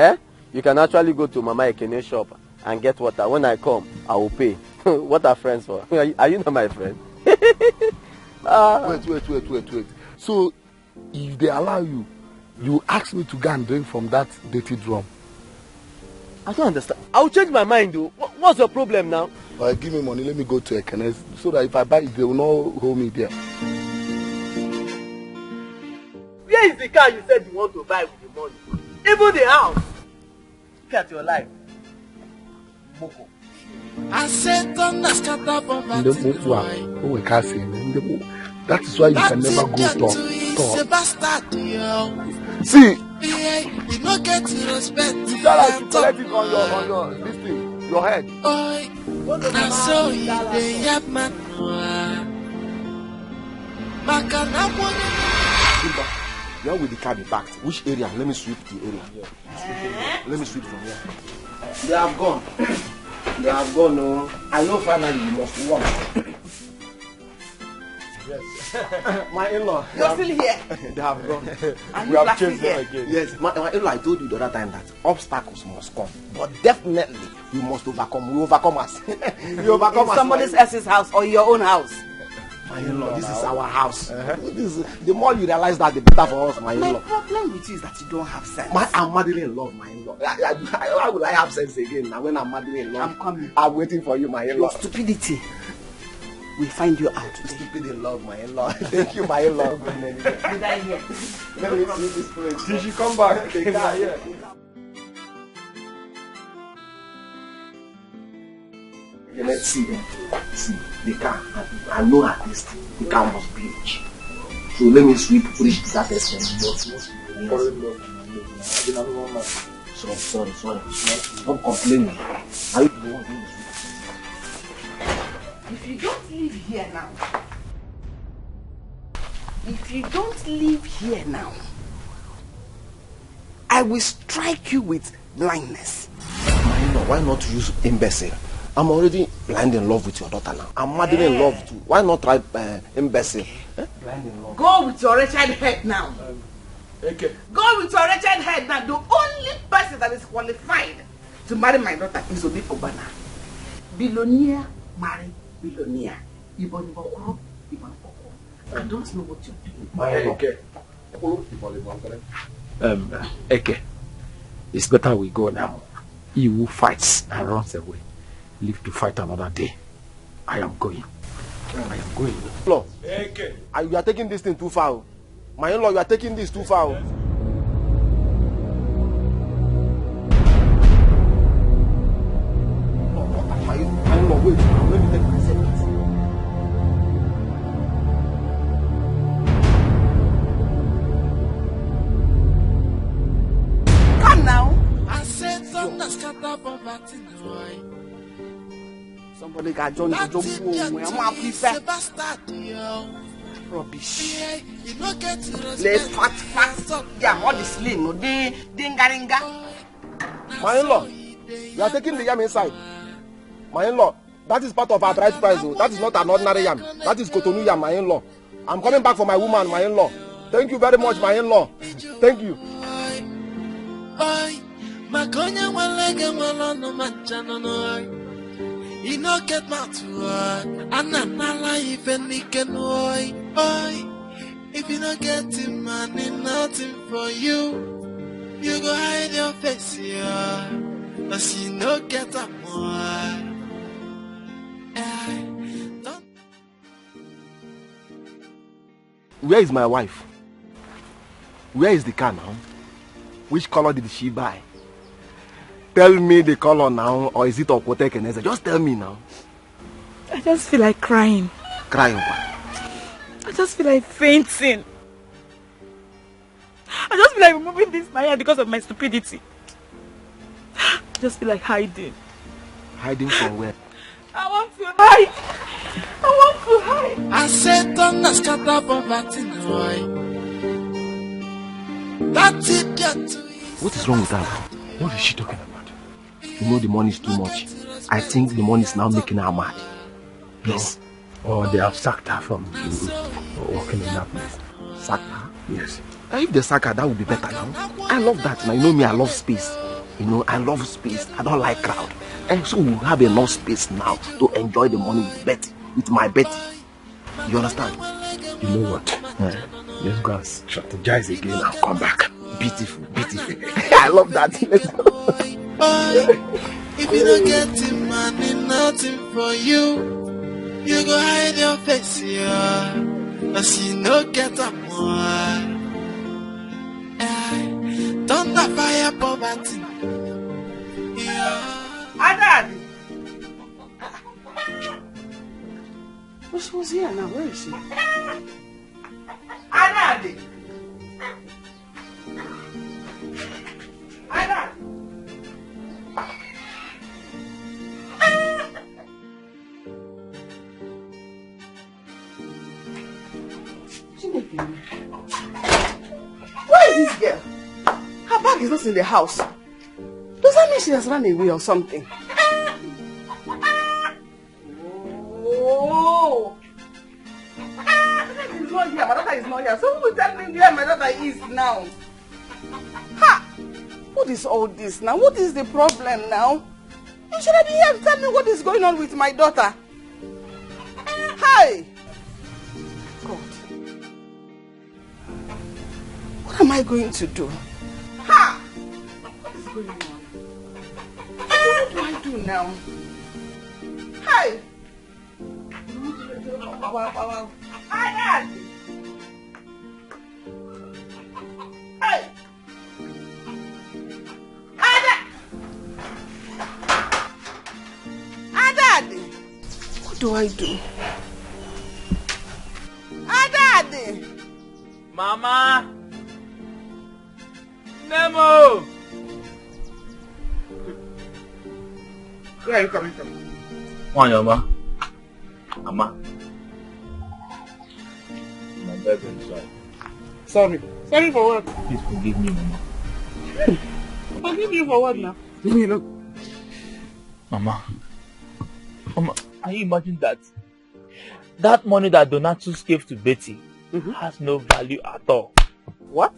you can actually go to Mama Ekene's shop and get water. When I come, I will pay. What are friends for? Are you not my friend? Wait. So, if they allow you, you ask me to go and drink from that dirty drum. I don't understand. I will change my mind though. What's your problem now? Give me money, let me go to Ekene's so that if I buy it, they will not hold me there. Where is the car you said you want to buy with the money? Even the house. Look at your life. Boko. I said don't ask about that is why you can never go talk. See, you don't get to respect. You tell us to collect it on your this thing, your head. I saw you they have man. You are with the car be packed. Which area? Let me sweep the area. Let me sweep from here. They have gone. They have gone, no. I know finally you must walk. Yes. My in-law. You're still here. They have gone. We have changed them again. Yes, my in-law, I told you the other time that obstacles must come. But definitely, you must overcome. We overcome us. You overcome us. Somebody else's house or your own house. My in-law, this is our house. The more you realize that, the better for us, my in-law. My problem with you is that you don't have sense. I'm madly in love, my in-law. Why will I have sense again now when I'm madly in love? I'm coming. I'm waiting for you, my in-law. Your stupidity will find you out. Stupid in love, my in-law. Thank you, my in-law. Did I hear? Let me see this place. Did she come back? Yeah. Let's see the car. I know at least the car must be rich. So let me sweep reach to that extent. Sorry. Stop complaining. Are you the one doing this? If you don't leave here now, I will strike you with blindness. Why not use imbecile? I'm already blind in love with your daughter now. I'm madly in love too. Why not try imbecile? Blind in love. Go with your wretched head now. Okay. Go with your wretched head now. The only person that is qualified to marry my daughter is Obi Obana. Billionaire marry billionaire. I don't know what you're doing. Eke, it's better we go now. He who fights and runs away, live to fight another day. I am going. Lord, you are taking this thing too far. My in-law, you are taking this too far. Somebody got John Jojo. Rubbish. Let's fat. Yeah, all the slim. No, dingaringa. My in-law, you are taking the yam inside. My in-law, that is part of our bride price. That is not an ordinary yam. That is Cotonou yam, my in-law. I'm coming back for my woman, my in-law. Thank you very much, my in-law. Thank you. You no get mouth to work, and I'm not life and he can oi. If you don't get him, money, nothing for you. You go hide your face, yeah. But you no get a more. Where is my wife? Where is the car now? Which color did she buy? Tell me the color now, or is it Okote Keneza? Just tell me now. I just feel like crying. Crying what? I just feel like fainting. I just feel like removing this Maya because of my stupidity. I just feel like hiding. Hiding from where? I want to hide. I want to hide. I said, don't ask about poverty, that's it. What is wrong with her? What is she talking about? You know the money is too much. I think the money is now making her mad. Yes. Or they have sacked her from working in that place. Sacked her? Yes. If they sack her, that would be better now. I love that. Now, you know me, I love space. You know, I love space. I don't like crowd. And so we have enough space now to enjoy the money with Betty, with my Betty. You understand? You know what? Let's go and strategize again and come back. Beautiful, beautiful. I love that. Let's go. If you don't get him, money, nothing for you. You go hide your face, yeah. But you no get a more. Don't fire poverty. Yeah. Adad! Who's here now? Where is she? Adad! Adad! Where is this girl? Her bag is not in the house. Does that mean she has run away or something? Oh! My daughter is not here. So who will tell me where my daughter is now? Ha! What is all this now? What is the problem now? You should have been here to tell me what is going on with my daughter. Hi! God. What am I going to do? Ha! What is going on? What do I do now? Hi! Hi, Dad! Hey! Dad! What do I do? Dad! Mama! Nemo! Where are you coming from? Mama. Mama. My baby, sorry. Sorry. Sorry for what? Please forgive me, Mama. Forgive you for what now? Leave me alone. Mama, can you imagine that? That money that Donatus gave to Betty has no value at all. What?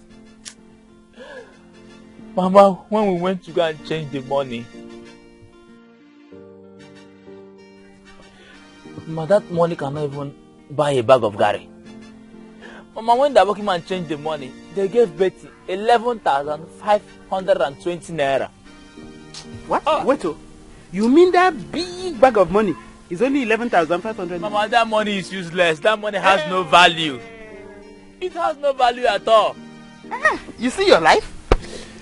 Mama, when we went to go and change the money, Mama, that money cannot even buy a bag of Gary. Mama, when the working man changed the money, they gave Betty 11,520 naira. What? Wait, you mean that big bag of money is only 11,500? Mama, that money is useless. That money has no value. It has no value at all. You see your life?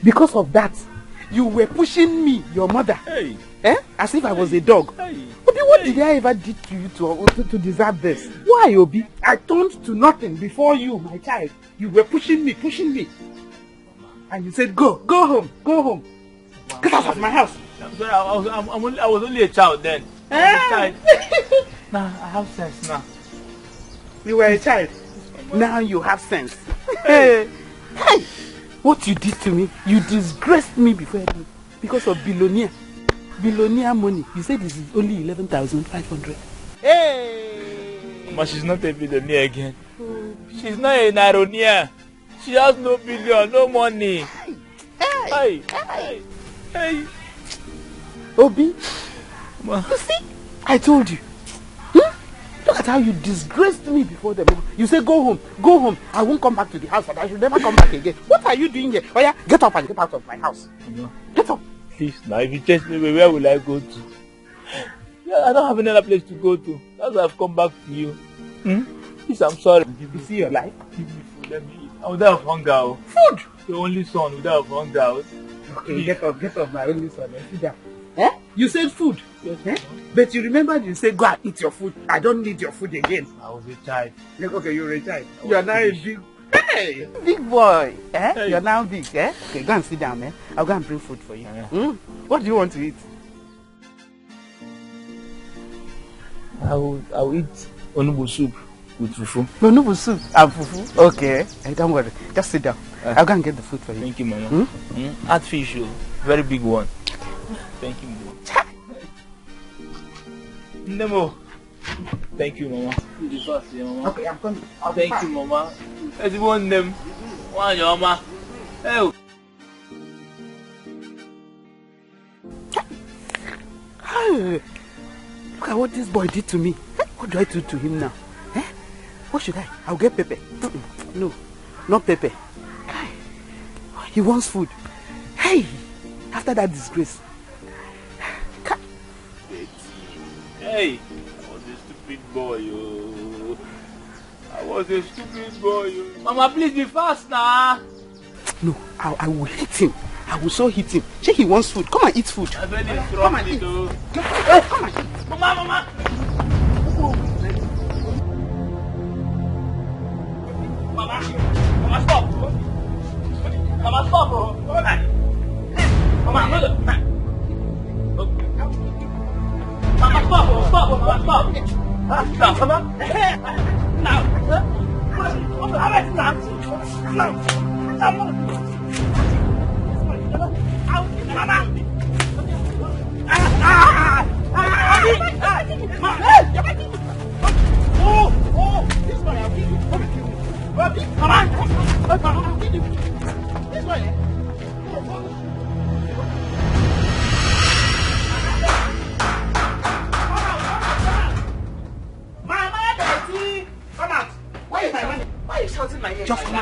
Because of that, you were pushing me, your mother, as if I was a dog. Obi, what did I ever do to you to deserve this? Why, Obi? I turned to nothing before you, my child. You were pushing me. And you said, go home. Get out of my house. sorry, I was only a child then. I was a child. Nah, I have sense now. You were a child. Now you have sense. Hey, what you did to me? You disgraced me before because of billionaire money. You said this is only 11,500. Hey, but she's not a billionaire again. She's not a naironier. She has no billion, no money. Hey. Obi, you see, I told you. Look at how you disgraced me before them. You say go home. I won't come back to the house, but I should never come back again. What are you doing here? Oh yeah, get up and get out of my house. Get up. Please, now if you chase me, where will I go to? Yeah, I don't have another place to go to. That's why I've come back to you. Please, I'm sorry. You see your life? Give me food, let me eat. I would have hunger. Food! The only son would have hunger. Okay, get up, my only son. Sit down. You said food. Yes, but you remember you said go and eat your food. I don't need your food again. I was a child. Okay, you're a child. You are now a big boy. Hey. You're now big. Okay, go and sit down, man. I'll go and bring food for you. What do you want to eat? I will eat onubu soup with fufu. Onubu soup and fufu? Okay. Hey, don't worry. Just sit down. I'll go and get the food for you. Thank you, Mama. Add fish, very big one. Thank you, Mama. Nemo. Thank you, Mama. Mama. Okay, I'm coming. Thank you, Mama. Everyone them. One, your Mama. Hey. Look at what this boy did to me. What do I do to him now? What should I? I'll get pepper. No, not pepper. He wants food. Hey, after that disgrace. Hey, I was a stupid boy, Mama, please be fast now. No, I will hit him. I will so hit him. Say he wants food. Come and eat food. Come and eat. Come and eat. Mama. Mama, stop. Mama, stop, bro. Mama, no. Mama, stop. Stop, Mama. Now. Just come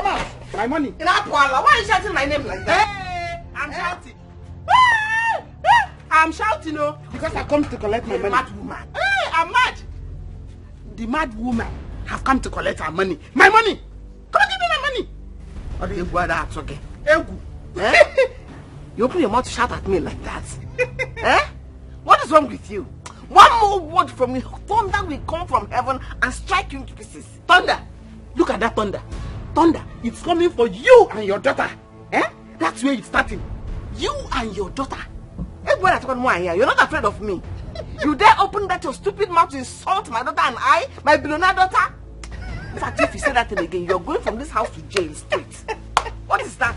out. My money. Why are you shouting my name like that? Hey, I'm shouting. I'm shouting, because I come to collect my money. Mad woman. Hey, I'm mad. The mad woman have come to collect her money. My money. Come and give me my money. What do you go that again? Egu. You open your mouth to shout at me like that? What is wrong with you? One more word from me, thunder will come from heaven and strike you into pieces. Thunder. Look at that thunder. Thunder. It's coming for you and your daughter. That's where it's starting. You and your daughter. You're not afraid of me. You dare open that your stupid mouth to insult my daughter and I, my billionaire daughter? In fact, if you say that thing again, you're going from this house to jail straight. What is that?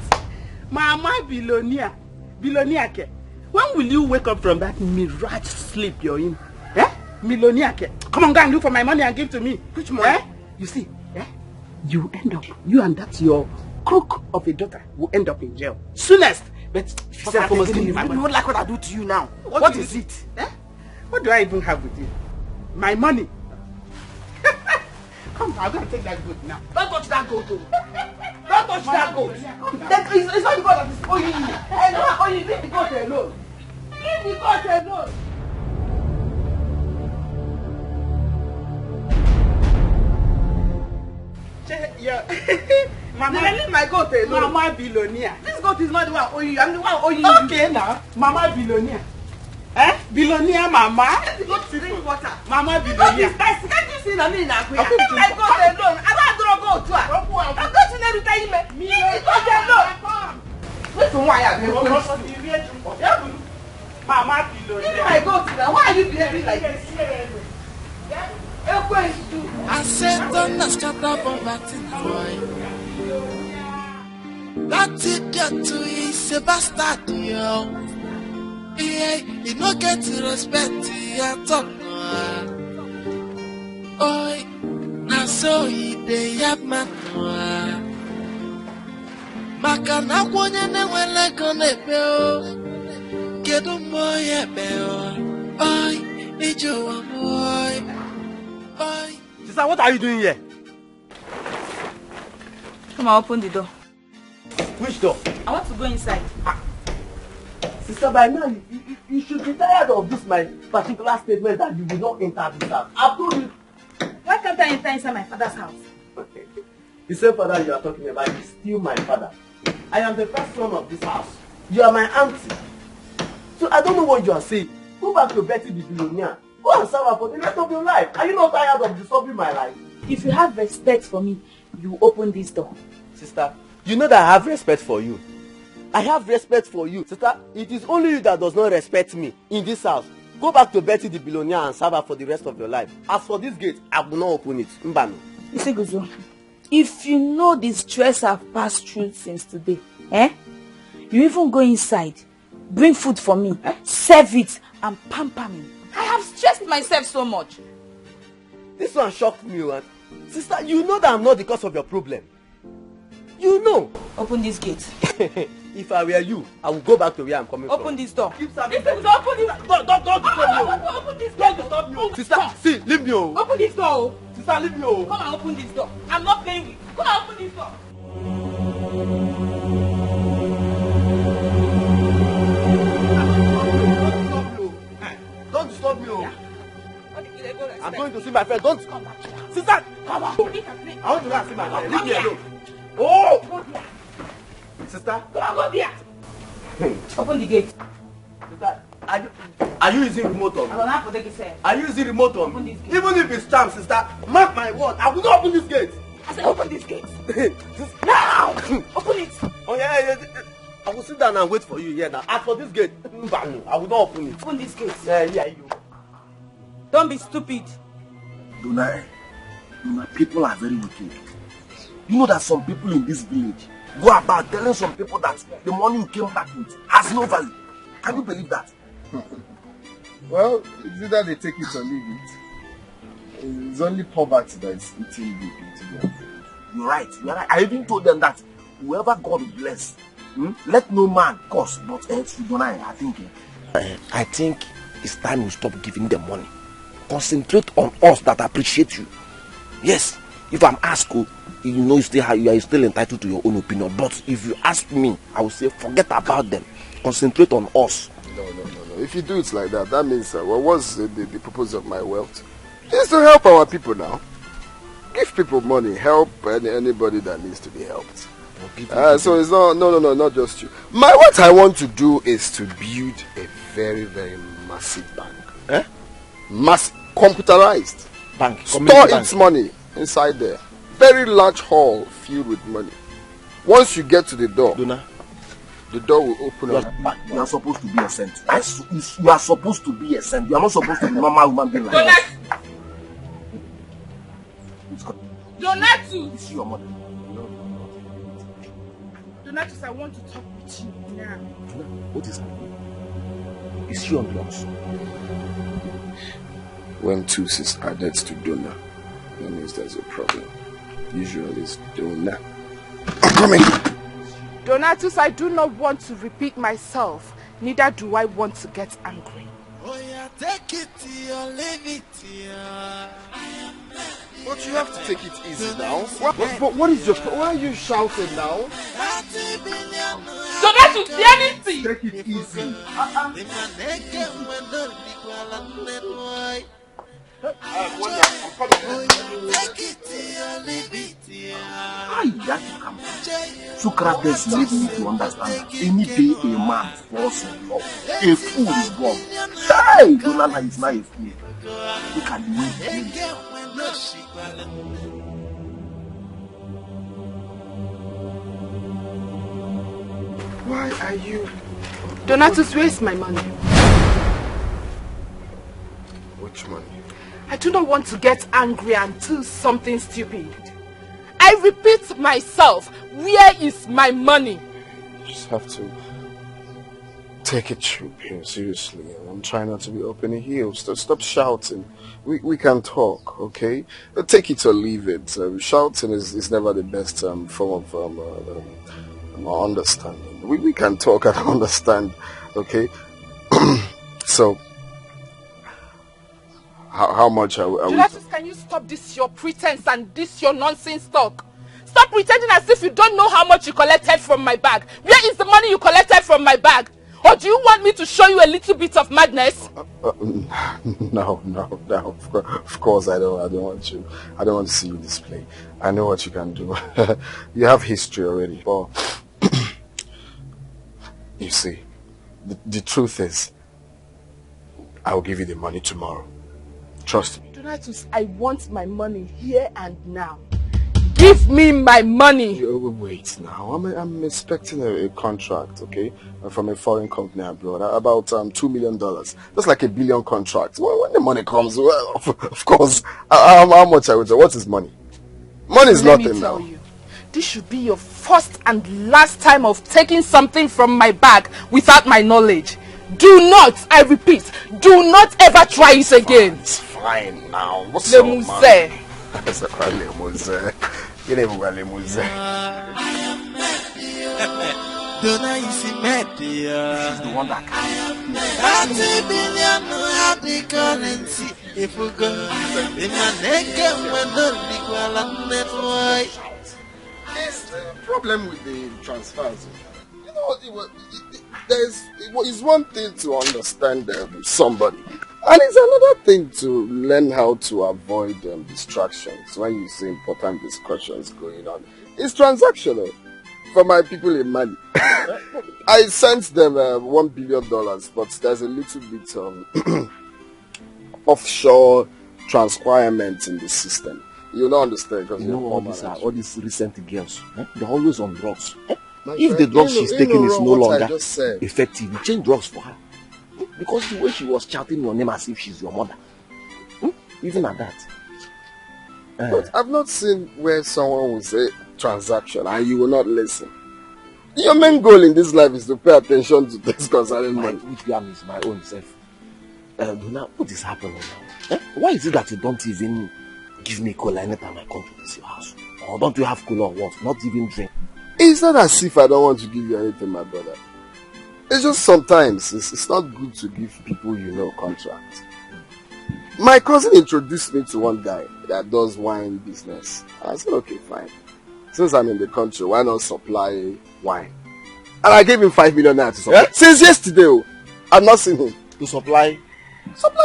Mama billionaire. Billionaire ke. When will you wake up from that mirage sleep you're in? Millionaire ke. Come on, go and look for my money and give to me. Which money? You see, you end up, you and that your crook of a daughter will end up in jail. Soonest. But if you say, you don't like what I do to you now. What is it? What do I even have with you? My money. Come, I'm going to take that goat now. Don't touch that goat. Don't touch that goat. It's not the goat that is owing you. Hey, no, leave the goat alone. Leave the goat alone. Yeah. Mama, leave my goat alone. Mama billionaire. This goat is not the one owing you. I'm the one owing you. Okay now. Mama billionaire. Billionaire mama. Go to drink water. Mama billionaire. Can't you see that me now? Leave my goat alone. I don't go to her. I'm going to never tell you me. Leave the goat alone. Wait for why I Mama, I go to them. Why are you behaving like this? I said, don't start up on that boy. That idiot too is a bastard, yo. Yeah, he no get respect at all. Oi, now so he dey have man. Maka na kwonye ne wele kone peo. Kedu moye peo. Oi, ijo wa boy. Oi. Sister, what are you doing here? Come on, open the door. Which door? I want to go inside. Sister, by now, you should be tired of this, my particular statement that you will not enter this house. I've told you. Why can't I enter inside my father's house? The same father you are talking about is still my father. I am the first son of this house. You are my auntie. So I don't know what you are saying. Go back to Betty the billionaire. Go and serve her for the rest of your life. Are you not tired of disturbing my life? If you have respect for me, you open this door. Sister, you know that I have respect for you. I have respect for you. Sister, it is only you that does not respect me in this house. Go back to Betty the billionaire and serve her for the rest of your life. As for this gate, I will not open it. Mbano. You see, Guzo, if you know the stress I've passed through since today, you even go inside, bring food for me, serve it, and pamper me. I have stressed myself so much. This one shocked me, man. Sister, you know that I'm not the cause of your problem. You know. Open this gate. If I were you, I would go back to where I'm coming from. Open this door. Keep serving Open this door. Don't disturb me. Open this Don't disturb me. Sister, see, leave me. Open this door. Sister, leave me. Come and open this door. I'm not playing with you. Come and open this door. Don't disturb me. Yeah. I'm going to see my friend. Don't come back. Sister, come on. I want to go and see my friend. Leave me alone. Oh! Sister, go there. Open the gate. Sister, are you using remote on me? Are you using remote on me? Even if it's time, sister, mark my word, I will not open this gate. I said open this gate. Now! Open it. Oh yeah. I will sit down and wait for you here now. As for this gate, I will not open it. Open this gate. Yeah, you. Don't be stupid. Dona, people are very wicked. You know that some people in this village go about telling some people that the money you came back with has no value. Can you believe that? Well, it's either they take it or leave it. It's only poverty that is eating deep into them. You're right. I even told them that whoever God bless, let no man curse. But Dona, I think it's time we stop giving them money. Concentrate on us that appreciate you. Yes, if I'm asked, you know you are still entitled to your own opinion. But if you ask me, I will say forget about them. Concentrate on us. No. If you do it like that, that means, what's the purpose of my wealth? It's to help our people now. Give people money, help anybody that needs to be helped. So it's not just you. What I want to do is to build a very, very massive bank. Computerized bank. Store its money inside there. Very large hall filled with money. Once you get to the door, Dona, the door will open up. You are supposed to be a saint. You are supposed to be a saint. You are not supposed to be a normal human being like that. Donatus! It's your mother. Donatus, I want to talk with you now. What is happening? Is she on drugs? When 2 is added to Dona, that means there's a problem. Usually it's Dona. I'm coming! Donatus, I do not want to repeat myself. Neither do I want to get angry. Oh yeah, take it or leave it. But you have to take it easy now. What is your... Why are you shouting now? Donatus, say anything! Take it easy. Socrates made me to understand that any day a man falls in love, a fool is born. Hey, Donana is not a fool. Look at the way he is. Why are you... Donatus, where is my money? Which money? I do not want to get angry and do something stupid. I repeat myself, where is my money? You just have to take it true, here, seriously. I'm trying not to be up in the heels. Stop shouting. We can talk, okay? Take it or leave it. Shouting is never the best form of understanding. We can talk and understand, okay? So, how much are we? Julius, can you stop this your pretense and this your nonsense talk? Stop pretending as if you don't know how much you collected from my bag. Where is the money you collected from my bag? Or do you want me to show you a little bit of madness? No. Of course I don't want you. I don't want to see you display. I know what you can do. You have history already. But you see, the truth is, I will give you the money tomorrow. Trust me. Donatus, I want my money here and now. Give me my money. Wait now. I'm expecting a contract, okay, from a foreign company abroad, about $2 million. That's like a billion contract. When the money comes, well, of course. How much I would say? What is money? Money is nothing now. Let me tell you, this should be your first and last time of taking something from my bag without my knowledge. Do not, I repeat, do not ever try it again. It's fine now. What's Le up, Muse. man? That's a Le Muse. You never got Le Muse. Dona isi media. She's the one that can. 30 billion happy currency. If we go, in a naked when There's the problem with the transfers. You know, it's one thing to understand somebody, and it's another thing to learn how to avoid distractions when you see important discussions going on. It's transactional. For my people in Mali, I sent them $1 billion, but there's a little bit of offshore transquirement in the system. You don't understand because you know all these recent girls, they're always on drugs. If friend, the drugs she's taking is no longer effective, you change drugs for her. Because the way she was shouting your name as if she's your mother. Even at that. But I've not seen where someone will say transaction and you will not listen. Your main goal in this life is to pay attention to things concerning money. Which one is my own self? What is happening now? Why is it that you don't even give me cola anytime I come to this your house? Or don't you have cola or what? Not even drink? It's not as if I don't want to give you anything, my brother. It's just sometimes it's not good to give people contracts. My cousin introduced me to one guy that does wine business. I said, okay, fine. Since I'm in the country, why not supply wine? And I gave him 5 million naira to supply. Yeah? Since yesterday, I've not seen him. To supply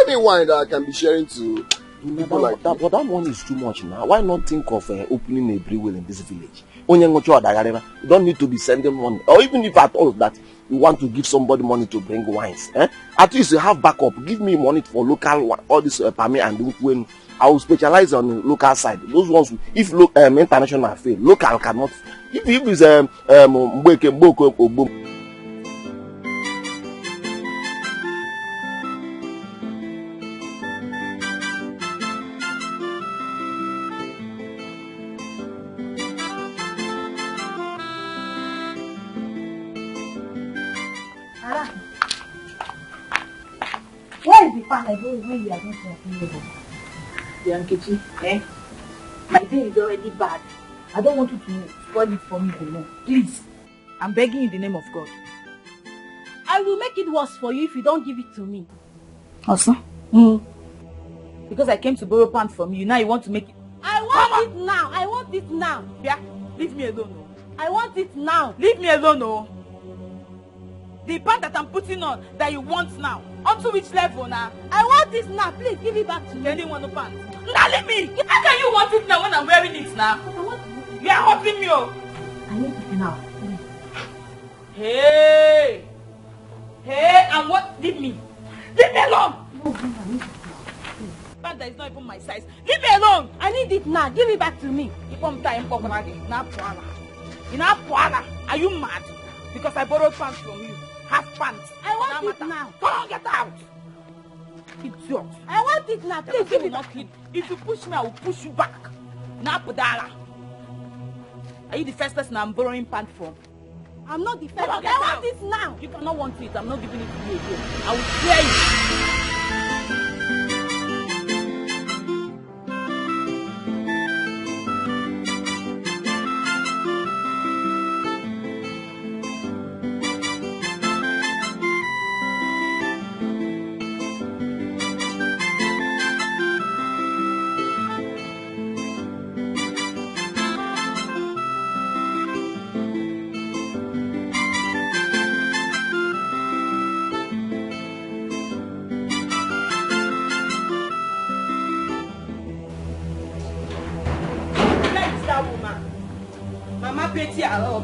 me wine that I can be sharing to people like that. But that one is too much now. Why not think of opening a brewery in this village? You don't need to be sending money. Or even if at all that you want to give somebody money to bring wines. At least you have backup. Give me money for local, all this permit and when I will specialize on the local side. Those ones, if international fail, local cannot. If it's where is the pan I go when you are going to open your Nkechi, my day is already bad. I don't want you to spoil it for me alone. Please, I'm begging you in the name of God. I will make it worse for you if you don't give it to me. Also? Because I came to borrow pants from you, now you want to make it... I want it now. I want it now. Yeah, leave me alone. I want it now. Leave me alone, The pant that I'm putting on that you want now. Up to which level now? I want this now. Please give it back to me. You didn't want the pants. Now leave me. How can you want it now when I'm wearing it now? You are hurting me. I need it now. Hey, and what? Leave me. Leave me alone. Pant that is not even my size. Leave me alone. I need it now. Give it back to me. Are you mad? Because I borrowed pants from you. Have pants. I want it now. Come on, get out. Idiot. I want want it now. Please give it back. If you push me, I will push you back. Now, Podala. Are you the first person I'm borrowing pants from? I'm not the first. I want it now. You cannot want it. I'm not giving it to you again. I will clear you.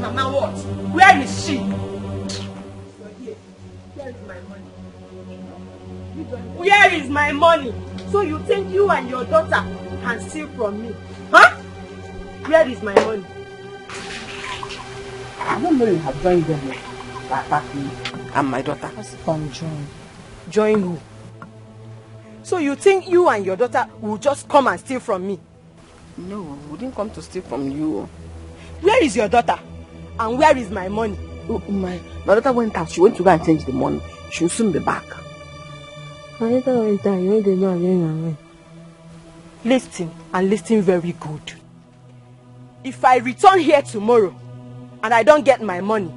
Mama what? Where is she? Where is my money? Where is my money? So you think you and your daughter can steal from me? Huh? Where is my money? I don't know you have joined them. Attack me. And my daughter. What's fun, join? Join who? So you think you and your daughter will just come and steal from me? No, we didn't come to steal from you. Where is your daughter? And where is my money? Oh, my daughter went out. She went to go and change the money. She will soon be back. My daughter went out. You went to go and change my money. Listen, and listen very good. If I return here tomorrow and I don't get my money,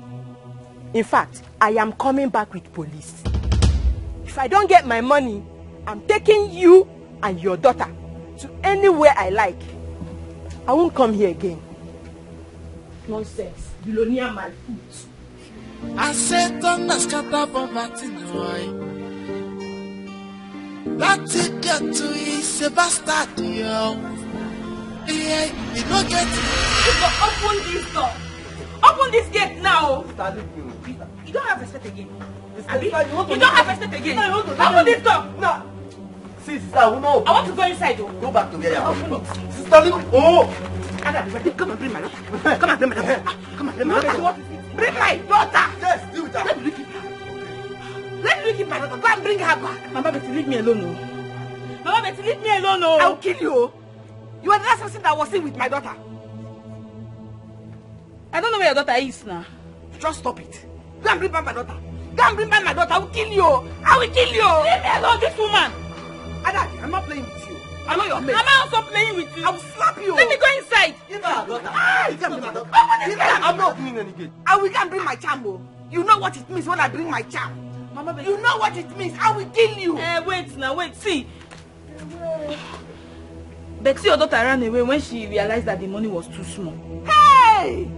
in fact, I am coming back with police. If I don't get my money, I'm taking you and your daughter to anywhere I like. I won't come here again. Nonsense. You will near my foot. I said, don't scatter poverty, no. That's it, get to is a bastard, yo. Yeah, you don't get it. Open this door. Open this gate now. You don't have respect again. You don't have respect again. Open this door. No. Sister, no. I want to go inside. Go back to where you are coming from. Sister, oh. Come and bring my daughter. Come and bring my daughter. Come and bring my daughter. Bring my daughter. Yes, do that. Let me keep my daughter. Go and bring her back. Mama, Betty, leave me alone. Mama, Betty, leave me alone. I'll kill you. You are the last person that was in with my daughter. I don't know where your daughter is now. Just stop it. Go and bring back my daughter. Go and bring back my daughter. I will kill you. I will kill you. Leave me alone, this woman. Adad, I'm not playing with you. I know your mate. Am I also playing with you? I will slap you. Let me go inside. Give her a daughter. I'm not opening any gate. I will go and bring my charm. You know what it means when I bring my charm. Mama, you know what it means. I will kill you. Wait now, wait. See. Betty, your daughter ran away when she realized that the money was too small. Hey!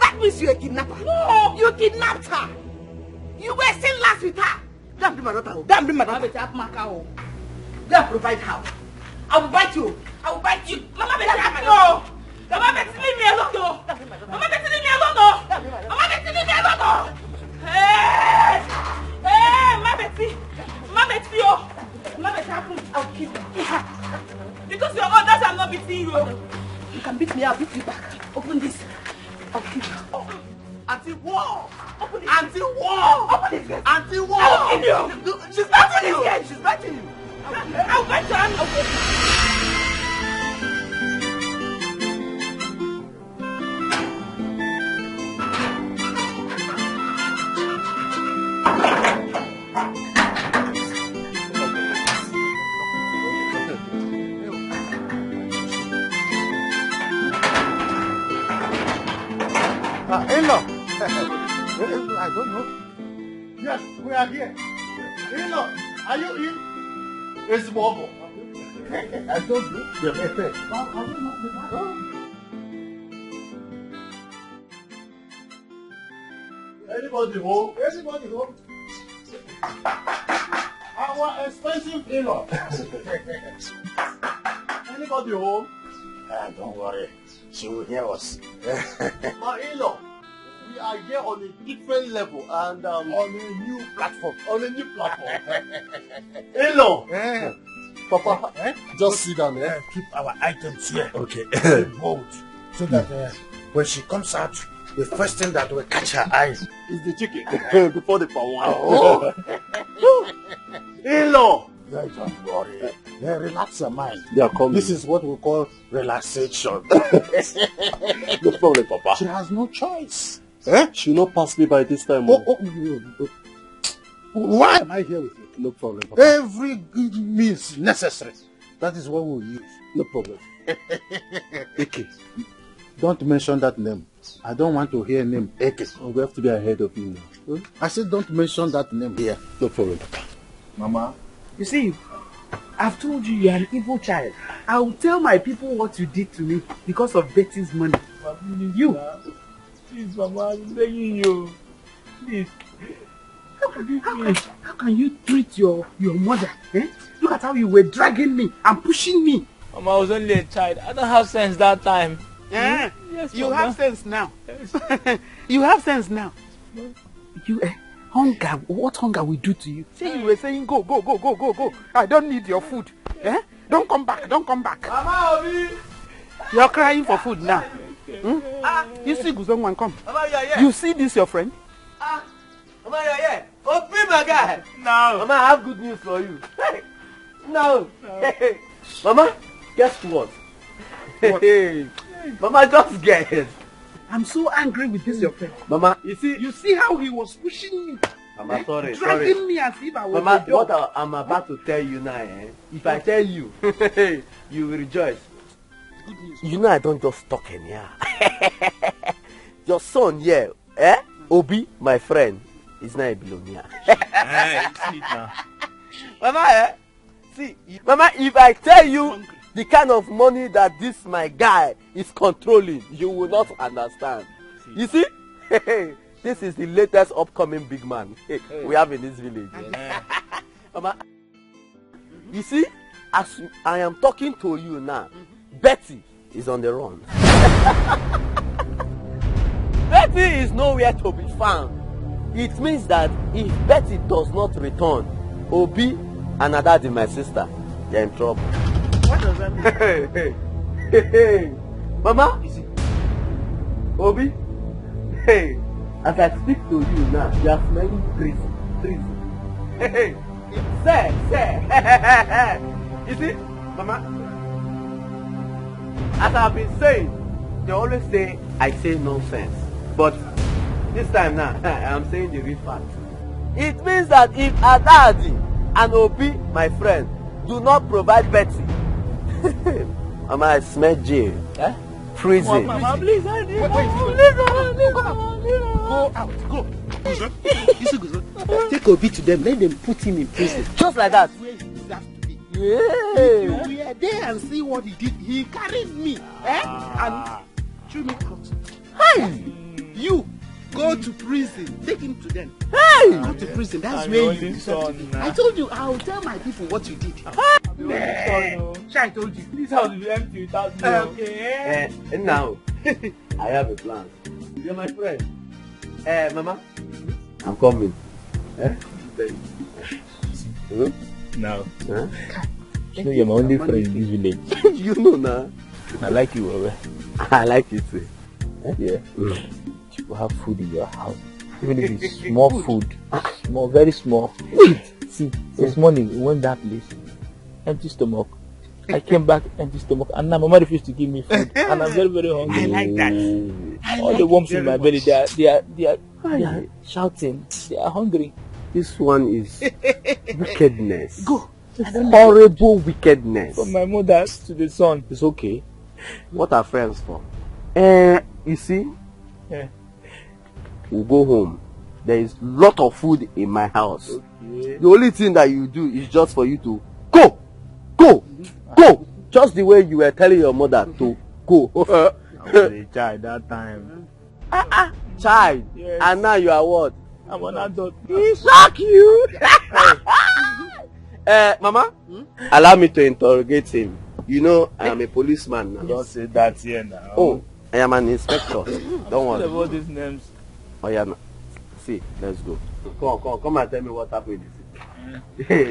That means you're a kidnapper. No! You kidnapped her. You were still last with her. Go and bring my daughter. Go and bring my daughter. Go and provide her. I will bite you. I will bite you. Mama, Betty, no. Mama, Betty, leave me alone. No. Mama, Betty, leave me alone. No. Mama, Betty, leave me alone. No. Hey! Hey, Mama, Betty. Mama, Betty, oh. Mama, Betty, I'll kill you. Because you're others, I'm not beating you. You can beat me, I'll beat you back. Open this. I'll kill you. Oh. Anti-war! Open it. Anti-war! Open it. Anti-war! I'll kill you. She's biting you! She's biting you! I'll bite your hand. In-law. I don't know. Yes, we are here. In-law, are you in? It's Bobo. I told you. Yes. Anybody home? Anybody home? Our expensive in-law. Anybody home? Don't worry. She will hear us. My in-law, we are here on a different level and on a new platform. On a new platform. In-law. Papa, just sit down. Keep our items here. Okay. Bold. So that when she comes out, the first thing that will catch her eyes is the chicken before the power. Oh. In-law, Don't worry. Relax your mind. They are coming. This is what we call relaxation. No problem, Papa. She has no choice. She will not pass me by this time. Why am I here with you? No problem, Papa. Every good means necessary. That is what we'll use. No problem. Eke. Don't mention that name. I don't want to hear name Eke. Oh, we have to be ahead of you now. I said don't mention that name here. No problem, Papa. Mama, you see, I've told you are an evil child. I will tell my people what you did to me because of Betty's money. You. Please, Mama, I'm begging you. Please. How can you treat your mother? Eh? Look at how you were dragging me and pushing me. Mama, I was only a child. I don't have sense that time. Yeah. Yes, You Mama. have sense now. You have sense now. You hunger. What hunger will do to you? See, you were saying go. I don't need your food. Eh? Don't come back. Mama, Obi. You're crying for food now. You see Guzongwan, come. Mama, you are here. You see this your friend? Mama, you are here. Obi, my guy. No. Mama, I have good news for you. Hey. No. Hey. Mama, guess what? Hey. Mama, just guess. I'm so angry with this your friend. Mama, You see how he was pushing me. Mama, sorry. Dragging me as if I was Mama, a dog. what I'm about to tell you now, if I tell you, you will rejoice. You know I don't just talk anyhow. Your son here, Obi, my friend, is not a billionaire. Mama, see, Mama, if I tell you the kind of money that this my guy is controlling, you will not understand. You see, this is the latest upcoming big man we have in this village. Mama, you see, as I am talking to you now, Betty is on the run. Betty is nowhere to be found. It means that if Betty does not return, Obi and Adadi, my sister, they're in trouble. What does that mean? Hey. Mama, Obi, hey, as I speak to you now, you are smelling treason. Hey, say. You see, Mama, as I've been saying, they always say I say nonsense. But this time now, I'm saying the real fact. It means that if Adadi and Obi, my friend, do not provide Betty, Mama, I smell jail. Prison. Mama, please, I need Go out, go. Guzo. Take Obi to them, let them put him in prison. Just like that. Where he deserves to be. Yeah. If you were there and see what he did, he carried me and threw me out. Hey! You go to prison, take him to them. Hey! Go to prison, that's where you deserve to be. I told you, I'll tell my people what you did. I told you. This house will be empty without me. Okay. And now, I have a plan. You're my friend. Mama, I'm coming. Now, Huh? you know you're my only friend in this village. You know now. I like you, Owe. I like you too. Yeah. You have food in your house. Even if it's small food. Small, very small. See, this morning we went that place. Empty stomach. I came back empty stomach and now Mama refused to give me food. And I'm very, very hungry. I like that. All the worms in my belly, they are shouting. They are hungry. This one is wickedness. Go. Horrible wickedness. From my mother to the son. It's okay. What are friends for? You see, Yeah. we'll go home. There is lot of food in my house. Okay. The only thing that you do is just for you to go. Just the way you were telling your mother to go. I was a child that time. Child. Yes. And now you are what? I'm an adult. He shock you. Mama, allow me to interrogate him. You know, I am a policeman now. Don't say that here now. Oh, I am an inspector. Don't What worry. about these names? Oh yeah, no. See, let's go. Come and tell me what happened.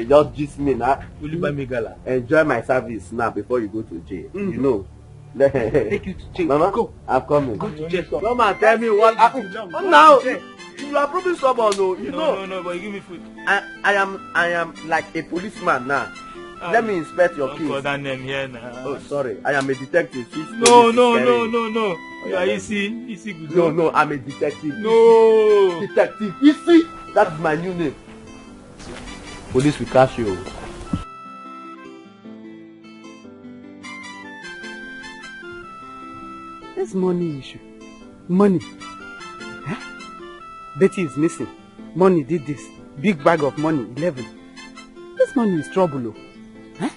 Just gist me now. Will you buy me gala? Enjoy my service now before you go to jail. You know. Take you to jail. Mama, Go. I'm coming. Go to jail. Come and tell me what happened. Go Now. to jail. You are proving stubborn, no. You know. No, but you give me food. I am like a policeman now. Let me inspect your case. Don't call that name here now. Oh, sorry. I am a detective. No. You are easy good. No, I'm a detective. No. Detective. Easy. That's my new name. Police will catch you. This money issue. Money. Huh? Betty is missing. Money did this. Big bag of money, 11. This money is trouble. Huh?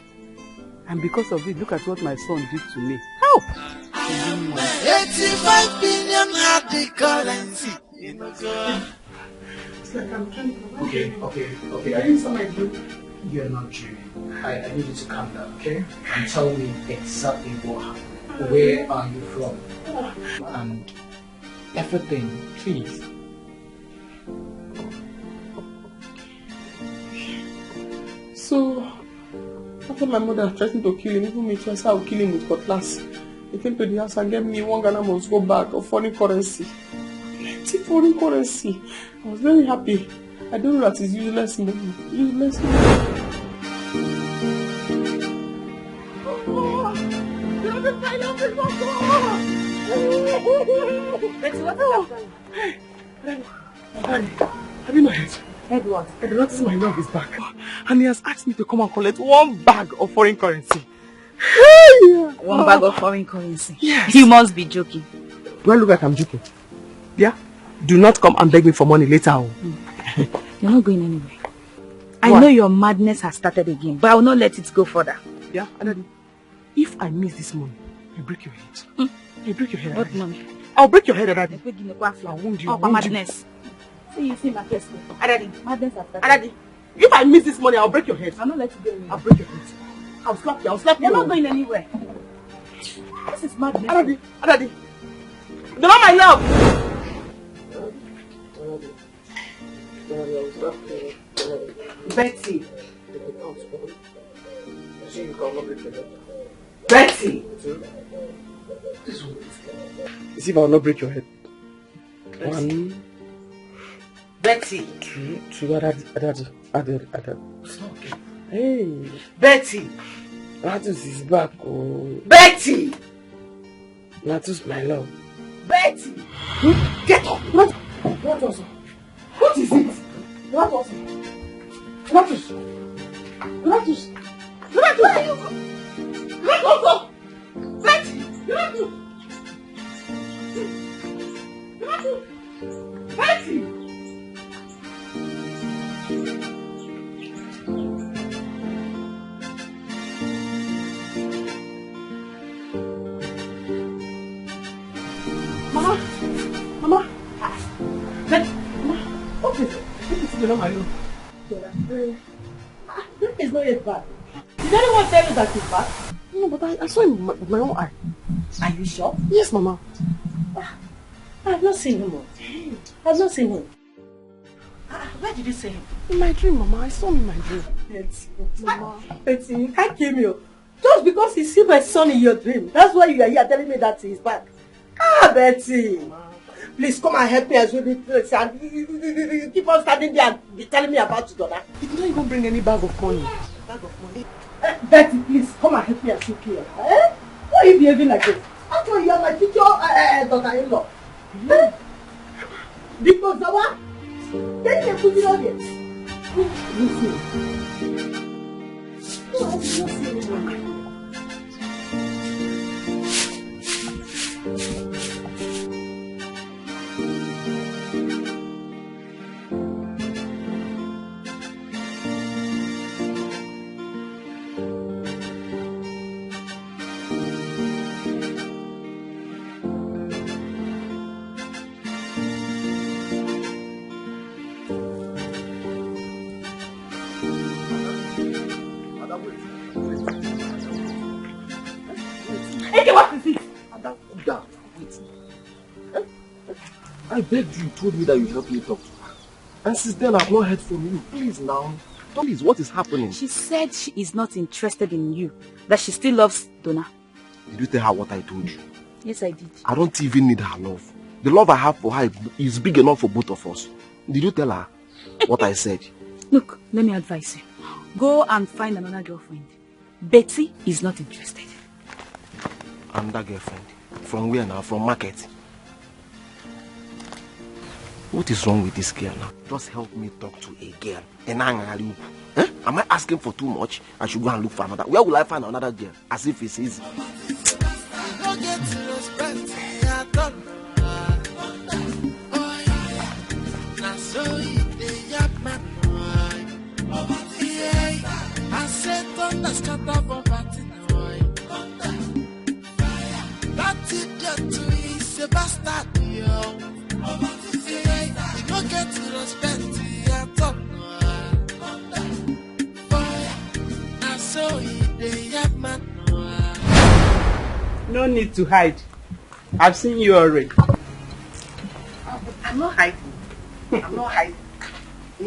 And because of it, look at what my son did to me. Help! 85 billion hard the currency. It's like I'm trying to... Okay. Are you inside my dream? You're not dreaming. I need you to calm down, okay? And tell me exactly what happened. Where are you from? And everything, please. So, after my mother threatened to kill him, even me too, I said I would kill him with cutlass. He came to the house and gave me 1 Ghana must go back of foreign currency. Plenty foreign currency. I was very happy. I don't know that it's useless money. Useless money. Betty, what happened? Have you not heard? Heard what? Edward, my love is back. And he has asked me to come and collect 1 bag of foreign currency. Hey! 1 bag of foreign currency? Yes. You must be joking. Do I look like I'm joking? Yeah? Do not come and beg me for money later. You're not going anywhere. I know your madness has started again, but I will not let it go further. Yeah? Daddy, if I miss this money, I break your head. I break your head. What money? I'll break your head, Daddy. I wound you. Madness. See my case. Daddy, madness has started. Daddy, if I miss this money, I'll break your head. I'll not let you go anywhere. I'll break your head. I'll slap you. You're not going anywhere. This is madness. Daddy. They're not my love. Betty. Betty. See if I will not break your head. 1, Betty. 2, Daddy. It's not okay. Hey. Betty. Natus is back. Oh. Betty. Natus, my love. Betty. Get up. What was it? What is it? What was it? Natus. Natus. Natus. Where are you going? Natus. Betty. Natus. Natus. Betty. Mama. What is it? This is not my love. It's not yet back. Did anyone tell you that he's back? No, but I saw him with my own eye. Are you sure? Yes, Mama. I have not seen him. I have not seen him. Where did you see him? In my dream, Mama. I saw him in my dream. Mama. Betty, you can't kill me. Just because you see my son in your dream. That's why you are here telling me that he's back. Betty. Please come and help me as well. And you keep on standing there and be telling me about your daughter. He did not even bring any bag of money. Bag of money? Betty, please come and help me as you care. Why are you behaving like this? Actually, you are my future daughter-in-law. Because of what? Then you put it on here. I did not see anyone. I begged you, told me that you help me talk to her. And since then I've not heard from you. Please now. Please, what is happening? She said she is not interested in you. That she still loves Donna. Did you tell her what I told you? Yes, I did. I don't even need her love. The love I have for her is big enough for both of us. Did you tell her what I said? Look, let me advise you. Go and find another girlfriend. Betty is not interested. Another girlfriend? From where now? From market? What is wrong with this girl now? Just help me talk to a girl. Eh? Am I asking for too much? I should go and look for another. Where will I find another girl? As if it's easy. No need to hide. I've seen you already. I'm not hiding. I'm not hiding.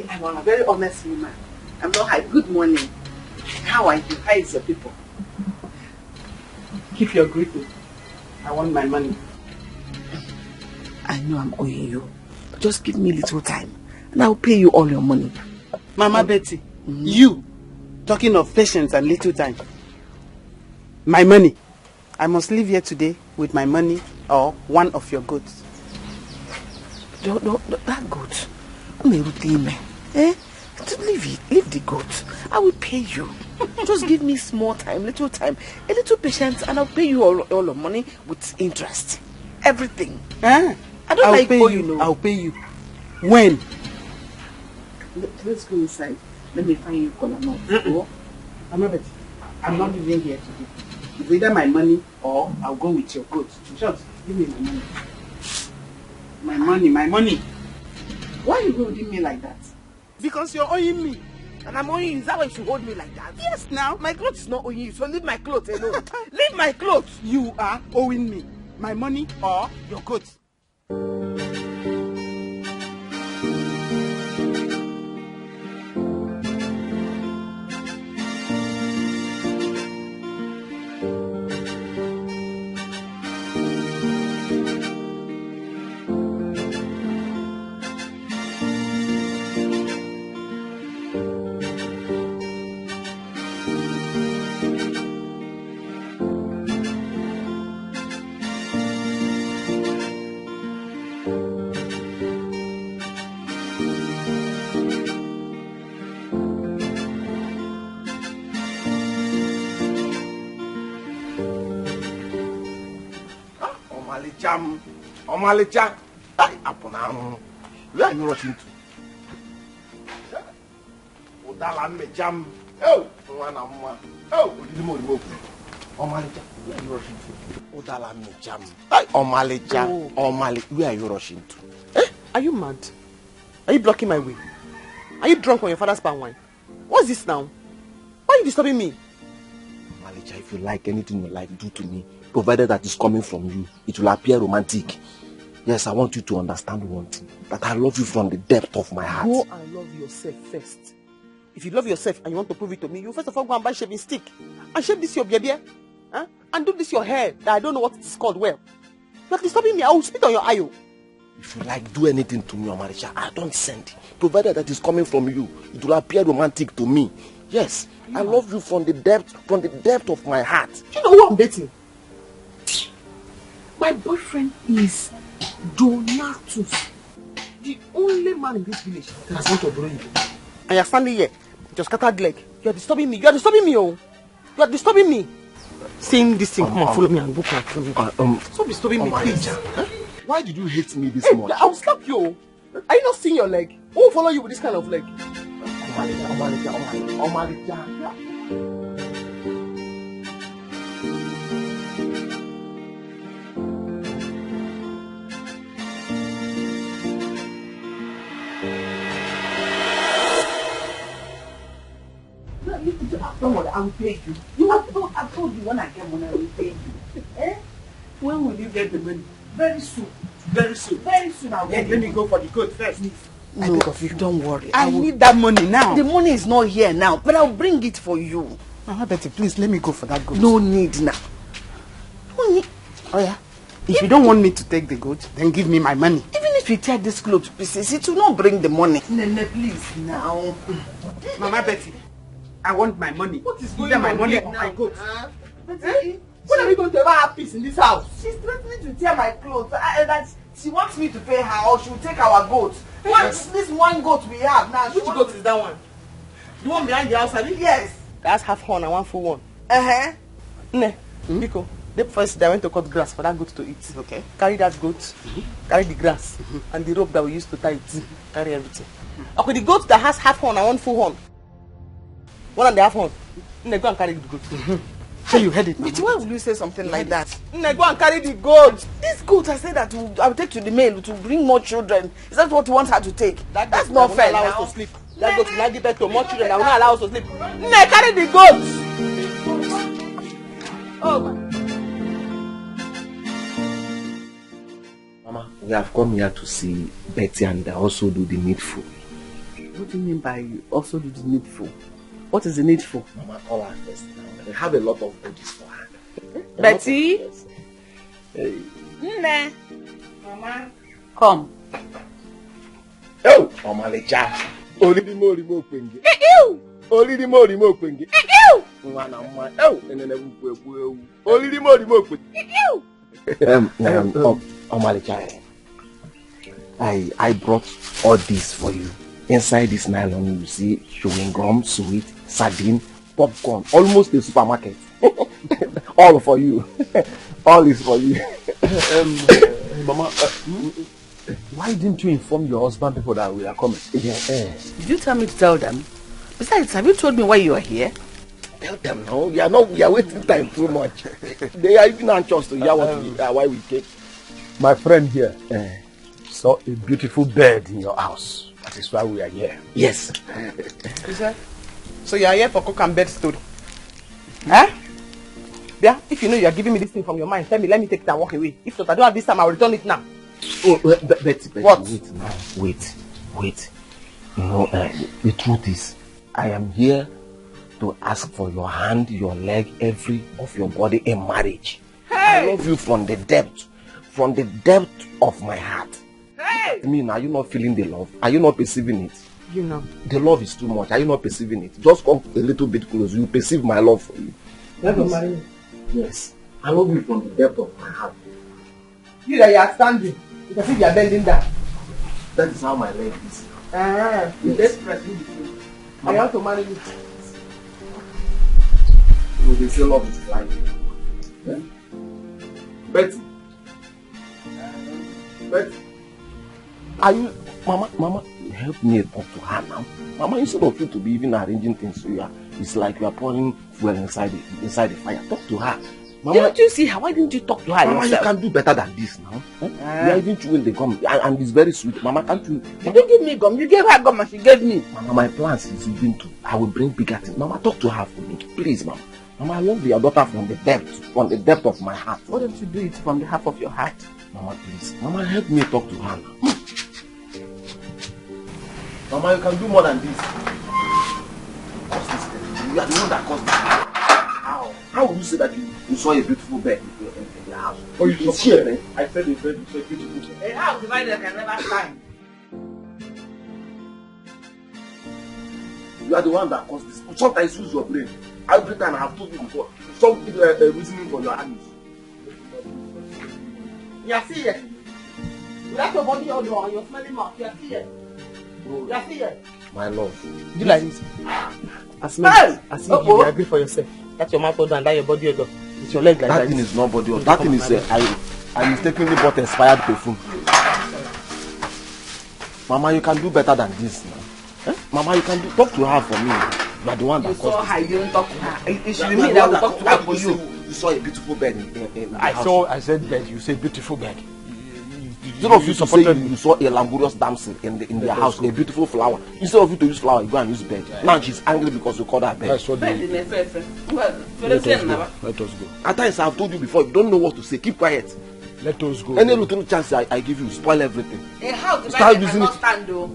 I'm a very honest woman. I'm not hiding. Good morning. How are you? How is your people? Keep your greeting. I want my money. I know I'm owing you. Just give me a little time and I'll pay you all your money. Mama Betty, you talking of patience and little time. My money. I must leave here today with my money or one of your goods. No, that goat. Eh? Leave it. Leave the goat. I will pay you. Just give me small time, little time, a little patience, and I'll pay you all your money with interest. Everything. Ah, I don't like pay you. I'll pay you. When? Let's go inside. Let me find you color now. Mama Betty, I'm not leaving here today. It's either my money or I'll go with your goods. In short, give me my money. My money, my money. Why are you holding me like that? Because you're owing me. And I'm owing you. Is that why you should hold me like that? Yes, now. My clothes is not owing you, so leave my clothes alone. Leave my clothes. You are owing me. My money or your goods. Omalicha. Where are you rushing to? Udala mejam. Oh, Omalicha. Where are you rushing to? Udala mejam. Omalicha. Where are you rushing to? Eh? Are you mad? Are you blocking my way? Are you drunk on your father's palm wine? What's this now? Why are you disturbing me? Omalicha, if you like anything you like, do to me. Provided that it's coming from you, it will appear romantic. Yes, I want you to understand one thing. That I love you from the depth of my heart. Go and love yourself first. If you love yourself and you want to prove it to me, you first of all go and buy shaving stick. And shave this your baby. Huh? And do this your hair that I don't know what it's called well. You're disturbing me. I will spit on your eye. If you like, do anything to me, Omalicha. I don't send. Provided that it's coming from you, it will appear romantic to me. Yes, I love you from the depth of my heart. You know who I'm dating? My boyfriend is Donatus, the only man in this village that has want to borrow you. And you're standing here, just scattered leg. You're disturbing me. You're disturbing me, oh. You're disturbing me. Saying this thing, come on, follow me and book and follow me. Stop disturbing me, please. Huh? Why did you hate me this much? I'll slap you. Are you not seeing your leg? Who will follow you with this kind of leg? Omalicha. Don't worry, I will pay you. I told you when I get money, I will pay you. Eh? When will you get the money? Very soon. Very soon. Very soon I'll get Let me go for the coat first. No, don't worry. I need that money now. The money is not here now, but I'll bring it for you. Mama Betty, please let me go for that goat. No need now. No need. Oh yeah. If you don't want me to take the goat, then give me my money. Even if you tear this clothes to pieces, it will not bring the money. Nene, please now. Mama Betty, I want my money. What is going on my money here or now? my goat? Betty, when are we going to ever have peace in this house? She's threatening to tear my clothes. That she wants me to pay her or she will take our goat. What's this one goat we have now? Which goat is that one? The one behind the house, Abi? Yes. That's half horn and one full one. Ne, Biko, the first day I went to cut grass for that goat to eat. Okay. Carry that goat, carry the grass, and the rope that we used to tie it. Carry everything. Okay, the goat that has half horn and one full horn. One and the half horn. Ne, go and carry the goat. So you heard it. But why would you say something like that? Ne, go and carry the goat. This goat, I said that I will take to the mail to bring more children. Is that what you want her to take? That's not fair. Allow us to sleep. That goat will not give birth to more children. I will not allow us to sleep. Ne, carry the goat. Oh my. Mama, we have come here to see Betty and also do the needful. What do you mean by also do the needful? What is the needful? Mama, call her first now. They have a lot of goodies for her. Betty? Hey. Nne. Mama. Come. Oh, Mama Lecha. Only more remote penge. Only more remote penge. Oh, and then only more remote penge. Mama Lecha. I brought all this for you. Inside this nylon, you see chewing gum, sweet, sardine, popcorn, almost a supermarket. All for you. All is for you. Mama, why didn't you inform your husband before that we are coming? Yeah. Did you tell me to tell them? Besides, have you told me why you are here? Tell them no. We are wasting time too much. They are even anxious to hear why we came. My friend here saw a beautiful bed in your house. That is why we are here. Yes. So you are here for cook and bed story? Huh? Yeah, if you know you are giving me this thing from your mind, tell me, let me take it and walk away. If not, I don't have this time, I will return it now. Oh, Betty, what? Wait now. Wait. You know, the truth is, I am here to ask for your hand, your leg, every of your body in marriage. Hey! I love you from the depth of my heart. Hey! I mean, are you not feeling the love? Are you not perceiving it? You know. The love is too much. Are you not perceiving it? Just come a little bit close. You perceive my love for you. Yes. I love you from the depth of my heart. You that you are standing, you can see you are bending down. That is how my leg is. You're desperate. I want to marry you. They say love is blind. Yeah? Betty. Are you, Mama, help me talk to her now. Mama, instead of you to be even arranging things, it's like you are pouring fuel inside the fire. Talk to her. Mama, didn't you see her? Why didn't you talk to her Mama, yourself? you can do better than this now. You are even chewing the gum, and it's very sweet. Mama, can't you? You didn't give me gum. You gave her gum and she gave me. Mama, my plans is even to. I will bring bigger things. Mama, talk to her for me, please, Mama. Mama, I love your daughter from the depth of my heart. Why don't you do it from the half of your heart? Mama, please. Mama, help me talk to her now. Mama, you can do more than this. You are the one that caused this. How will you say that you saw a beautiful bed in the house? Oh, you see it, I said a bed, you said beautiful bed. A house divided can never stand. You are the one that caused this. Sometimes use your brain. Every time I have told you before, something reasoning for your hands. You are still here. Without your body odor and your smelling mouth, you are still here. You are still here. My love. Do like this. As if you agree for yourself. That's your mouth odor and that your body odor. It's your leg like that. That thing is not body odor. That thing is I mistakenly bought expired perfume. Mama, you can do better than this now. Mama, you can talk to her for me. You are the one that you saw her, you didn't talk to her. It should be me that will talk to her for you. You saw a beautiful bed in the house. I said bed, you said beautiful bed. Instead of you to say you saw a laborious damsel in their house, a beautiful flower. Instead of you to use flower, you go and use bed. Now she's angry because you called her bed. That's what Let us go. At times I've told you before, if you don't know what to say, keep quiet. Let us go. Any little chance I give you, spoil everything. A house divided cannot stand though.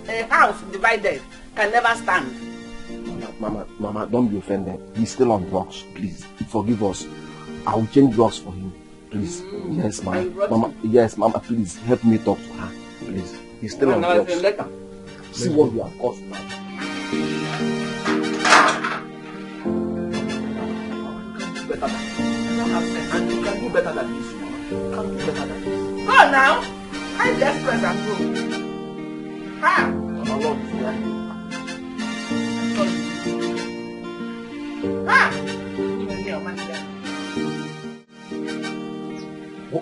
A house divided can never stand. Mama, don't be offended. He's still on drugs. Please, forgive us. I will change drugs for him. Please. Yes, ma'am. Mama, yes, Mama, please help me talk to her. Please. He's still on drugs. See what you have caused now. And you can do better than this. You can do better than this. Go now. I'm desperate and go. Ha!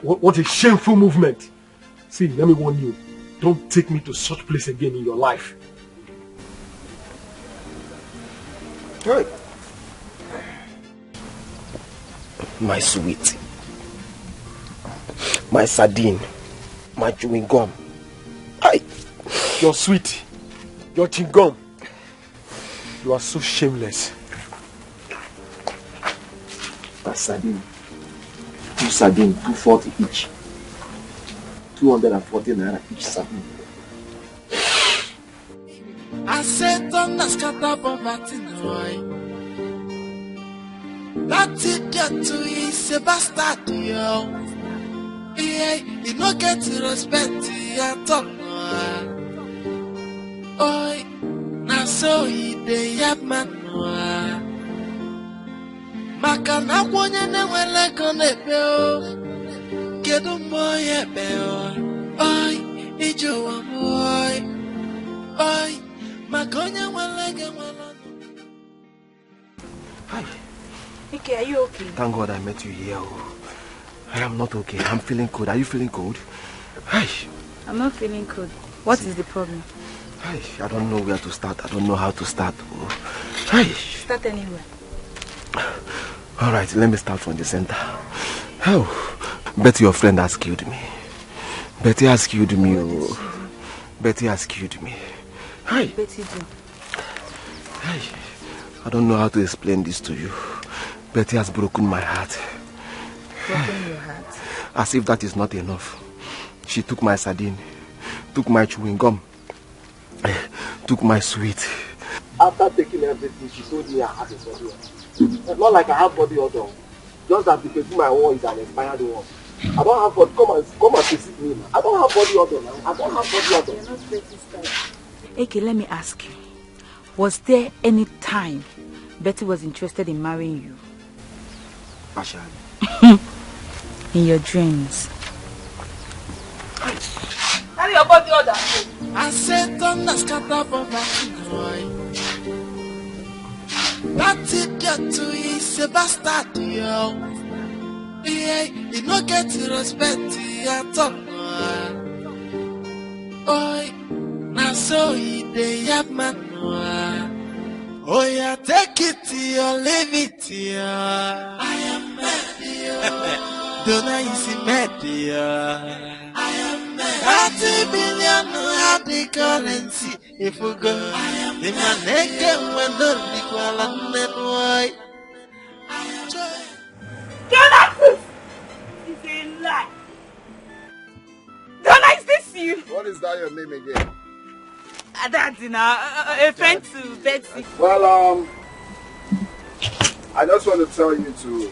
What a shameful movement. See, let me warn you. Don't take me to such place again in your life. Hey. My sweet. My sardine. My chewing gum. Aye. Your sweet. Your chewing gum. You are so shameless. My sardine. 2 sardines, 240 each. 240 naira each sardine. I said on the scatter poverty noy. That idiot to is a bastard, yo. Yeah, he no get respect at all. Oi, now so he dey have man. Maka na wonye ne wele gone peo. Kedu moye peo. Oi, ijo wa moy. Oi, makonya wele gemala. Hi. Okay, are you okay? Thank God I met you here. I am not okay. I'm feeling cold. Are you feeling cold? Hi. I'm not feeling cold. What is the problem? Hi. I don't know where to start. I don't know how to start. Hi. Start anywhere. Alright, let me start from the center. Oh, Betty, your friend has killed me. Betty has killed me. Oh. Betty has killed me. Hi. Betty do. Hi. I don't know how to explain this to you. Betty has broken my heart. Broken your heart? As if that is not enough. She took my sardine, took my chewing gum, took my sweet. After taking everything, she told me I have a body odor. It's not like I have body odor. Just that the perfume I wore is an expired one. I don't have body. Come and visit me now. I don't have body odor now. I don't have body odor. You're not Betty's type. Okay, let me ask you. Was there any time Betty was interested in marrying you? Partially. In your dreams? Carry your body order. I said on the scatter poverty noy. That idiot to is a bastard, yo. Yeah, he no get respect at all. Oi, now so he dey have man. Oh yeah, take it or leave it, yeah. I am mad, yeah. Don't I see mad, yeah. I am mad. 30 billion have the currency. If we go, the man again when the equal and then why? Jonathan! It's a lie. Donna, is this you? What is that your name again? That's a friend to Betsy. Well, I just want to tell you to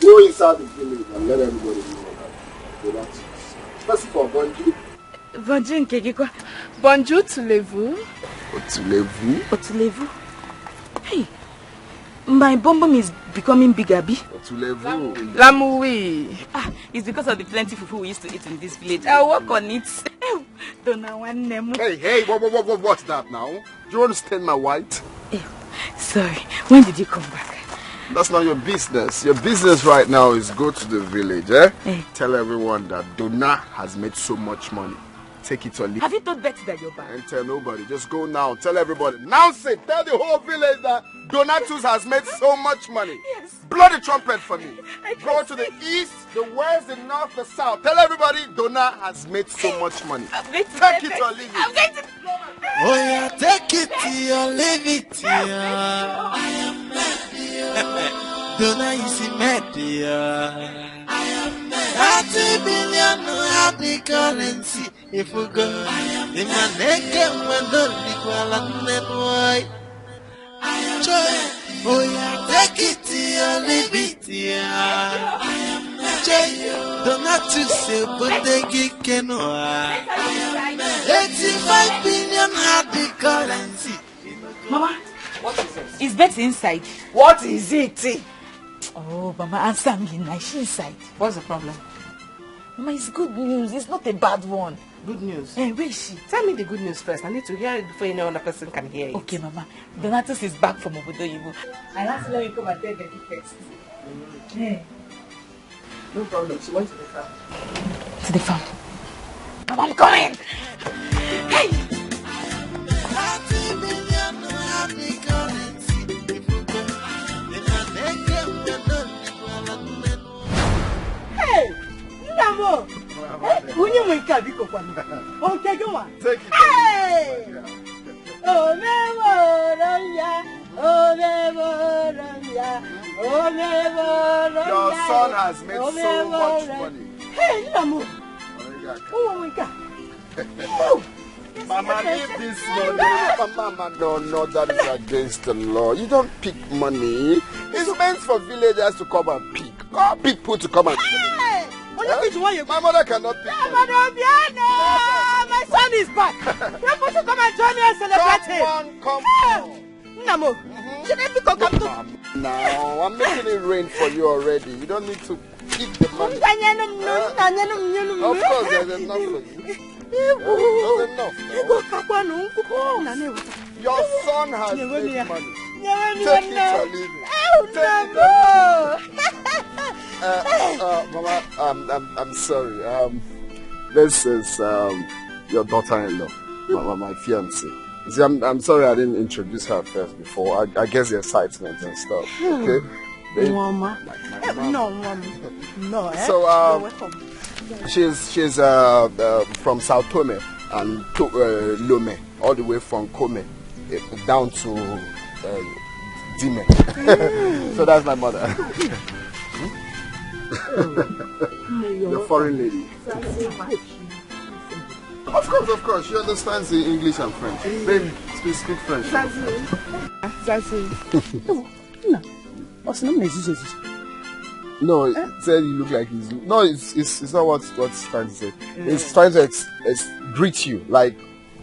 go inside the village and let everybody know that that's it. First of all, bonjour. Bonjour, Nkekikwa. Bonjour to levu. Otulevu. Otulevu. Hey, my bum is becoming bigger, bi. Otulevu. Lamui. It's because of the plenty fufu we used to eat in this village. I'll work on it. Hey, what's that now? Do you understand my white? Sorry, when did you come back? That's not your business. Your business right now is go to the village, Tell everyone that Donna has made so much money. Take it or leave. Have you told Betty that you're back? And tell nobody. Just go now. Tell everybody. Now say, tell the whole village that Donatus has made so much money. Yes. Blow the trumpet for me. Go to the east, the west, the north, the south. Tell everybody Donna has made so much money. Take it or leave it. I'm going to... Oh yeah, take it or leave it, yeah. I am mad, yeah. Don't I see mad, yeah. I am mad. 30 billion have the currency. If we go, the man again when the equal and then why? I am mad. Oh yeah, take it or leave it, yeah. I am mad. Donatus Botegi Kenoa. 85 billion hard currency. Mama, what is it? Is Betty inside? What is it? Oh, Mama, answer me now. She's inside. What's the problem? Mama, it's good news. It's not a bad one. Good news. Hey, where is she? Tell me the good news first. I need to hear it before any other person can hear it. Okay, Mama. Donatus is back from Obodo Yibo. And that's why you come and tell Betty first. Hey. No problem. She went to the farm. To the farm. Mama, I'm coming. Hey. Hey, Namo. Unyi mwika biko kwa mi. Okay, go on. Hey. Oh, never, oh, never, oh, never. Your son has made so much money. Hey, Namo. Oh, mwika. Mama, leave this money. Mama, no, that is against the law. You don't pick money. It's meant for villagers to come and pick. Call people to come and pick. My mother cannot pick money. My son is back. You're supposed to come and join me and celebrate him. Come on. Namo, come to. Now, I'm making it rain for you already. You don't need to keep the money. Of course, there's enough for you. There's enough. Your son has made money. Take it or leave it. Mama, I'm sorry. This is your daughter-in-law, my fiancée. See, I'm sorry I didn't introduce her first before. I guess the excitement and stuff. Okay. Mama. No. So you're welcome. She's from Sao Tome and Lome, all the way from Kome down to Dime. So that's my mother. The foreign lady. Of course. She understands the English and French. Baby, speak French. No, it said you look like he's. No, it's not what it's trying to say. It's trying to greet you like,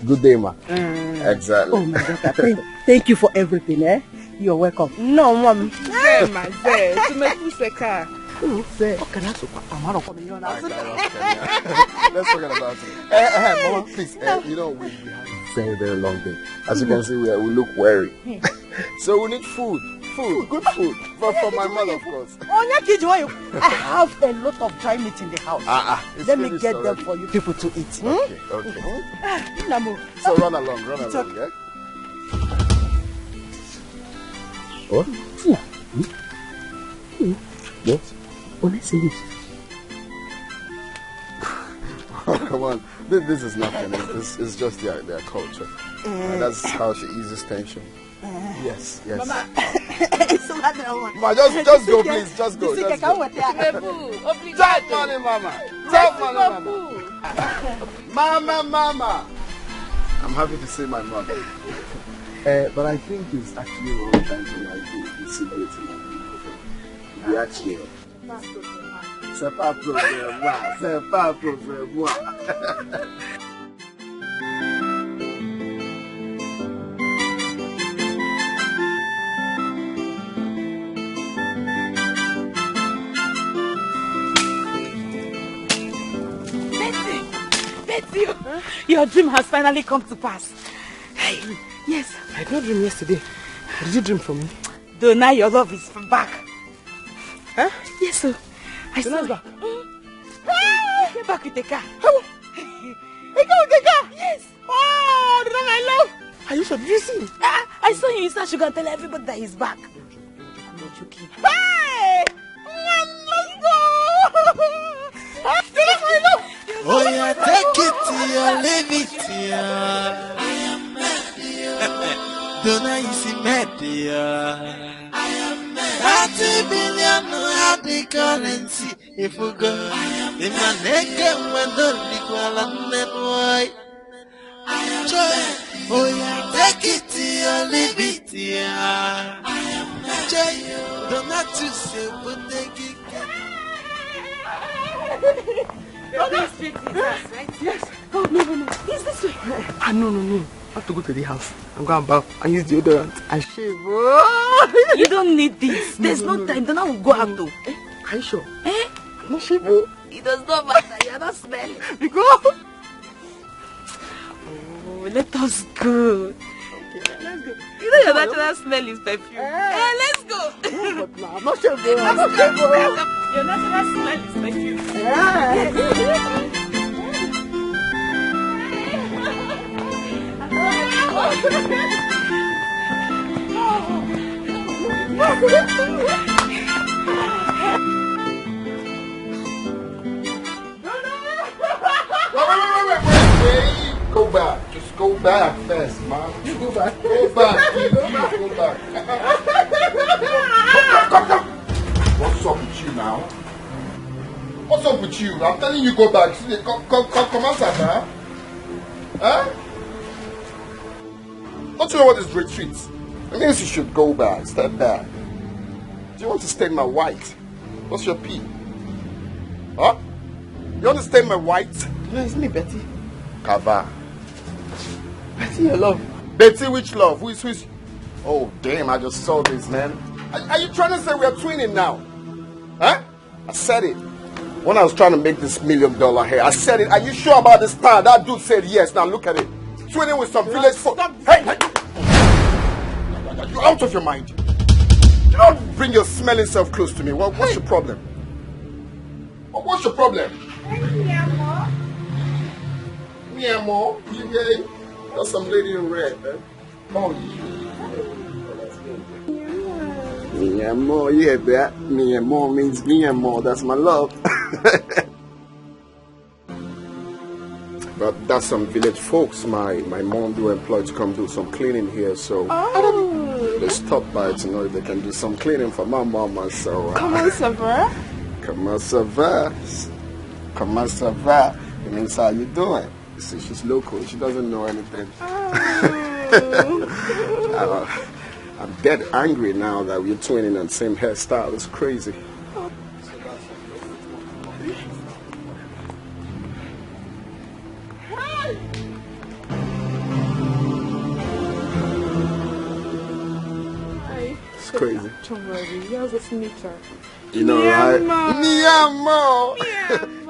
good day, ma. Exactly. Oh my daughter, thank you for everything, eh? You're welcome. No, mom. Hey, my dear, to make you say car. Let's talk about it. Mama, please. You know, we have a very, very long day. As you can see, we look weary. So we need food. Good food. But for my mother, of course. I have a lot of dry meat in the house. Let me get them for you people to eat. Okay. So run along, yeah? What? What? Let's see this. Come on. This is nothing. It's just their culture. And that's how she eases tension. Yes. Mama. Ma, just go, please. Just go. Talk money, Mama. Mama. I'm happy to see my mother. But I think it's actually wrong time to like insinuating. We actually. C'est pas problème. Betty, your dream has finally come to pass. Hey, yes. I had no dream yesterday. Did you dream for me? Though now your love is back. Huh? Yes, sir. I saw back. He came back with the car. He came with the car? Yes. Oh, the man I love. Are you sure? Did you see him? I saw him inside. You can tell everybody that he's back. I'm not joking. Hey! Let's go! Oh yeah, take it here, leave it here. Don't I see media? 30 billion hard currency. If we go, if my neck when don't equal and then why? Oh yeah, take it here, leave it here. Don't have to say, but take it. This street is us, right? Yes. Oh, no. It's this way. No. I have to go to the house and go and bath and use deodorant and shave. Oh. You don't need this. There's no time. Then I will go out to. Are you sure? No shave. It does not matter. You're not smelling. Because. Oh, let us go. Okay, let's go. You know your natural smell is perfume. Hey, let's go. No, but nah, I'm not shaving. Your natural smell is perfume. Wait. Go back. Just go back first, man. You go back. Go back. Please, go back. Come. What's up with you now? What's up with you? I'm telling you, go back. Come outside, man. Huh? Don't you know what is retreat? It means you should go back. Step back. Do you want to stain my white? What's your P? Huh? You want to stain my white? No, it's me, Betty. Kava. Betty, your love. Betty, which love? Who is? Oh, damn, I just saw this, man. Are you trying to say we are twinning now? Huh? I said it. When I was trying to make this $1 million hair, I said it. Are you sure about this plan? That dude said yes. Now look at it. Twinning with some village folk. Hey! You're out of your mind. You don't bring your smelling self close to me. What's your problem? What's your problem? Miamo, you that's some lady in red, man. Oh, Miamo, yeah, that. Miamo means Miamo. That's my love. But that's some village folks. My mom do employ to come do some cleaning here, so they stopped by to know if they can do some cleaning for my mama. So Comment ça va? Comment ça va? Comment ça va? It means how you doing? You see, she's local. She doesn't know anything. I'm dead angry now that we're twinning on the same hairstyle. It's crazy. It's crazy. Don't worry, here's a sneaker. You know, right? Miamo!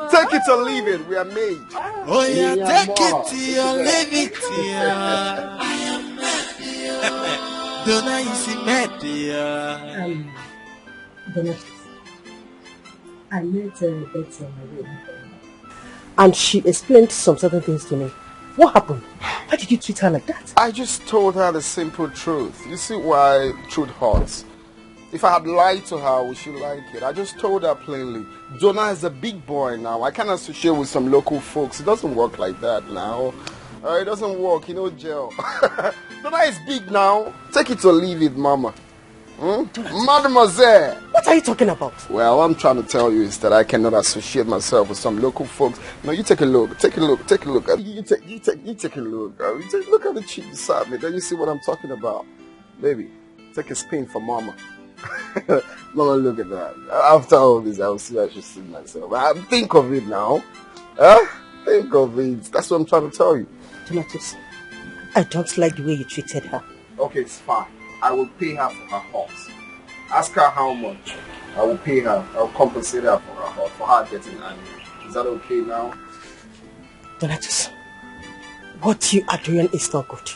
Take it or leave it. We are made. Oh yeah, take it or leave it. I am made. Don't I see made? Benefit. I met Betty on my way. And she explained some certain things to me. What happened? Why did you treat her like that? I just told her the simple truth. You see why truth hurts? If I had lied to her, would she like it? I just told her plainly. Jonah is a big boy now. I can't associate with some local folks. It doesn't work like that now. It doesn't work, you know, jail. Jonah is big now. Take it or leave it, mama. Mademoiselle. What are you talking about? Well, what I'm trying to tell you is that I cannot associate myself with some local folks. No, you take a look. Take a look. Take a look. You take a look. Look at the chick beside me. Then you see what I'm talking about. Baby, take a spin for mama. Mama, look at that. After all this, I will see I should see myself. Think of it now. Think of it. That's what I'm trying to tell you. Donatus, I don't like the way you treated her. Okay, it's fine. I will pay her for her horse. Ask her how much. I will pay her. I will compensate her for her horse, for her getting angry. Is that okay now? Donatus, what you are doing is not good.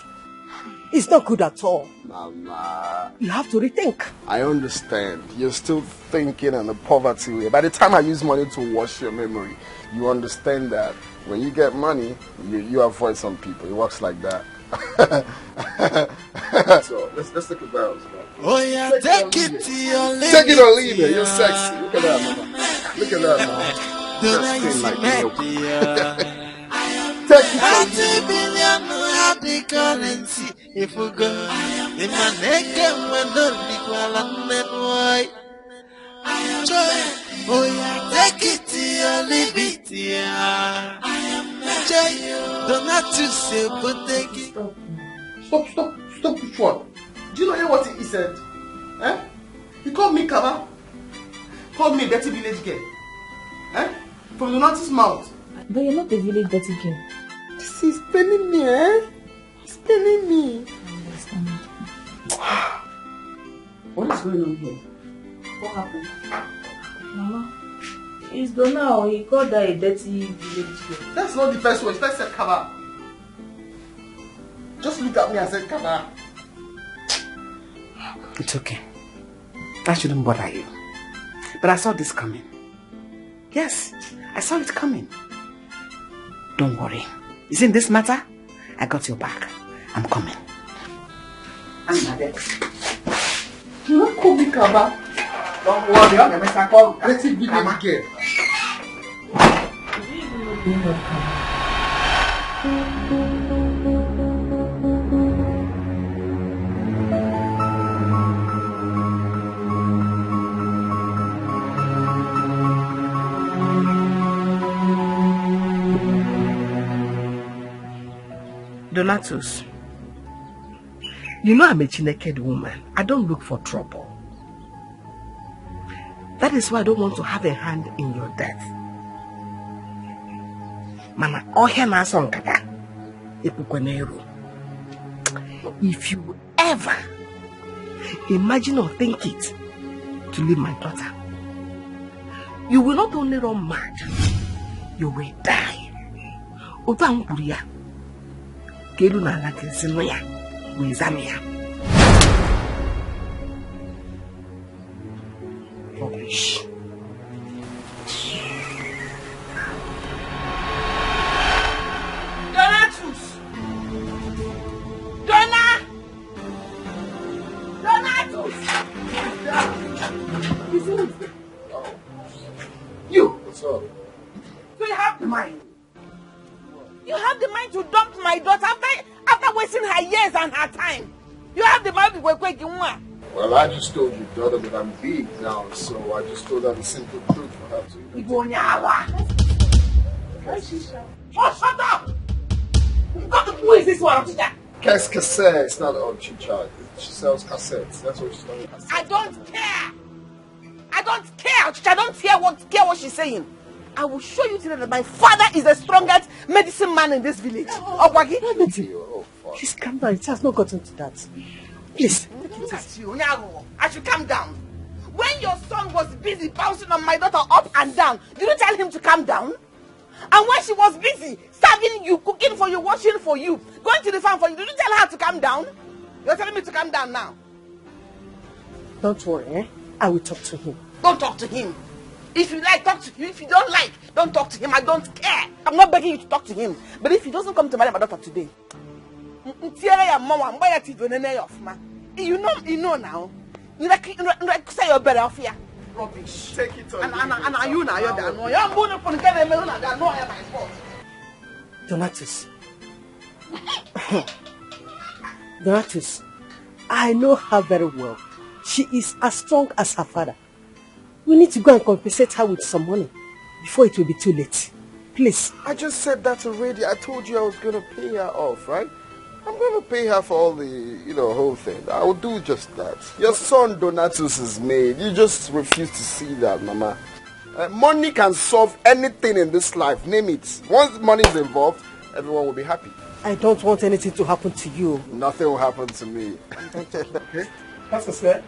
It's not good at all. Mama. You have to rethink. I understand. You're still thinking in a poverty way. By the time I use money to wash your memory, you understand that when you get money, you avoid some people. It works like that. So let's take a bounce. Oh yeah, take it or leave it. Take it or leave it. You're sexy. Look at that, mama. Look at that, mama. Don't like milk. Take it $30 billion happy currency. If we go, in my neck and my why? Oh yeah, take it or leave it. Don't have to say, but take it. Stop which one? Do you know what he said? He called me Kaba. Called me Betty Village Girl. Eh? From Donato's mouth. But you're not a village dirty girl. This is paining me, eh? It's paining me. I understand. What is going on here? What happened? Mama, it's Donna. He called her a dirty village girl. That's not the first word. First said Kaba. Just look at me and say Kaba. It's okay. That shouldn't bother you. But I saw this coming. Yes, I saw it coming. Don't worry. You see, in this matter, I got your back. I'm coming. I'm not there. You don't call me Kaba. Don't worry, I'm going to call dirty village girl. Donatus, you know I'm a naked woman. I don't look for trouble. That is why I don't want to have a hand in your death. Mama, if you ever imagine or think it to leave my daughter, you will not only run mad, you will die. Kedu na ala kesino ya wezamia. Rubbish. Donatus! Donatus! You! What's up? So you have the mind. You have the mind to dump my daughter after wasting her years and her time. You have the mind to go quick. Well, I just told your daughter that I'm big now, so I just told her the simple truth for her to. Oh, shut up! Who is this one, teacher? Cassette. It's not all chicha. She sells cassettes. That's what she's talking about. I don't care. I don't care. I don't care what she's saying. I will show you today that my father is the strongest medicine man in this village. Please calm down. It has not gotten to that. Please. Look at you. I should calm down. When your son was busy bouncing on my daughter up and down, did you tell him to calm down? And when she was busy serving you, cooking for you, washing for you, going to the farm for you, did you tell her to calm down? You're telling me to calm down now. Don't worry, eh? I will talk to him. Don't talk to him. If you like, talk to him. If you don't like, don't talk to him. I don't care. I'm not begging you to talk to him. But if he doesn't come to marry my daughter today, you know now. You say you're better off here. Rubbish. Take it on. And you now, you're done. You're going to get a melon and no, I'm my fault. Donatus. Donatus, I know her very well. She is as strong as her father. We need to go and compensate her with some money before it will be too late. Please. I just said that already. I told you I was going to pay her off, right? I'm going to pay her for all the, whole thing. I will do just that. Your son Donatus is made. You just refuse to see that, Mama. Money can solve anything in this life. Name it. Once money is involved, everyone will be happy. I don't want anything to happen to you. Nothing will happen to me. Okay? That's what I said.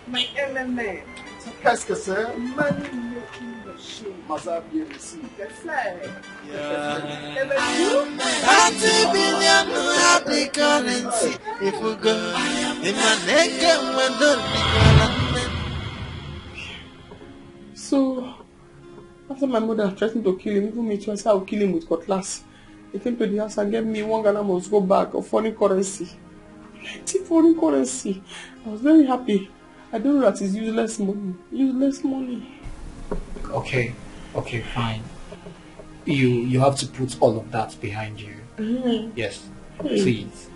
My MMA. Qu'est-ce que c'est? Money making machine. Must be received. That's right. Billion happy currency. If we go, in my neck, So, after my mother threatened to kill him, even me too, I said I will kill him with cutlass. He came to the house and gave me 1 Ghana must go back of foreign currency. Plenty foreign currency. I was very happy. I don't know that it's useless money. Useless money. Okay, fine. You have to put all of that behind you. Mm-hmm. Yes, please.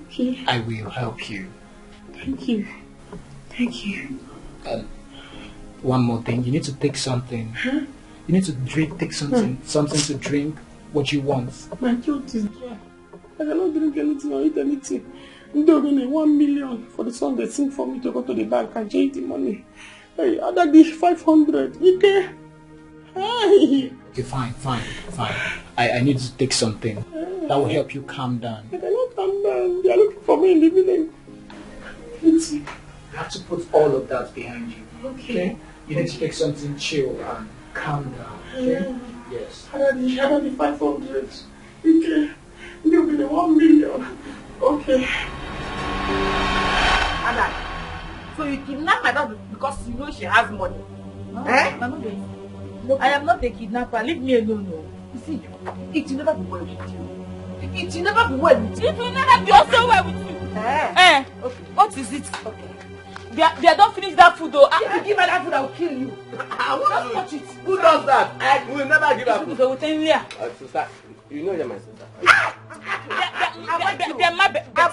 Okay. I will help you. Thank you. Thank you. One more thing, you need to take something. Huh? You need to take something to drink, what you want. My throat is dry. I cannot drink anything or eat anything. I'm doing 1 million for the song they sing for me to go to the bank and change the money. Hey, I got the 500. Okay. Okay, fine. I need to take something that will help you calm down. I cannot calm down. They are looking for me in the village. You have to put all of that behind you. Okay? You need to take something chill and calm down. Okay? Yes. I had the 500. Okay. You'll be the 1 million. Okay. Ada, so you kidnap my daughter because you know she has money? No, eh? No, I am not a kidnapper. Leave me alone. No. You see, it will never be well with you. It will never be well with you. It will never be also well with you. Okay. What is it? Okay. They don't finish that food though. If you give her that food, I will kill you. Just touch it. Who does that? I will never give her food. Sister, you know you're my sister. I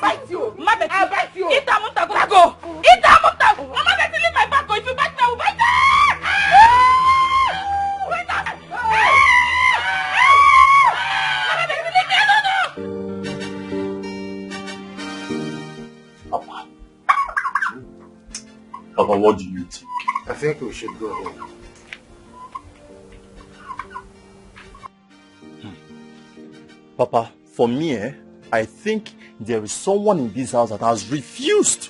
bite you. Eat a monta go. Eat a monta. Mama, let me leave my back. If you bite me, I will bite you. Papa, what do you think? I think we should go home. Papa, for me, I think there is someone in this house that has refused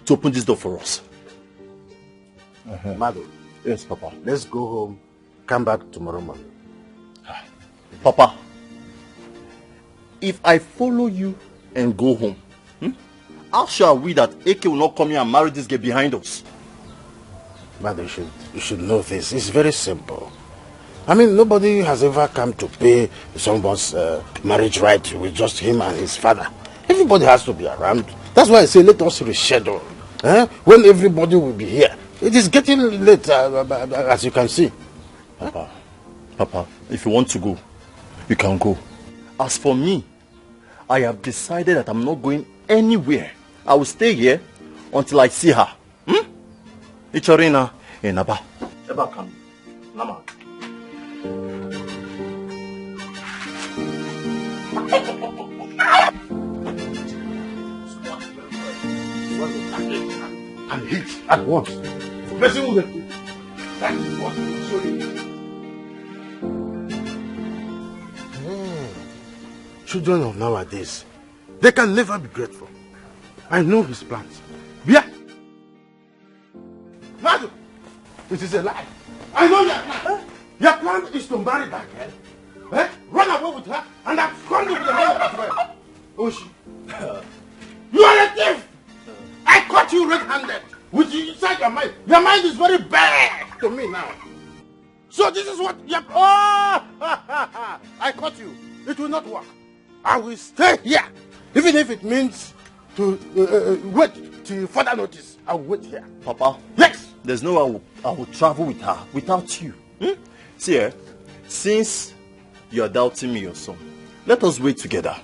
to open this door for us. Mado. Yes, Papa. Let's go home. Come back tomorrow morning. Papa, if I follow you and go home, how sure are we that AK will not come here and marry this girl behind us? Mado, you should know this. It's very simple. I mean, nobody has ever come to pay someone's marriage right with just him and his father. Everybody has to be around. That's why I say let us reschedule. When everybody will be here. It is getting late, as you can see. Papa, if you want to go, you can go. As for me, I have decided that I'm not going anywhere. I will stay here until I see her. Icharina, Naba. Eba come. Nama. And hit at once. Person with it. That is what will show you. Children of nowadays, they can never be grateful. I know his plans. Yeah. Madu, it is a lie. I know your plan. Your plan is to marry that girl, run away with her, and abscond with the money as well. Oshi, you are a thief. I caught you red-handed with you inside your mind. Your mind is very bad to me now. So this is what you. Oh, I caught you. It will not work. I will stay here, even if it means to wait till further notice. I will wait here. Papa. Yes. There's no way I will travel with her without you. See, since you are doubting me, your son, let us wait together.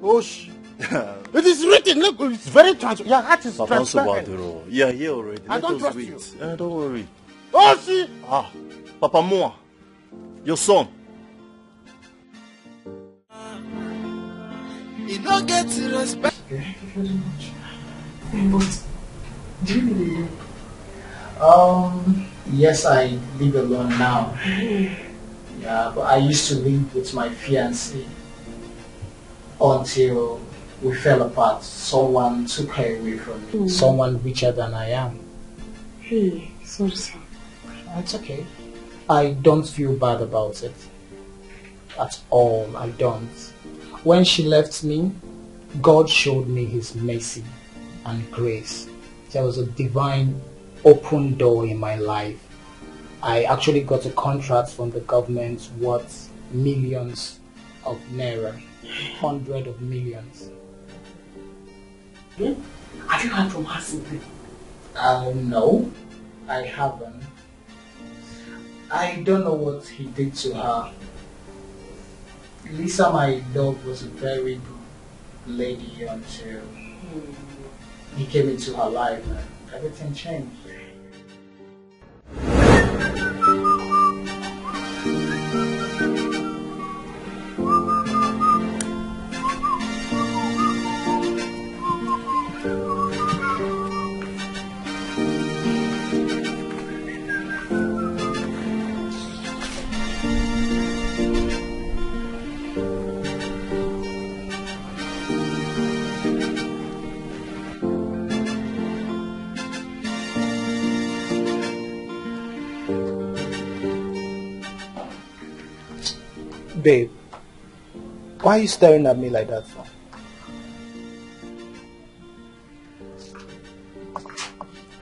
Osh. It is written. Look, it's very transparent. Your heart is transparent. Yeah, here already. I let don't us trust wait. you. Don't worry. Oshi. Papa Moa, your son. You don't get respect. Thank you very much. But do you live alone? Yes, I live alone now. Yeah, but I used to live with my fiancée until we fell apart. Someone took her away from me. Someone richer than I am. Hey, sorry, sir. It's okay. I don't feel bad about it. At all, I don't. When she left me, God showed me His mercy and grace. There was a divine open door in my life. I actually got a contract from the government worth millions of naira, hundreds of millions. Have you heard from her simply? No, I haven't. I don't know what he did to her. Lisa, my dog, was a very good lady until he came into her life and everything changed. Babe, why are you staring at me like that for?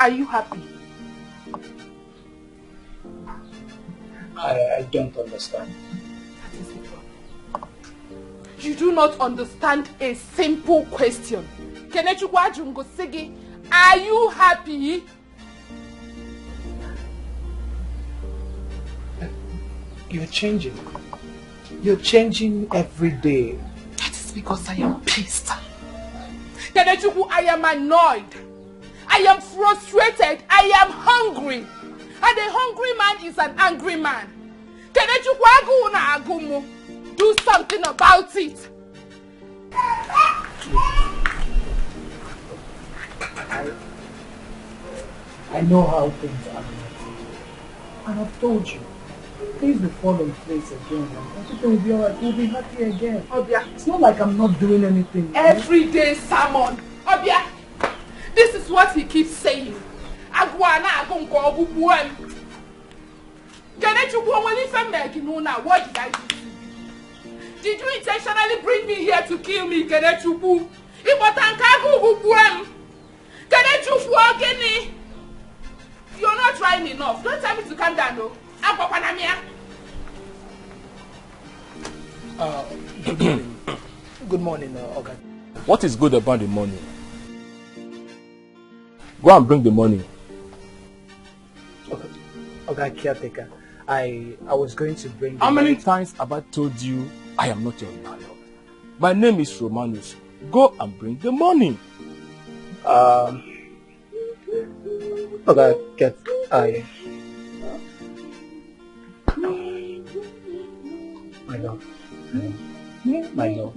Are you happy? I don't understand. You do not understand a simple question. Are you happy? You're changing. You're changing every day. That is because I am pissed. Kenechukwu, I am annoyed. I am frustrated. I am hungry. And a hungry man is an angry man. Kenechukwu, do something about it. I know how things are. And I've told you, things will fall in place again. Everything will be alright. We'll be happy again. Obia. It's not like I'm not doing anything. Everyday sermon. Obia. This is what he keeps saying. What did I do? Did you intentionally bring me here to kill me, Kenechukwu? You're not trying enough. Don't tell me to calm down, no. Good morning. Good morning, Oga. What is good about the money? Go and bring the money. Okay, Oga caretaker. I was going to bring. How many times have I told you I am not your landlord? My name is Romanus. Go and bring the money. Oga, my love,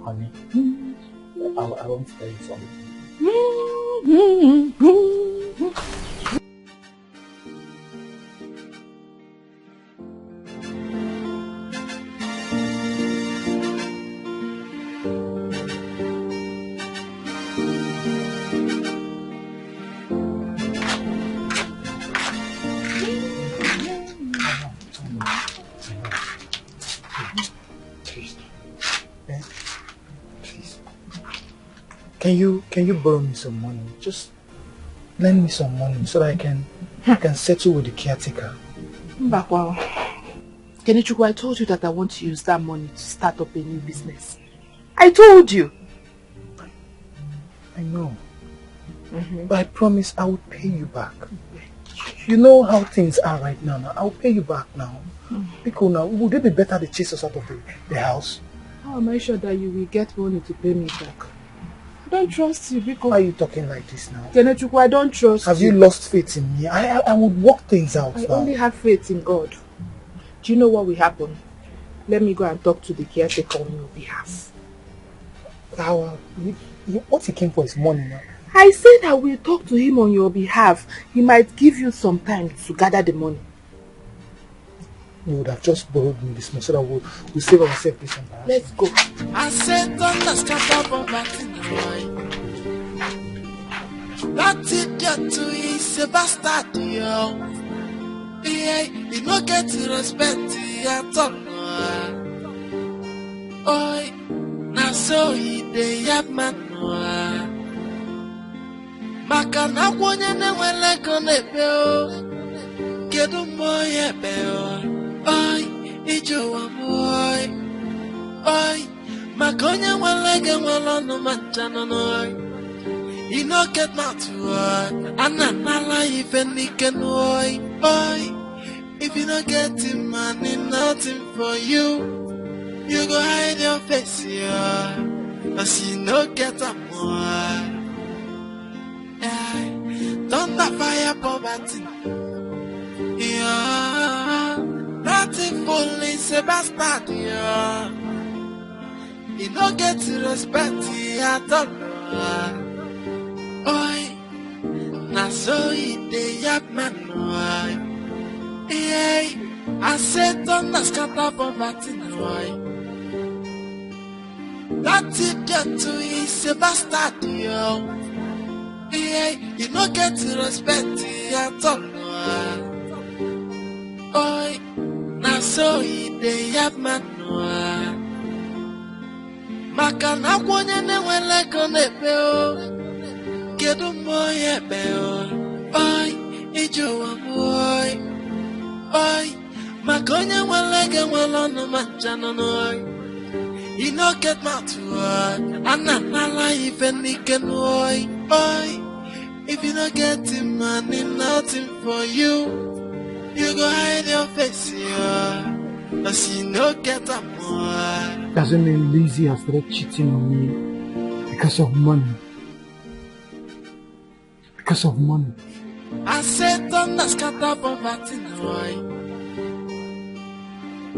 honey, I want to tell you something. Can you borrow me some money? Just lend me some money so that I can settle with the caretaker. Mbakwa, Kenechukwu, I told you that I want to use that money to start up a new business. I told you. I know. But I promise I will pay you back. You know how things are right now. I'll pay you back now. Because now, would it be better to chase us out of the house? How am I sure that you will get money to pay me back? I don't trust you because... Why are you talking like this now? Kenechukwu, I don't trust you. Have you lost faith in me? I would work things out I now. only have faith in God. Do you know what will happen? Let me go and talk to the caretaker on your behalf. What he came for is money now. I said I will talk to him on your behalf. He might give you some time to gather the money. You would have just borrowed me this money so that we'll save ourselves this embarrassment. Let's go. I said don't stop up that idiot to is a bastard, yo. Yeah, he no get respect at all. Oi, now so he dey have man. Maka na kwonye na nwele go n'ebe o. Kedu moye be o. Oi, ijowa moy. Oi, maka onye nwele go nwele no manchana no. You no get mouth to oi. Ananala even nike no oi. Oi, if you no get him money, nothing for you. You go hide your face, yeah. Cause you no get a more. Thunder fire poverty. Yeah. Nothing is a bastard. Yeah. You don't get respect at all. Oi. Na so it dey yap man. Yeah. I said thunder scatter poverty. That idiot too is a bastard. Yeah. Yeah, you don't get respect at all. so they have manua. Makana kwenye nwele konepe o. Kedu moye be o. Oi, ijo wa boy. Oi, makonye nwele nwele no manchano noi. You no get my to work. I'm not life and you can oi. Oi, if you don't get the money, nothing for you. You go hide your face, yeah. Cause you no get a more. Doesn't mean Lizzie has started cheating on me because of money. Because of money. I said, don't ask about poverty, no.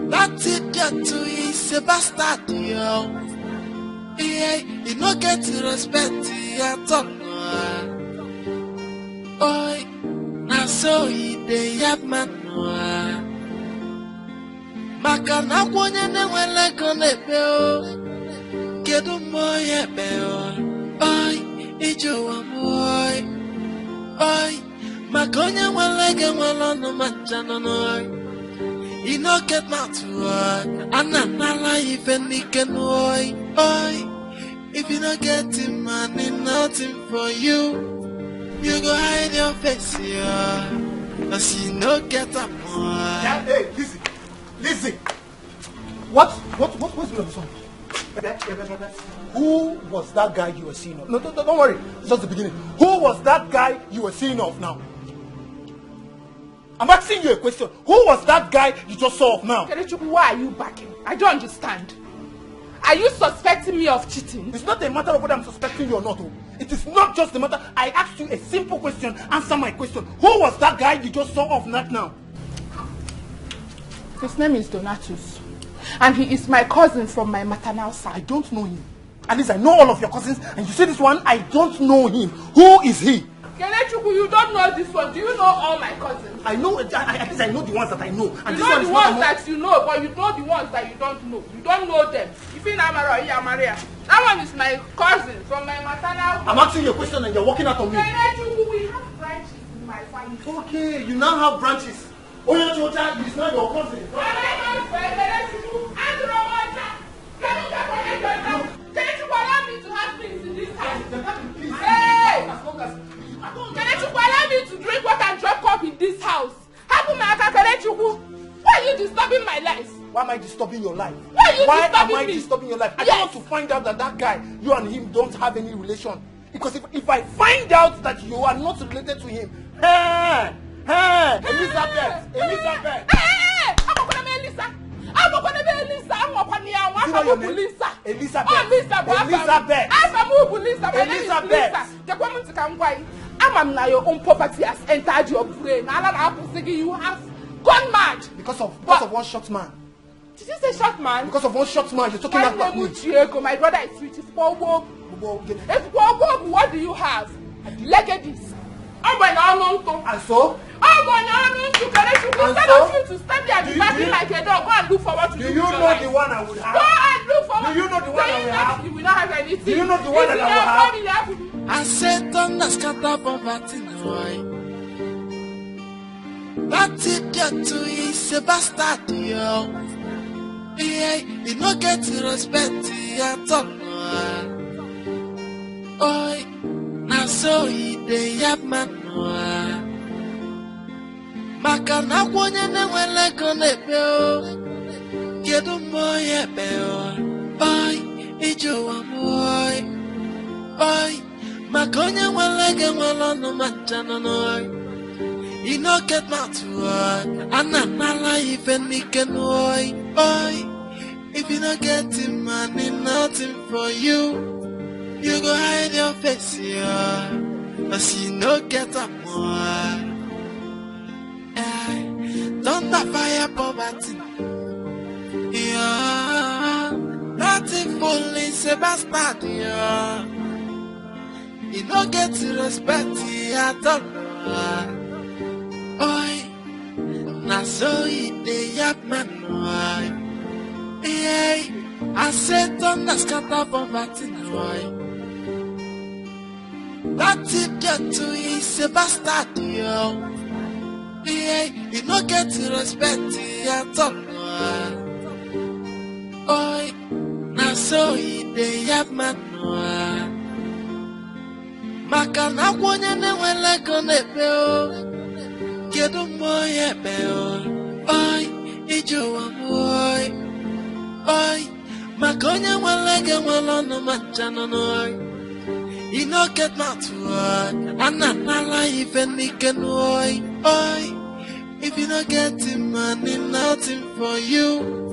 That idiot too is a bastard, yo. Yeah, you no get to respect at all. Oi, now so they have manua. Makana kwenye nwele konepe o. Kedu moye be o. Oi, ijo wa boy. Oi, makonye nwele no manchano noi. You no get my to work. I'm not life and you can oi. Oi, if you don't get the money, nothing for you. You go hide your face, yeah. Cause you no get a more. Yeah, hey, listen. What's the song? Who was that guy you were seeing of? No, don't worry. It's just the beginning. Who was that guy you were seeing of now? I'm asking you a question. Who was that guy you just saw of now? Kenechukwu, why are you backing? I don't understand. Are you suspecting me of cheating? It's not a matter of whether I'm suspecting you or not. It is not just a matter. I asked you a simple question. Answer my question. Who was that guy you just saw of not now? His name is Donatus. And he is my cousin from my maternal side. I don't know him. At least I know all of your cousins. And you see this one, I don't know him. Who is he? Kenechukwu, you don't know this one. Do you know all my cousins? I know, at least I know the ones that I know. And you know the ones that you know, but you know the ones that you don't know. You don't know them. If you know Maria, that one is my cousin from my maternal. I'm asking you a question and you're walking out on me. Kenechukwu, we have branches in my family. Okay, you now have branches. Oya Chota is not your cousin. Kenechukwu, allow me to have things in this house. Hey! Kenechukwu, allow me to drink water and drop cup in this house. Kenechukwu, why are you disturbing my life? Why am I disturbing your life? Why am I disturbing your life? I don't want to find out that guy, you and him don't have any relation. Because if I find out that you are not related to him, Elizabeth! I'm not going to be Elisa. I'm not going to be Elisa. I'm not going to be Elisa. Elizabeth. I'm now your own property has entered your brain. You have gone mad. Because of one short man. Did you say short man? Because of one short man, you're talking about me. My brother is sweet. It's Bobo. What do you have? Legacies. And so? Instead of you to stand there and be barking like a dog, go and look forward to do you know the one I would have? Go and look forward. Do you know the one I will have? You will not have anything. Do you know the one that I will have? I said don't scatter poverty now. That idiot too is a bastard, yo. Yeah, you no get to respect at all. Oi, now so they have manua. Makana kwenye nwele konepe o. Kedu moye be o. Oi, ijo wa boy. Oi, makonye nwele no manchano noi. You no get my to work. I'm not life and you can oi. Oi, if you don't get the money, nothing for you. You go hide your face, yeah. Cause you no get a more. Don't fire poverty. Yeah. Nothing is a bastard, yeah. You don't get to respect at all. Oi, na so they have man. Yeah, I said don't scatter poverty. That idiot too is a bastard, yo. Yeah, you no get to respect at all. so ide ya manua. Maka na kwenye nwele go n'ebe o. Kedu moye be o. Oi, ijowa oi. Oi, maka onye nwele go nwele no manchano oi. You no get mouth to oi. Ananala even niken oi. Oi, if you no get him money, nothing for you.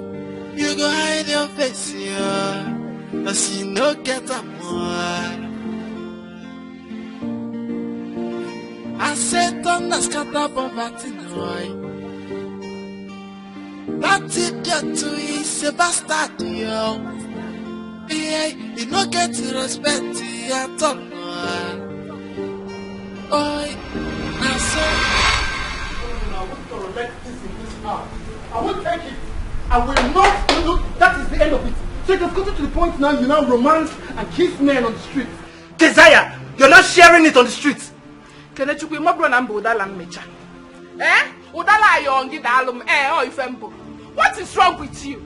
You go hide your face, yeah. Cause you no get a boy. I said, don't scatter poverty, no. That idiot too is a bastard, yo. Yeah, you no get respect at all, no. Oi, I said, I want to let this in this house. I won't take it. I will not. That is the end of it. So it has gotten to the point now you now romance and kiss men on the streets. Desire, you're not sharing it on the streets. Kenechukwu imobro na mbo udala mmecha. Udala ayongi dalum o ifembo. What is wrong with you?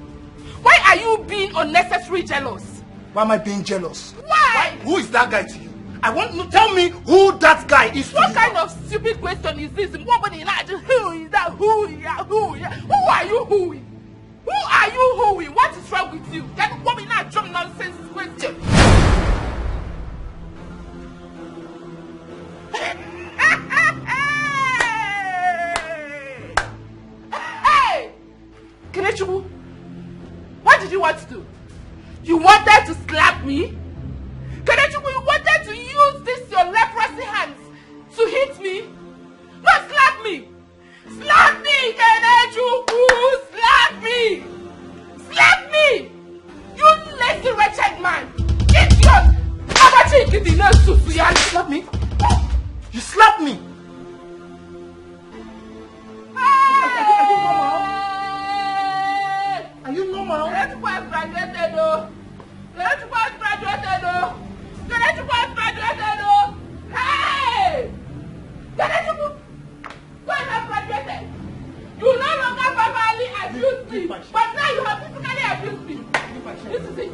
Why are you being unnecessarily jealous? Why am I being jealous? Why? Who is that guy to you? I want to tell me who that guy is to you. What kind of stupid question is this? Nobody like who is that? Who is that? Who are you whoing? Who are you whoing? What is wrong with you? That woman not jump nonsense question. Hey! Kenechukwu, what did you want to do? You wanted to slap me? Kenechukwu, you wanted to use this your leprosy hands to hit me? No, slap me! Slap me, Kenechukwu! Slap me! Slap me! You lazy wretched man! Idiot! You slap me? You slap me! Are you normal? Kenechukwu has graduated though! Kenechukwu has graduated though! Kenechukwu has graduated though! Hey! Kenechukwu! Why have graduated? You no longer verbally abuse me, but now you have physically abused me. This is it.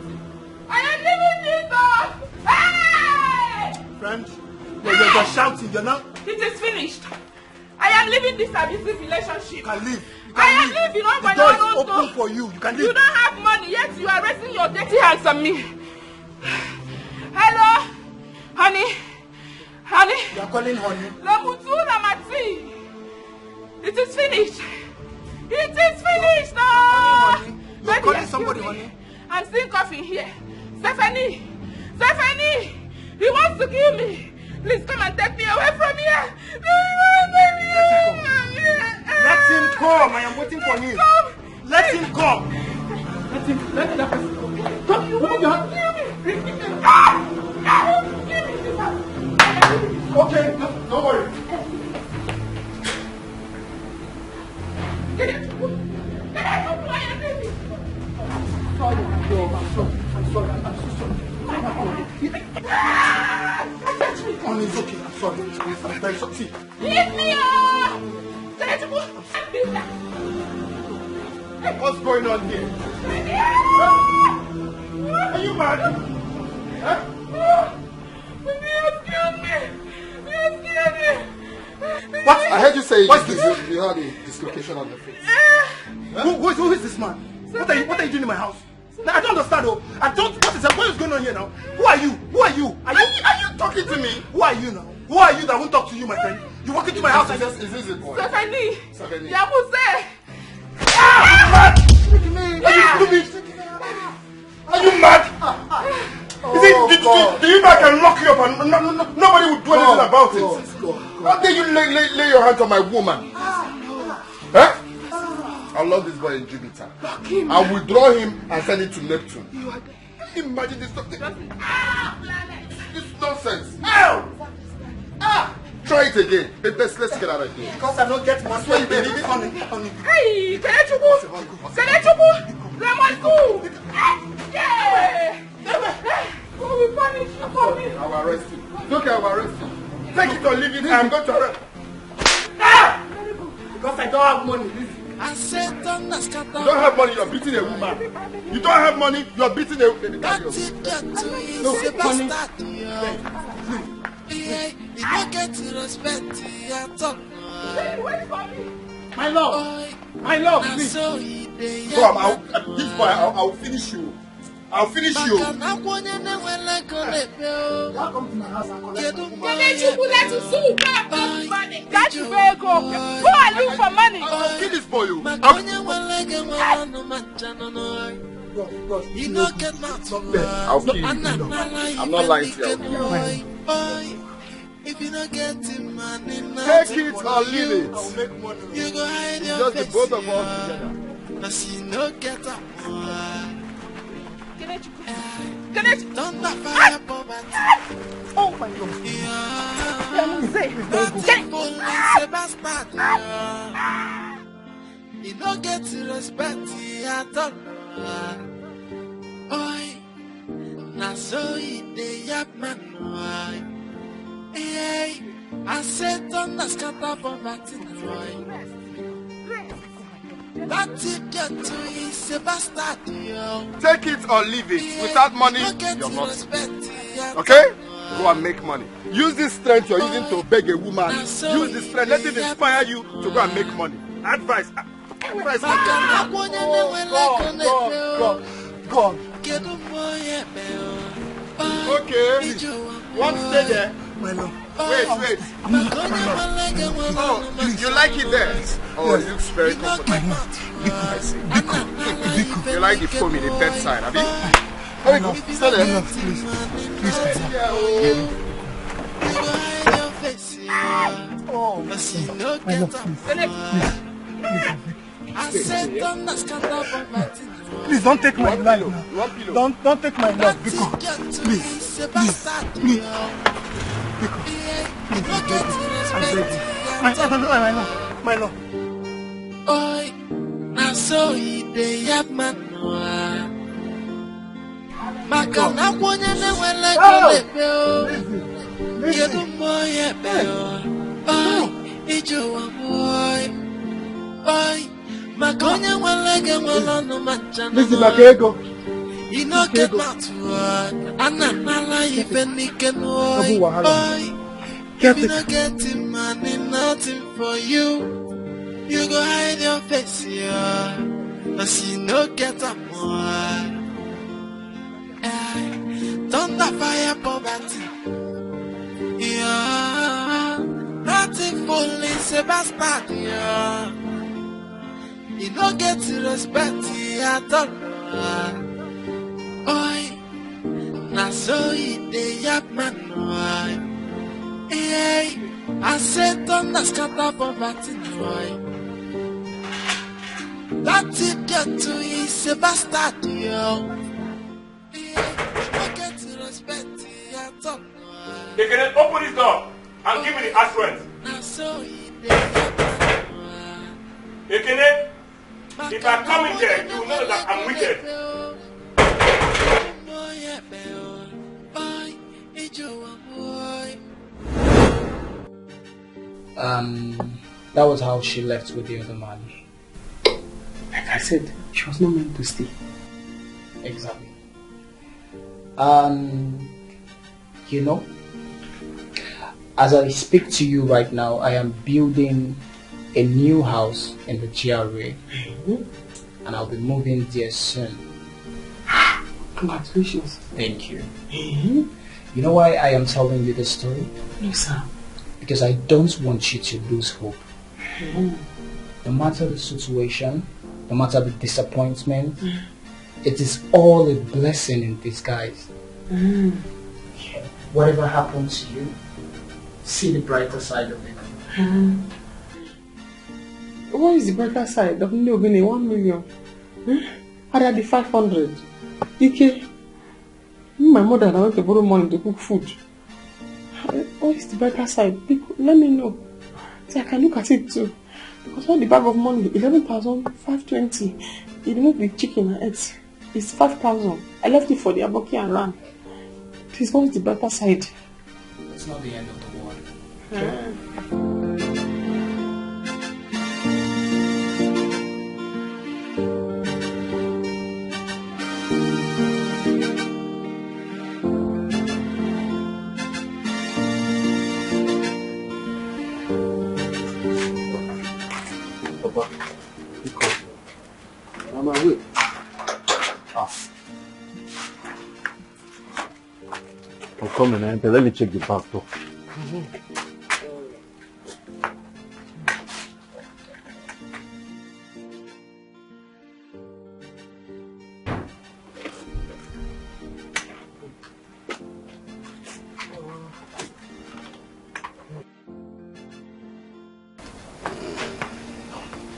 I am leaving this door. Hey! Friend, you're shouting, you're not. It is finished. I am leaving this abusive relationship. You can leave. I am leaving. Oh, the door is open for you. You can leave. You don't have money, yet you are raising your dirty hands on me. Hello? Honey? Honey? You are calling honey? Lamutu Lamati. It is finished. It is finished now. You are calling somebody honey? I'm seeing coffee here. Stephanie! Stephanie! He wants to kill me. Please come and take me away from here. Let him come. I am waiting for him. Let him come. Let that person come. Come, you want to kill me. Okay, don't worry. I'm sorry. I'm so sorry. Oh, it's okay. I'm sorry. I'm very sorry. See. Leave me up! What's going on here? Are you mad? Huh? What? I heard you say you had a dislocation on your face. Who is this man? What are you doing in my house? Now, I don't understand. What is going on here now? Who are you? Are you talking to me? Who are you now? Who are you that won't talk to you, my friend? You walk into my house and just... Is this a boy? Stephanie! Stephanie! Yabuse! Look at me! Are you stupid? Are you mad? Do you know I can lock you up and nobody will do anything about it? How dare you lay your hands on my woman? Huh? I love this boy in Jupiter. I'll withdraw him and send him to Neptune. Imagine this stuff. This nonsense. Ow! Try it again. Let's get out of here. Because I don't get my swear you believe it. Hey, Kenechukwu! Kenechukwu! Lamanku! Yeah! We will punish you for me. I will arrest you. Look, I will arrest you. Take it or leave it. I'm going to arrest. Because I don't have money. You don't have money, you're beating a woman. You don't have money, you're beating a woman. No, honey. You don't get to respect at all. My love, please. Come, this boy, I'll finish you. I'll finish you. Welcome to my house and collect Who are you for money? I'll kill this boy. I'll kill you. I'm not lying to you. If you don't get him, money, take it or leave it. You go hide your just face, the both of us together. Cause you no get up. Don't fire poverty. Oh my God. You don't get to respect at all. Oi, now so they yap man. Hey, I said don't scatter poverty. That idiot is a bastard. Take it or leave it. Without money, you're not. Okay? Go and make money. Use this strength you're using to beg a woman. Use this strength. Let it inspire you to go and make money. Advice. Advice. God. Okay. One stay there. My love. Wait. Oh, you like it there? Oh, it looks very comfortable. I see. You like the foam in the bedside, have you? There we go. Stay there. Please. Oh, my love, please don't take my life now. Don't take my love, Biko. Please. Biko. My love. Oi, now so they have man. Makana kwenye ne wele kole peo. Kedu moye peo. Oi, ijo boy. Oi, makonya wele ke wele no manchana. Listen, Makego. You no get mouth work. Ananala ifeni kenoi. Oi, if you no get him money, nothing for you. You go hide your face, yeah. Cause you no get up more. Thunder fire poverty. Yeah. Nothing full is a bastard, yeah. You no get to respect at all. Oi. Now so it they yap man. Hey. I said thunder scatter poverty, boy. That idiot too is a bastard, yo. Get to respect at all. They can open this door and give me the assurance. Ekene, if I come in there, you will know that I'm wicked. That was how she left with the other man. Like I said, she was not meant to stay. Exactly. You know, as I speak to you right now, I am building a new house in the GRA. And I'll be moving there soon. Congratulations. Thank you. You know why I am telling you this story? No, sir. Because I don't want you to lose hope. No matter the situation, no matter the disappointment, it is all a blessing in disguise. Whatever happens to you, see the brighter side of it. What is the brighter side of me opening 1 million? How did the 500? Ike, my mother and I went to borrow money to cook food. What is the brighter side? People, let me know. So I can look at it too. Because all the bag of money, 11,520. You remove the chicken and eggs. It's 5,000. I left it for the aboki and ran. Please, what is the brighter side? It's not the end of the world. I'm away. I'm coming, eh? Let me check the back door.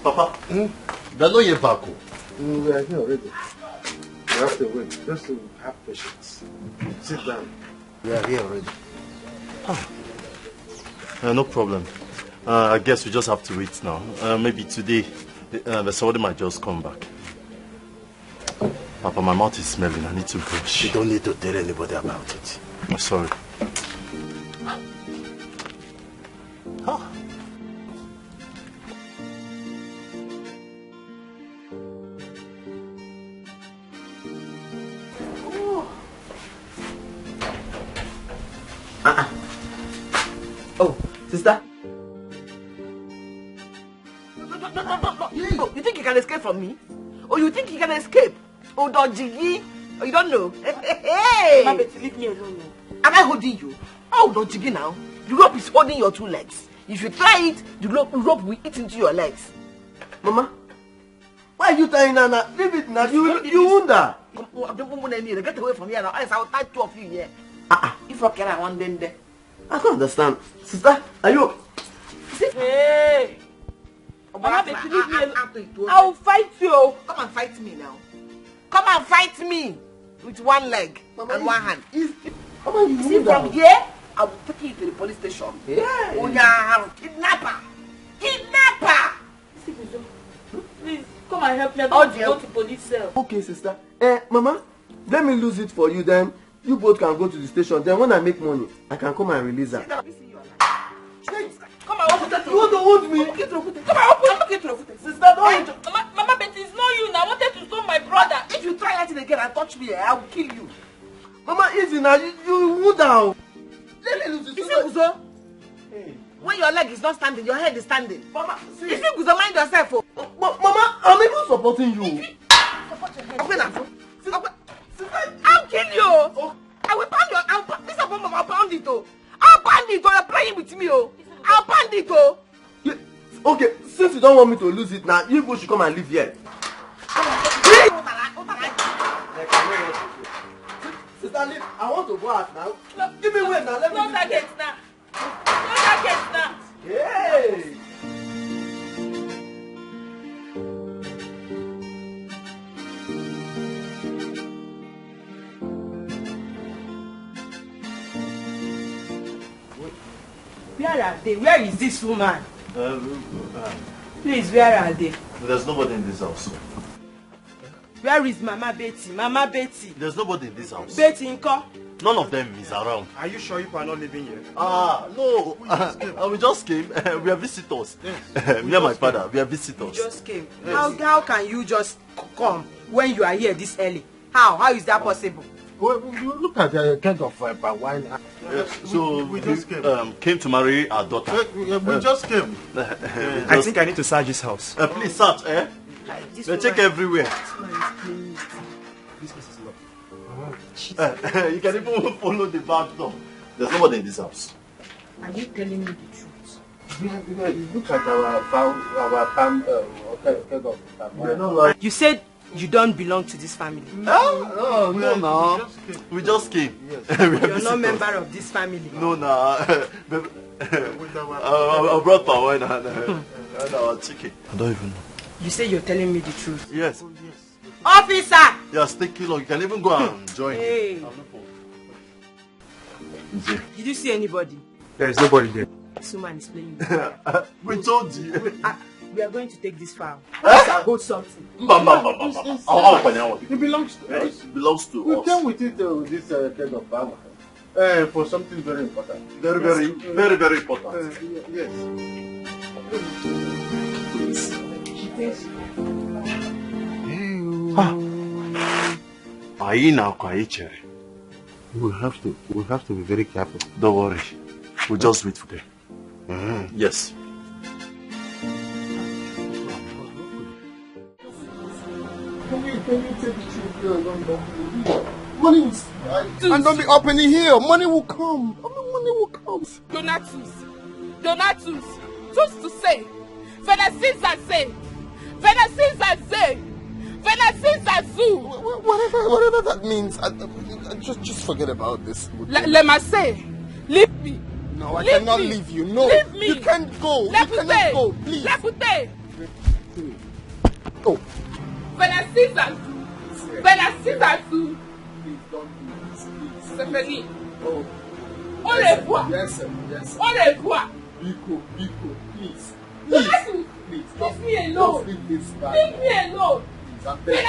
Papa, they're not yet back. We are here already. You have to wait. Just to have patience. Sit down. We are here already. No problem. I guess we just have to wait now. Maybe today, somebody might just come back. Papa, my mouth is smelling. I need to brush. You don't need to tell anybody about it. I'm sorry. Oh, sister. No. You think you can escape from me? Or you think you can escape? Oh, Dojigi? Oh, you don't know? Hey! Mama, leave me alone. Am I holding you? Oh, Dojigi now. The rope is holding your two legs. If you try it, the rope will eat into your legs. Mama, why are you tying Nana? Leave it now. You wonder. Get away from here now. Else I will tie two of you here. If I can, one then there. I don't understand. Sister, are you okay? Hey! Mama, leave me alone. I will fight you. Come and fight me now. Come and fight me with one leg and one hand. See, from here, I will take you to the police station. Yeah. Oh, yeah, kidnapper! Kidnapper! Please, come and help me. I don't want to go to police cell. Okay, sister. Mama, let me lose it for you then. You both can go to the station. Then when I make money, I can come and release her. Come on, open You want to hold me? Come on, open. Sister, don't. Mama, but it's not you now. I wanted to stone my brother. If you try that again and touch me, I will kill you. Mama, easy now. You move down. Let me lose it. You see, Guzo? When your leg is not standing, your head is standing. Mama, see. You see, Guzo, mind yourself. Mama, I'm even supporting you. Support your head. Open up. I'll kill you. Oh. I will pound your. This is a bomb. I'll pound it. I'll pound it. You're playing with me. I'll pound it. Okay, since you don't want me to lose it now, you should come and live here. Sister, leave. I want to go out now. No, give me way now. Let me. No target now. No target now. Hey. Where are they? Where is this woman? Please, where are they? There's nobody in this house. Where is Mama Betty? Mama Betty. There's nobody in this house. Betty Nko. None of them is around. Are you sure you are not living here? No. We just came. We are visitors. Yes. Me and my father, we are visitors. You just came. Yes. How can you just come when you are here this early? How is that possible? Well, look at the kind of wine. So we just came to marry our daughter. We just came. I think I need to search this house. Please search, They check everywhere. This place is locked. You can even follow the back door. There's nobody in this house. Are you telling me the truth? Look at our farm. You said you don't belong to this family. No. We just came. Yes. You're not a member of this family. No, I brought my wine and our chicken. I don't even know. You say you're telling me the truth. Yes. Officer! Yes, take it long. You can even go and join. Hey. Did you see anybody? There is nobody there. This woman is playing. We told you. We are going to take this file. Hold something. It belongs to us. It belongs to us. We came with it this kind of farmer. For something very important. Very important. Yes. We have to be very careful. Don't worry. We'll just wait for them. Yes. Can you take the truth here and don't talk to me? Money is... And don't be up in the hill. Money will come. Money will come. Donatus. Just to say. Venasins Whatever that means. Just forget about this. Let me say. Leave me. No, I cannot leave you. No. Leave me. You can't go. You cannot go. Please. Oh. Venasins. Please don't do this. Please. Stephanie. Oh. Au revoir. Yes, sir. Au revoir. Biko, please. Donatus. Please. Leave me alone. Leave this guy. Leave me alone. Please,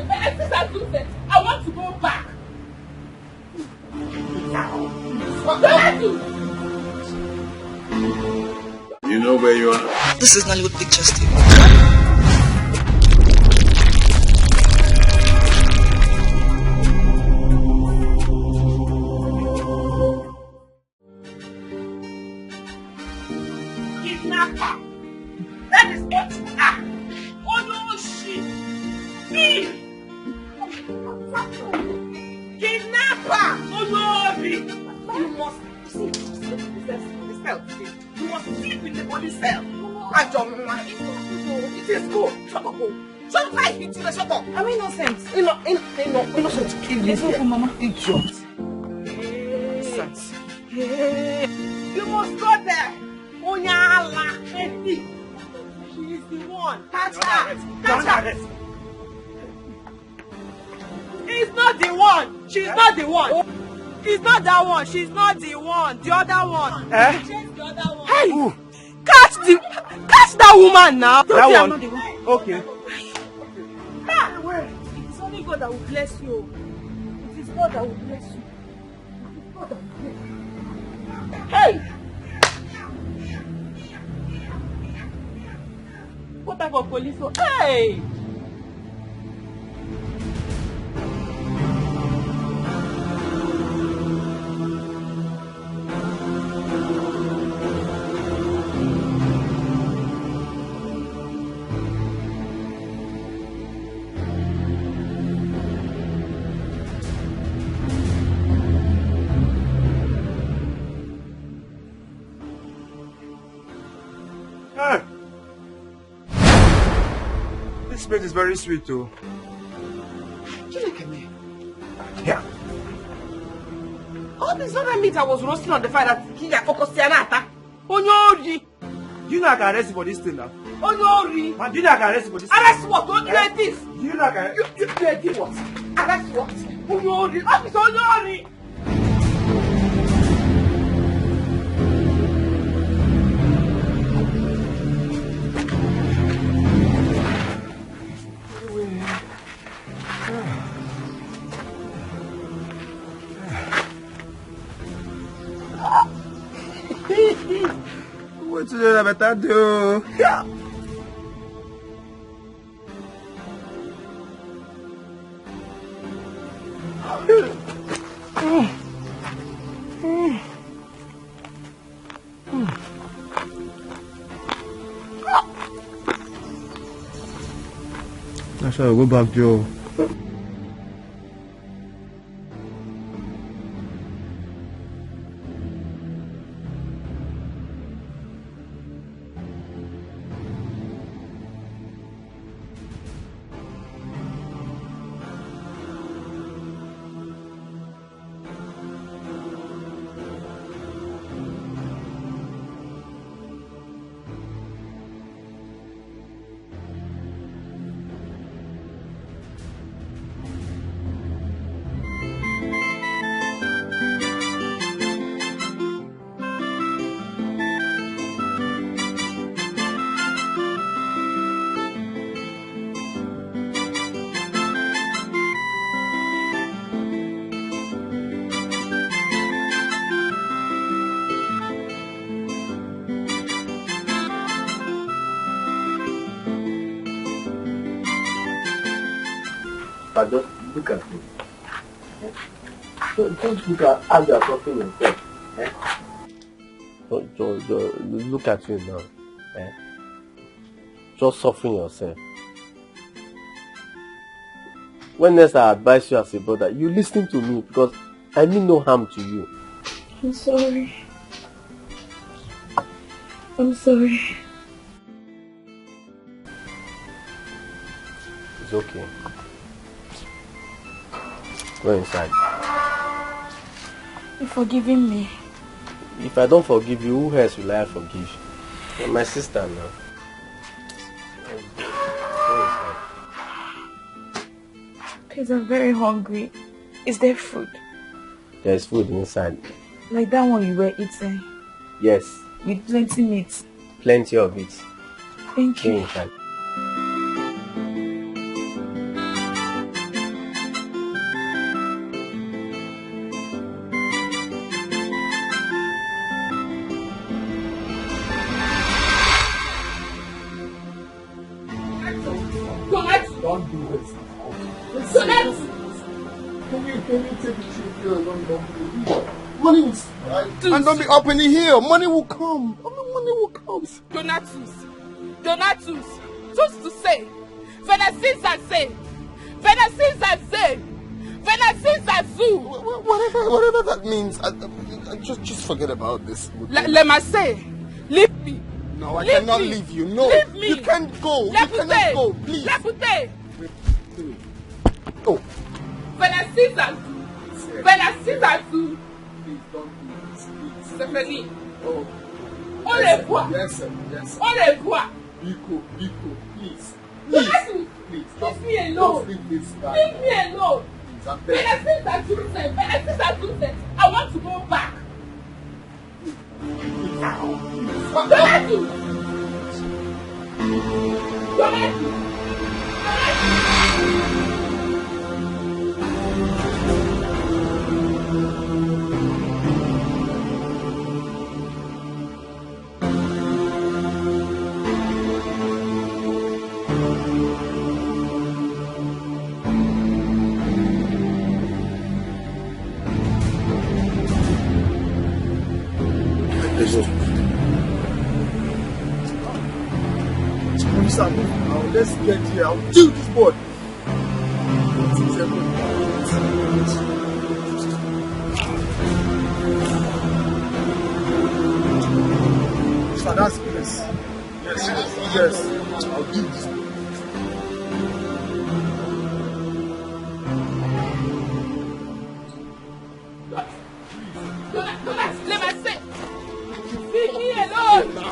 Venasins. I want to go back. Donatus. You know where you are? This is Nollywood Pictures TV. Kidnapper. That is what you are. Oh no, shit. Me. Kidnapper. Oh no, me. You must see the cell. You must sleep in the body cell. It is good. Shut up. Shut up. I hit you. Shut up. I'm innocent. Innocent. Kill me. It's okay, Mama. Idiot. You must go there. Onyala. She is the one. Catch her. Catch her. He's not the one. She's not the one. He's not that one. She's not the one. The other one. The other one. Hey! Catch that woman now. That one? Not the one. Okay. It is only God that will bless you. It is God that will bless you. It is God that will bless you. Hey! What type of police? Hey! This meat is very sweet too. Yeah. All this other meat I was roasting on the fire that Kija Kokosianata. Onyori. Do you know I can arrest you for this thing now? Onyori. Man, do you know I can arrest you for this thing? Arrest what? Don't do this. Do you know I can... You do what? Arrest what? Onyori. Officer Onyori. What do you better do? Yeah. I shall go back, Joe. But just look at me. Don't look at how you are talking yourself. Eh? Don't look at you now. Eh? Just soften yourself. When next I advise you as a brother, you listen to me because I mean no harm to you. I'm sorry. I'm sorry. It's okay. Go inside. You're forgiving me. If I don't forgive you, who else will I forgive? You're my sister now. Go inside. Please, I'm very hungry. Is there food? There's food inside. Like that one you were eating? Yes. With plenty meat? Plenty of it. Thank you. Go inside. Don't do this. Can you take the trip here and don't money is and don't be up in the hill. Money will come. Money will come. Donatus. Just to say. Venasisa say. Venasisa say. Venasisa zoo. Whatever that means. Just forget about this. Let me say. Leave me. No, I cannot leave you. No. Leave me. You can't go. You cannot go. Please. Oh. Venasisa zoo. Please don't do this. Please. Stephanie. Oh. Au revoir. Yes, sir. Au revoir. Biko, please. Leave me alone. Leave this guy. Leave me alone. Venasisa zoo. I want to go back. Let's get here. I'll do this boy. So that's yes. Yes. I'll do this.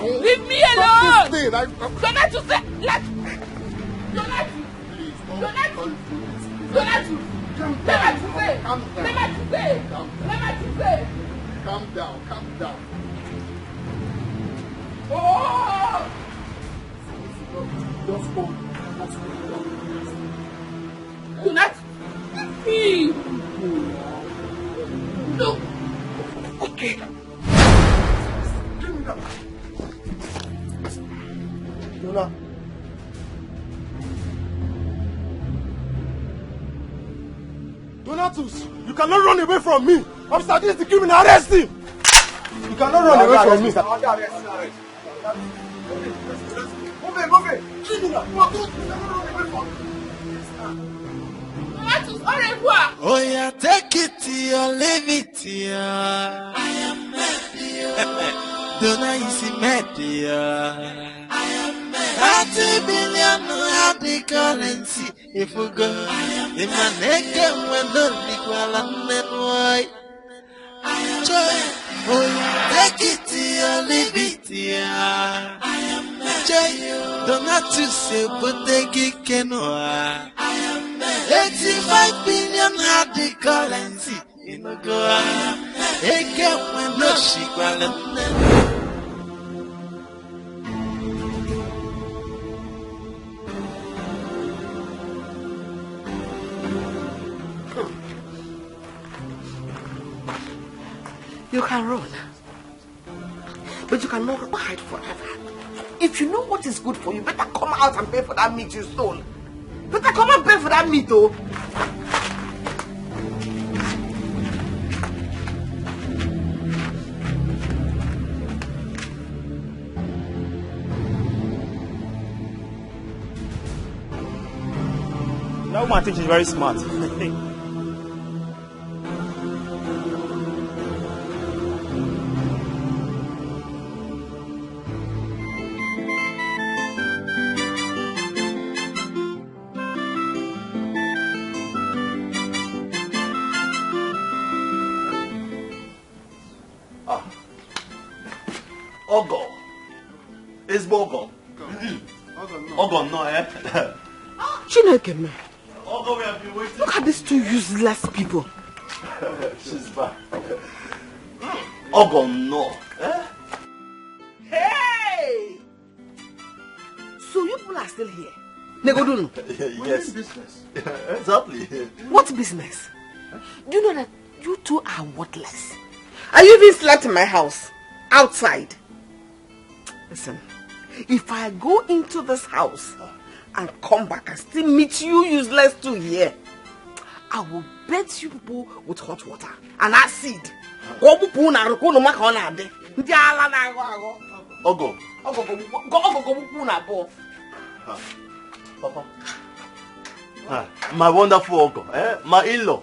Leave me alone. Don't you say let. Calm down. Oh! Just go. Do not leave. No. Okay. Dona. Donatus, you cannot run away from me. Officer, this is the criminal. Arrest him. You cannot run away from me. Move it. Criminal. Donatus, au revoir. Oh yeah, take it here, leave it here. I am mad here. Dona is mad here. I am mad. 30 billion have the currency. If we go, if my neck when don't equal and why? Joy, oh yeah, take it here, leave it here. I am mad. Joy, don't have to say, but take it canoa. I am mad. 85 billion had the currency. In the go, I am mad. They can't when no equal and You can run, but you cannot hide forever. If you know what is good for you, better come out and pay for that meat you stole. Better come and pay for that meat, oh. That woman thinks she's very smart. Ogo. It's Bogo. Ogo, no, eh? Chineke, man. Ogo, we have been waiting. Look at these two useless people. She's back. Ogo, no. Eh? Hey! So you people are still here? Negodun? Yes. Exactly. What business? Do you know that you two are worthless? Are you even slept in my house? Outside? Listen, if I go into this house and come back and still meet you useless two here, I will bathe you people with hot water and acid. Ogo. Papa. My wonderful Ogo, eh? My in-law.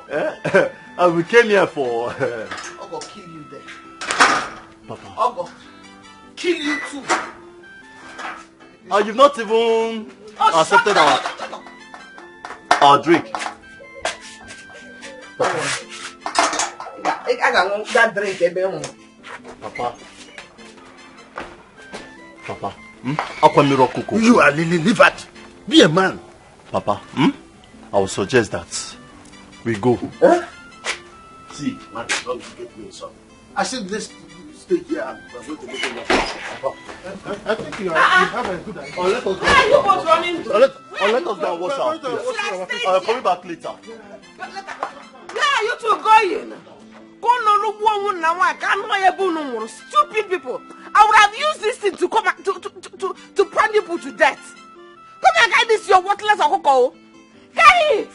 Eh? We came here for... Ogo kill you there. Papa. Ogo kill you too. You've not even accepted our drink. I got that drink. Papa. You are Lily Livat. Be a man. Papa, I would suggest that we go. See, man, don't get me some. I said this stay here and we're going to make it Papa. I think you have a good idea. Let us go. Let us go and wash our face. I'll come back later. Where are you two going? Stupid people. I would have used this thing to come to burn people to death. Come and carry this your worthless Okoko. Carry it.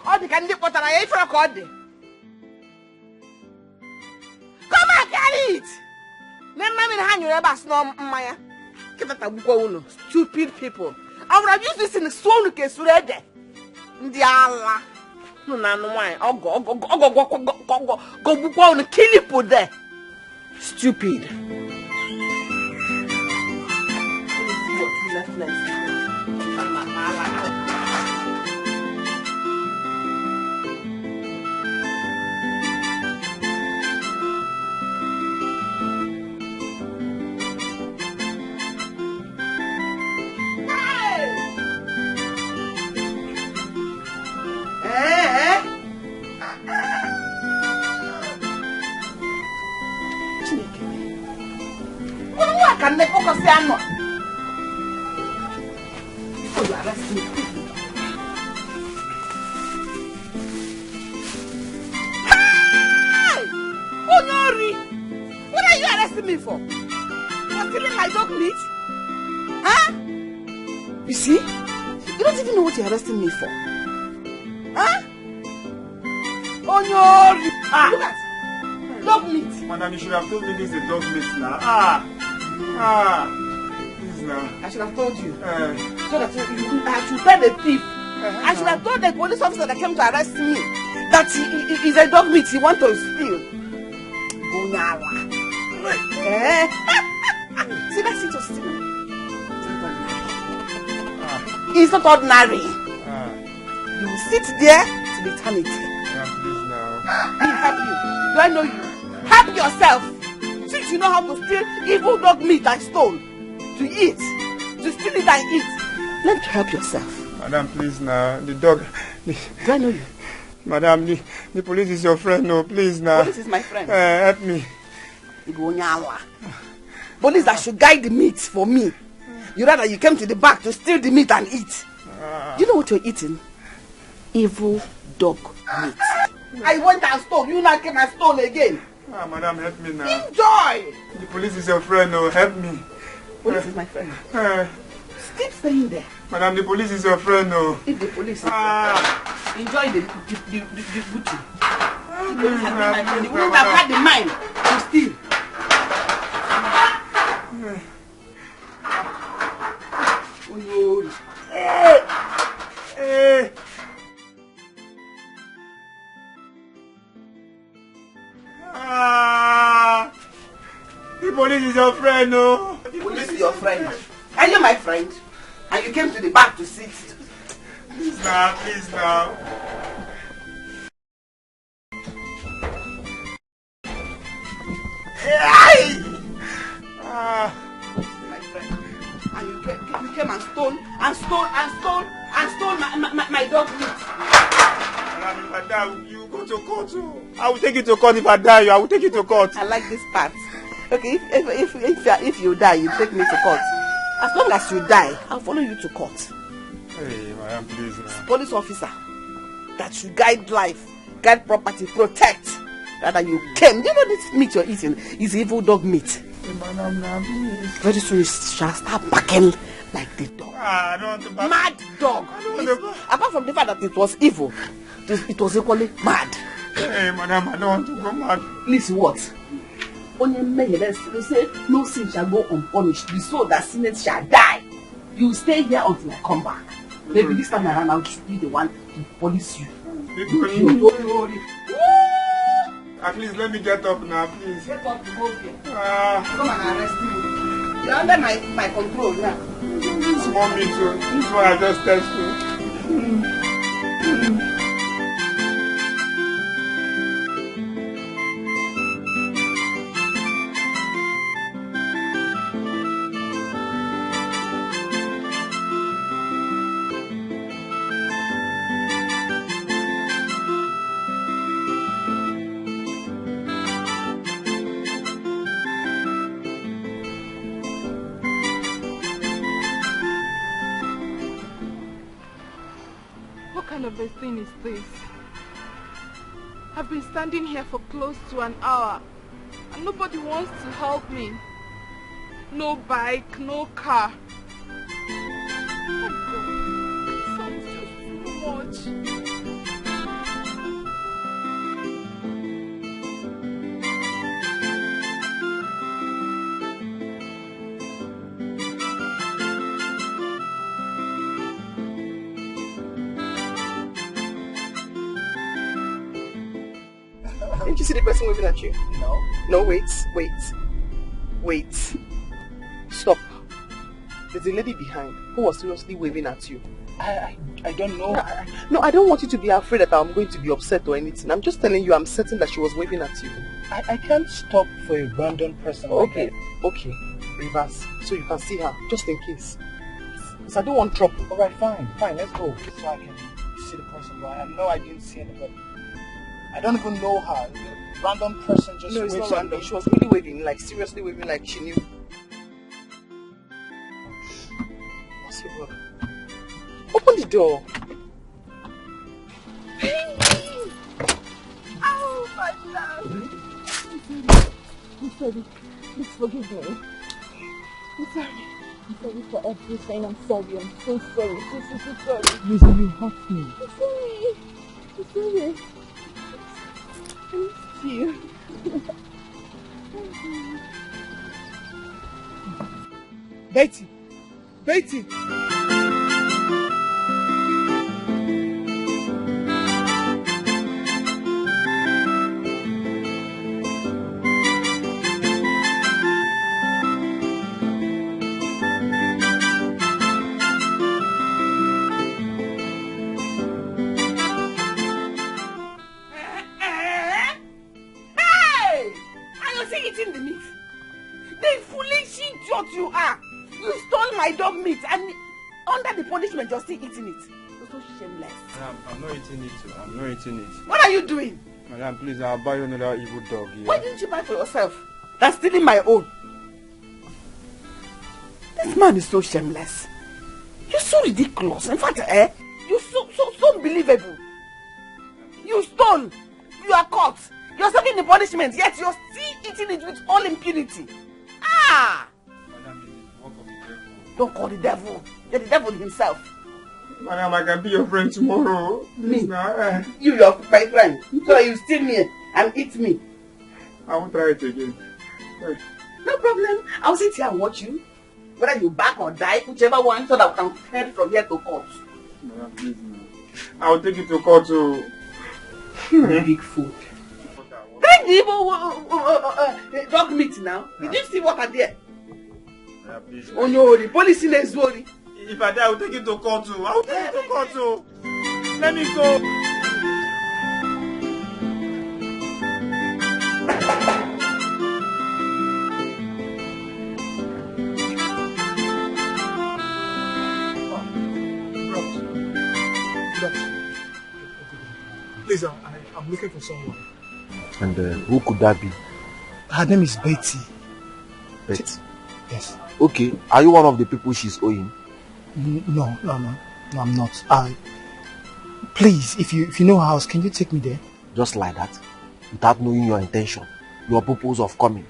All the candy water I ate for a cod. Come and carry it. Then mommy hand you ever snow Maya. Stupid people. I would have used this in the stone case ready. Ndiala. No, why? Go kill people there. Stupid. Can they focus on what? Oh, you arrest me. Hey! Onyori! What are you arresting me for? You're stealing my dog meat? Huh? You see? You don't even know what you're arresting me for. Huh? Onyori! Look at dog meat. Madam, you should have told me this is a dog meat now. Please now. I should have told you. So that I should tell the thief. I should have told the police officer that came to arrest me that he is a dog meat he wants to steal. See, that's it, just steal. It's not ordinary. You will sit there till eternity. Please now. Me help you. Do I know you? Help yourself. Since you know how to steal evil dog meat I stole, to eat, to steal it and eat, learn to help yourself. Madam, please now. The dog. Do I know you? Madam, the police is your friend. No, please now. Police is my friend. Help me. Police that should guide the meat for me. You rather you came to the back to steal the meat and eat. Do you know what you're eating? Evil dog meat. I went and stole. You now came and stole again. Madam, help me now. Enjoy! The police is your friend, no, help me. Police is my friend. Keep staying there. Madam, the police is your friend, no. If the police is your friend, enjoy the booty. The police has been my friend. You wouldn't have had the mind to steal. friend, no. Police your friend. Are you my friend? And you came to the back to sit. Please now, please now. My friend. And you came and stole my dog meat. If I die, you go to court. I will take you to court if I die. I will take you to court. I like this part. Okay, if you die, you take me to court. As long as you die, I'll follow you to court. Hey, madam, please. Man. Police officer that should guide life, guide property, protect. Rather you came. Do you know this meat you're eating is evil dog meat? Hey, madam, please. Very soon you shall start barking like the dog. I don't want to bark. Mad dog. Apart from the fact that it was evil, it was equally mad. Hey, madam, I don't want to go mad. Listen, what? Only men say no sin shall go unpunished. The soul that sinned shall die. You stay here until I come back. Maybe this time around I'll be the one to police you. Don't worry. At least let me get up now, please. Get up to go here. Come and arrest me. You're under my control now. This want me to. This one I just text you. What kind of a thing is this? I've been standing here for close to an hour and nobody wants to help me. No bike, no car. Oh God, it sounds just too much. Didn't you see the person waving at you? No. No, wait. Stop. There's a lady behind who was seriously waving at you. I don't know. No, I don't want you to be afraid that I'm going to be upset or anything. I'm just telling you I'm certain that she was waving at you. I can't stop for a random person. Okay, okay. Reverse. So you can see her, just in case. Because I don't want trouble. Alright, fine, let's go. So I can see the person. But I know I didn't see anybody. I don't even know her. The random person just No, it's waves not at random. me. She was really waving, like seriously waving, like she knew. What's your brother? Open the door. Oh, my love. I'm sorry. Please forgive me. I'm sorry. I'm sorry for everything. I'm sorry. I'm so sorry. So sorry. Listen, you hurt me. I'm sorry. I'm sorry. I missed you. Betty! Betty! Eating the meat. The foolish idiot you are. You stole my dog meat and under the punishment you're still eating it. You're so shameless. Madam, I'm not eating it. I'm not eating it. What are you doing? Madam, please, I'll buy you another evil dog here. Why didn't you buy for yourself? That's stealing my own. This man is so shameless. You're so ridiculous. In fact, you're so unbelievable. You stole. You are caught. You're serving the punishment, yet you're still eating it with all impunity. Ah! Madam, this is the work of the devil. Don't call the devil. You're the devil himself. Madam, I can be your friend tomorrow. Me? Now, You, you're my friend. So that you steal me and eat me. I won't try it again. No problem. I'll sit here and watch you. Whether you back or die, whichever one, so that we can head from here to court. Madam, please, man. I will take you to court too. Big fool. Take the evil dog meat now. Did you see what I did? Oh no, the police is worried. If I die, I will take it to court too. I will take it to court too. Let me go. Please, I'm looking for someone. And who could that be? Her name is Betty. Betty? Yes. Okay, are you one of the people she's owing? No, I'm not. Please, if you know her house, can you take me there? Just like that? Without knowing your intention, your purpose of coming.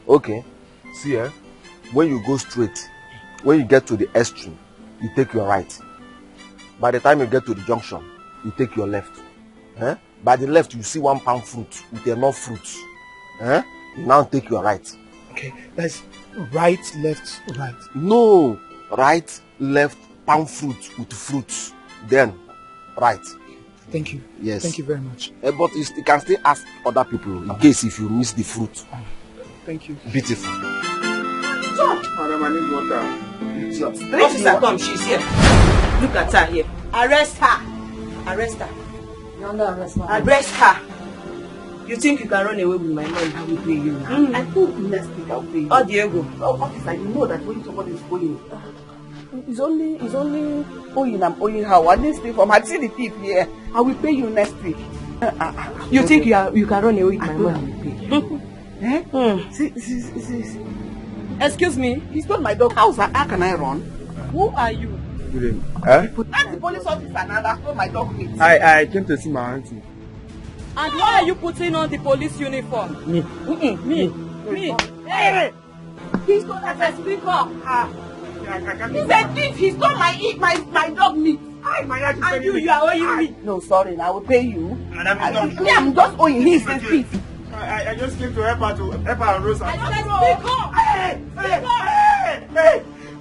Okay, see when you go straight, when you get to the extreme, you take your right. By the time you get to the junction, you take your left. By the left, you see one palm fruit with enough fruits. You now take your right. Okay, that's right, left, right. No, right, left, palm fruit with fruits. Then, right. Thank you. Yes. Thank you very much. But you can still ask other people in case if you miss the fruit. Thank you. Beautiful. Madam, I need water. Officer, come, she's here. Look at her here. Arrest her. Arrest her. You're under arrest, madam. Arrest her. You think you can run away with my money? I will pay you now. I told you next week I'll pay you. Oh, Diego. Oh, officer, you know that when somebody is owing, it's only owing. I'm owing her. I didn't steal from her. See the thief here. I will pay you next week. You think you can run away with my money? See. Excuse me? He stole my dog. How can I run? Who are you? That's the police officer now that stole my dog meat. I came to see my auntie. And why are you putting on the police uniform? Me. Me. Hey! He stole that. Speak up. He's a thief. He stole my dog meat. And you are owing me. No, sorry. I will pay you. I'm just owing. He's a thief. I just came to help her and Rosa. I said speak up. Hey!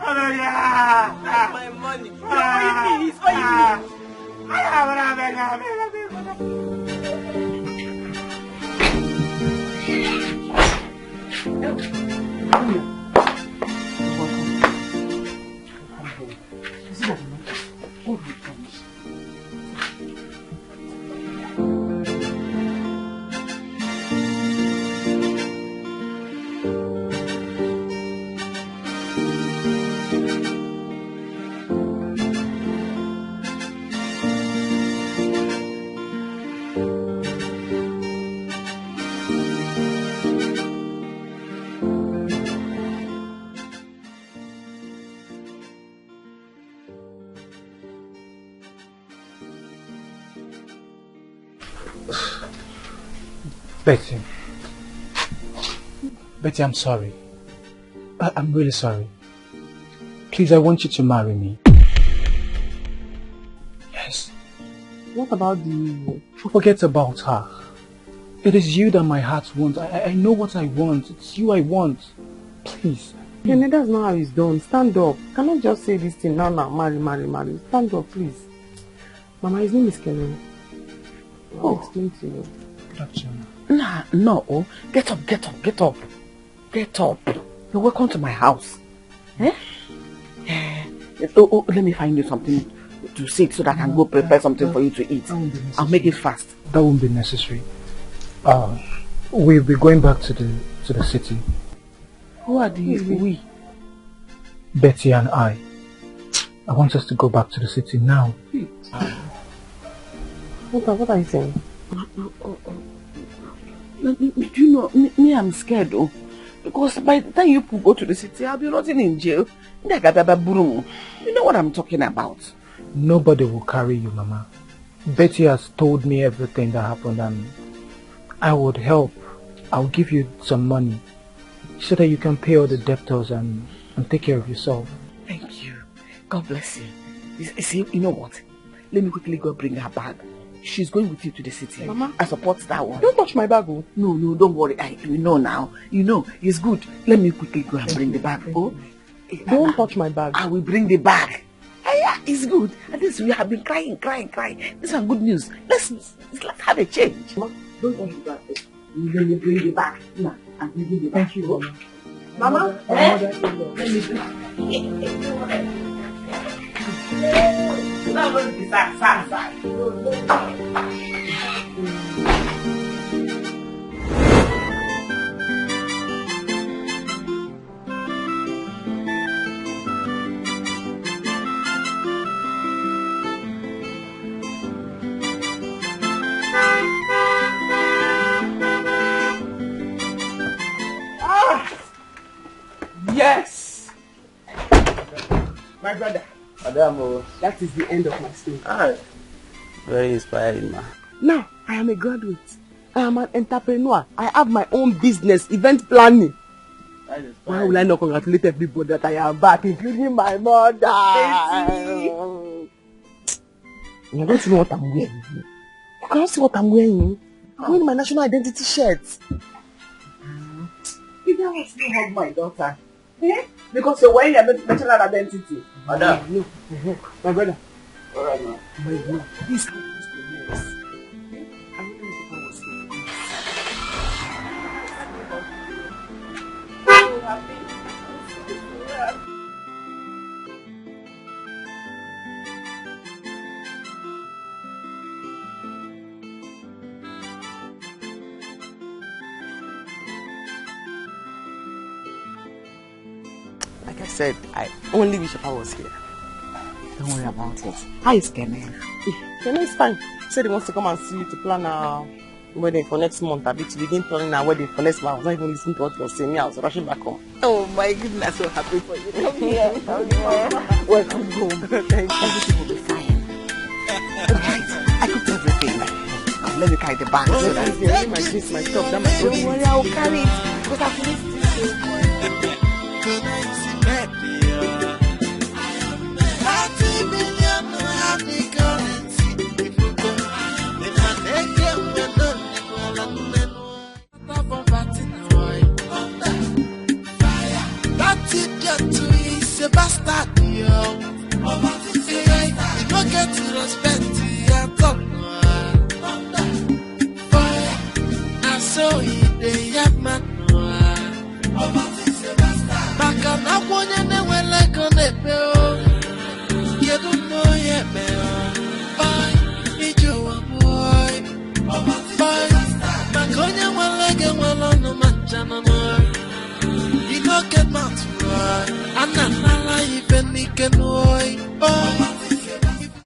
That's my money. You're owing me. He's owing me. Betty, I'm sorry. I'm really sorry. Please, I want you to marry me. Yes. What about the... Forget about her. It is you that my heart wants. I know what I want. It's you I want. Please. Kenny, that's not how it's done. Stand up. You cannot just say this thing now. Marry. Stand up, please. Mama, his name is Kenny. I'll explain to you. Good afternoon. No. Get up. You're welcome to my house. Let me find you something to sit so that I can go prepare something for you to eat. I'll make it fast. That won't be necessary. We'll be going back to the city. Who are these we? Betty and I. I want us to go back to the city now. What are you saying? Do you know, me I'm scared though. Because by the time you go to the city, I'll be rotting in jail. You know what I'm talking about. Nobody will carry you, Mama. Betty has told me everything that happened and I would help. I'll give you some money so that you can pay all the debtors and take care of yourself. Thank you. God bless you. See, you know what? Let me quickly go bring her bag. She's going with you to the city. Mama, I support that one. Don't touch my bag. Oh. No, don't worry. You know now. You know, it's good. Let me quickly go and bring the bag. Oh, don't touch my bag. I will bring the bag. Yeah, it's good. At least we have been crying. This is good news. Let's have a change. Mama, don't touch the bag. Let me bring the bag. Now, I'm bringing the bag. Thank you, Mama. Mama? Yes! My brother. Madam, that is the end of my story. very inspiring, ma. Now, I am a graduate. I am an entrepreneur. I have my own business, event planning. Why will I not congratulate everybody that I am back, including my mother? You don't know what I'm wearing. You can't see what I'm wearing. I'm wearing my national identity shirt. You don't want to hug my daughter. Eh? Because you're wearing your national identity. Madam. No. My brother. Alright, ma. My brother. This is the news. Like I said, I only wish Papa was here. Don't worry about it. How is Kene? Kene is fine. He said he wants to come and see you to plan our wedding for next month. I to begin planning our wedding for next month. I was not even listening to what you were saying. I was rushing back home. Oh my goodness, I'm so happy for you. Come here. Welcome home. Thank you. Everything will be fine. Alright, I cooked everything. Come, let me carry the bag. So that my kiss, my stuff, that my don't worry, I will carry it. Because I've missed it. Bastard, yo. You don't get to respect your talk. I saw it, they have man. Back on that one, and they were like on it, you don't know yet, man. Bye, it's your boy. Bye, back on your one leg and one on the man. You don't get mouth, right? I'm not even making noise.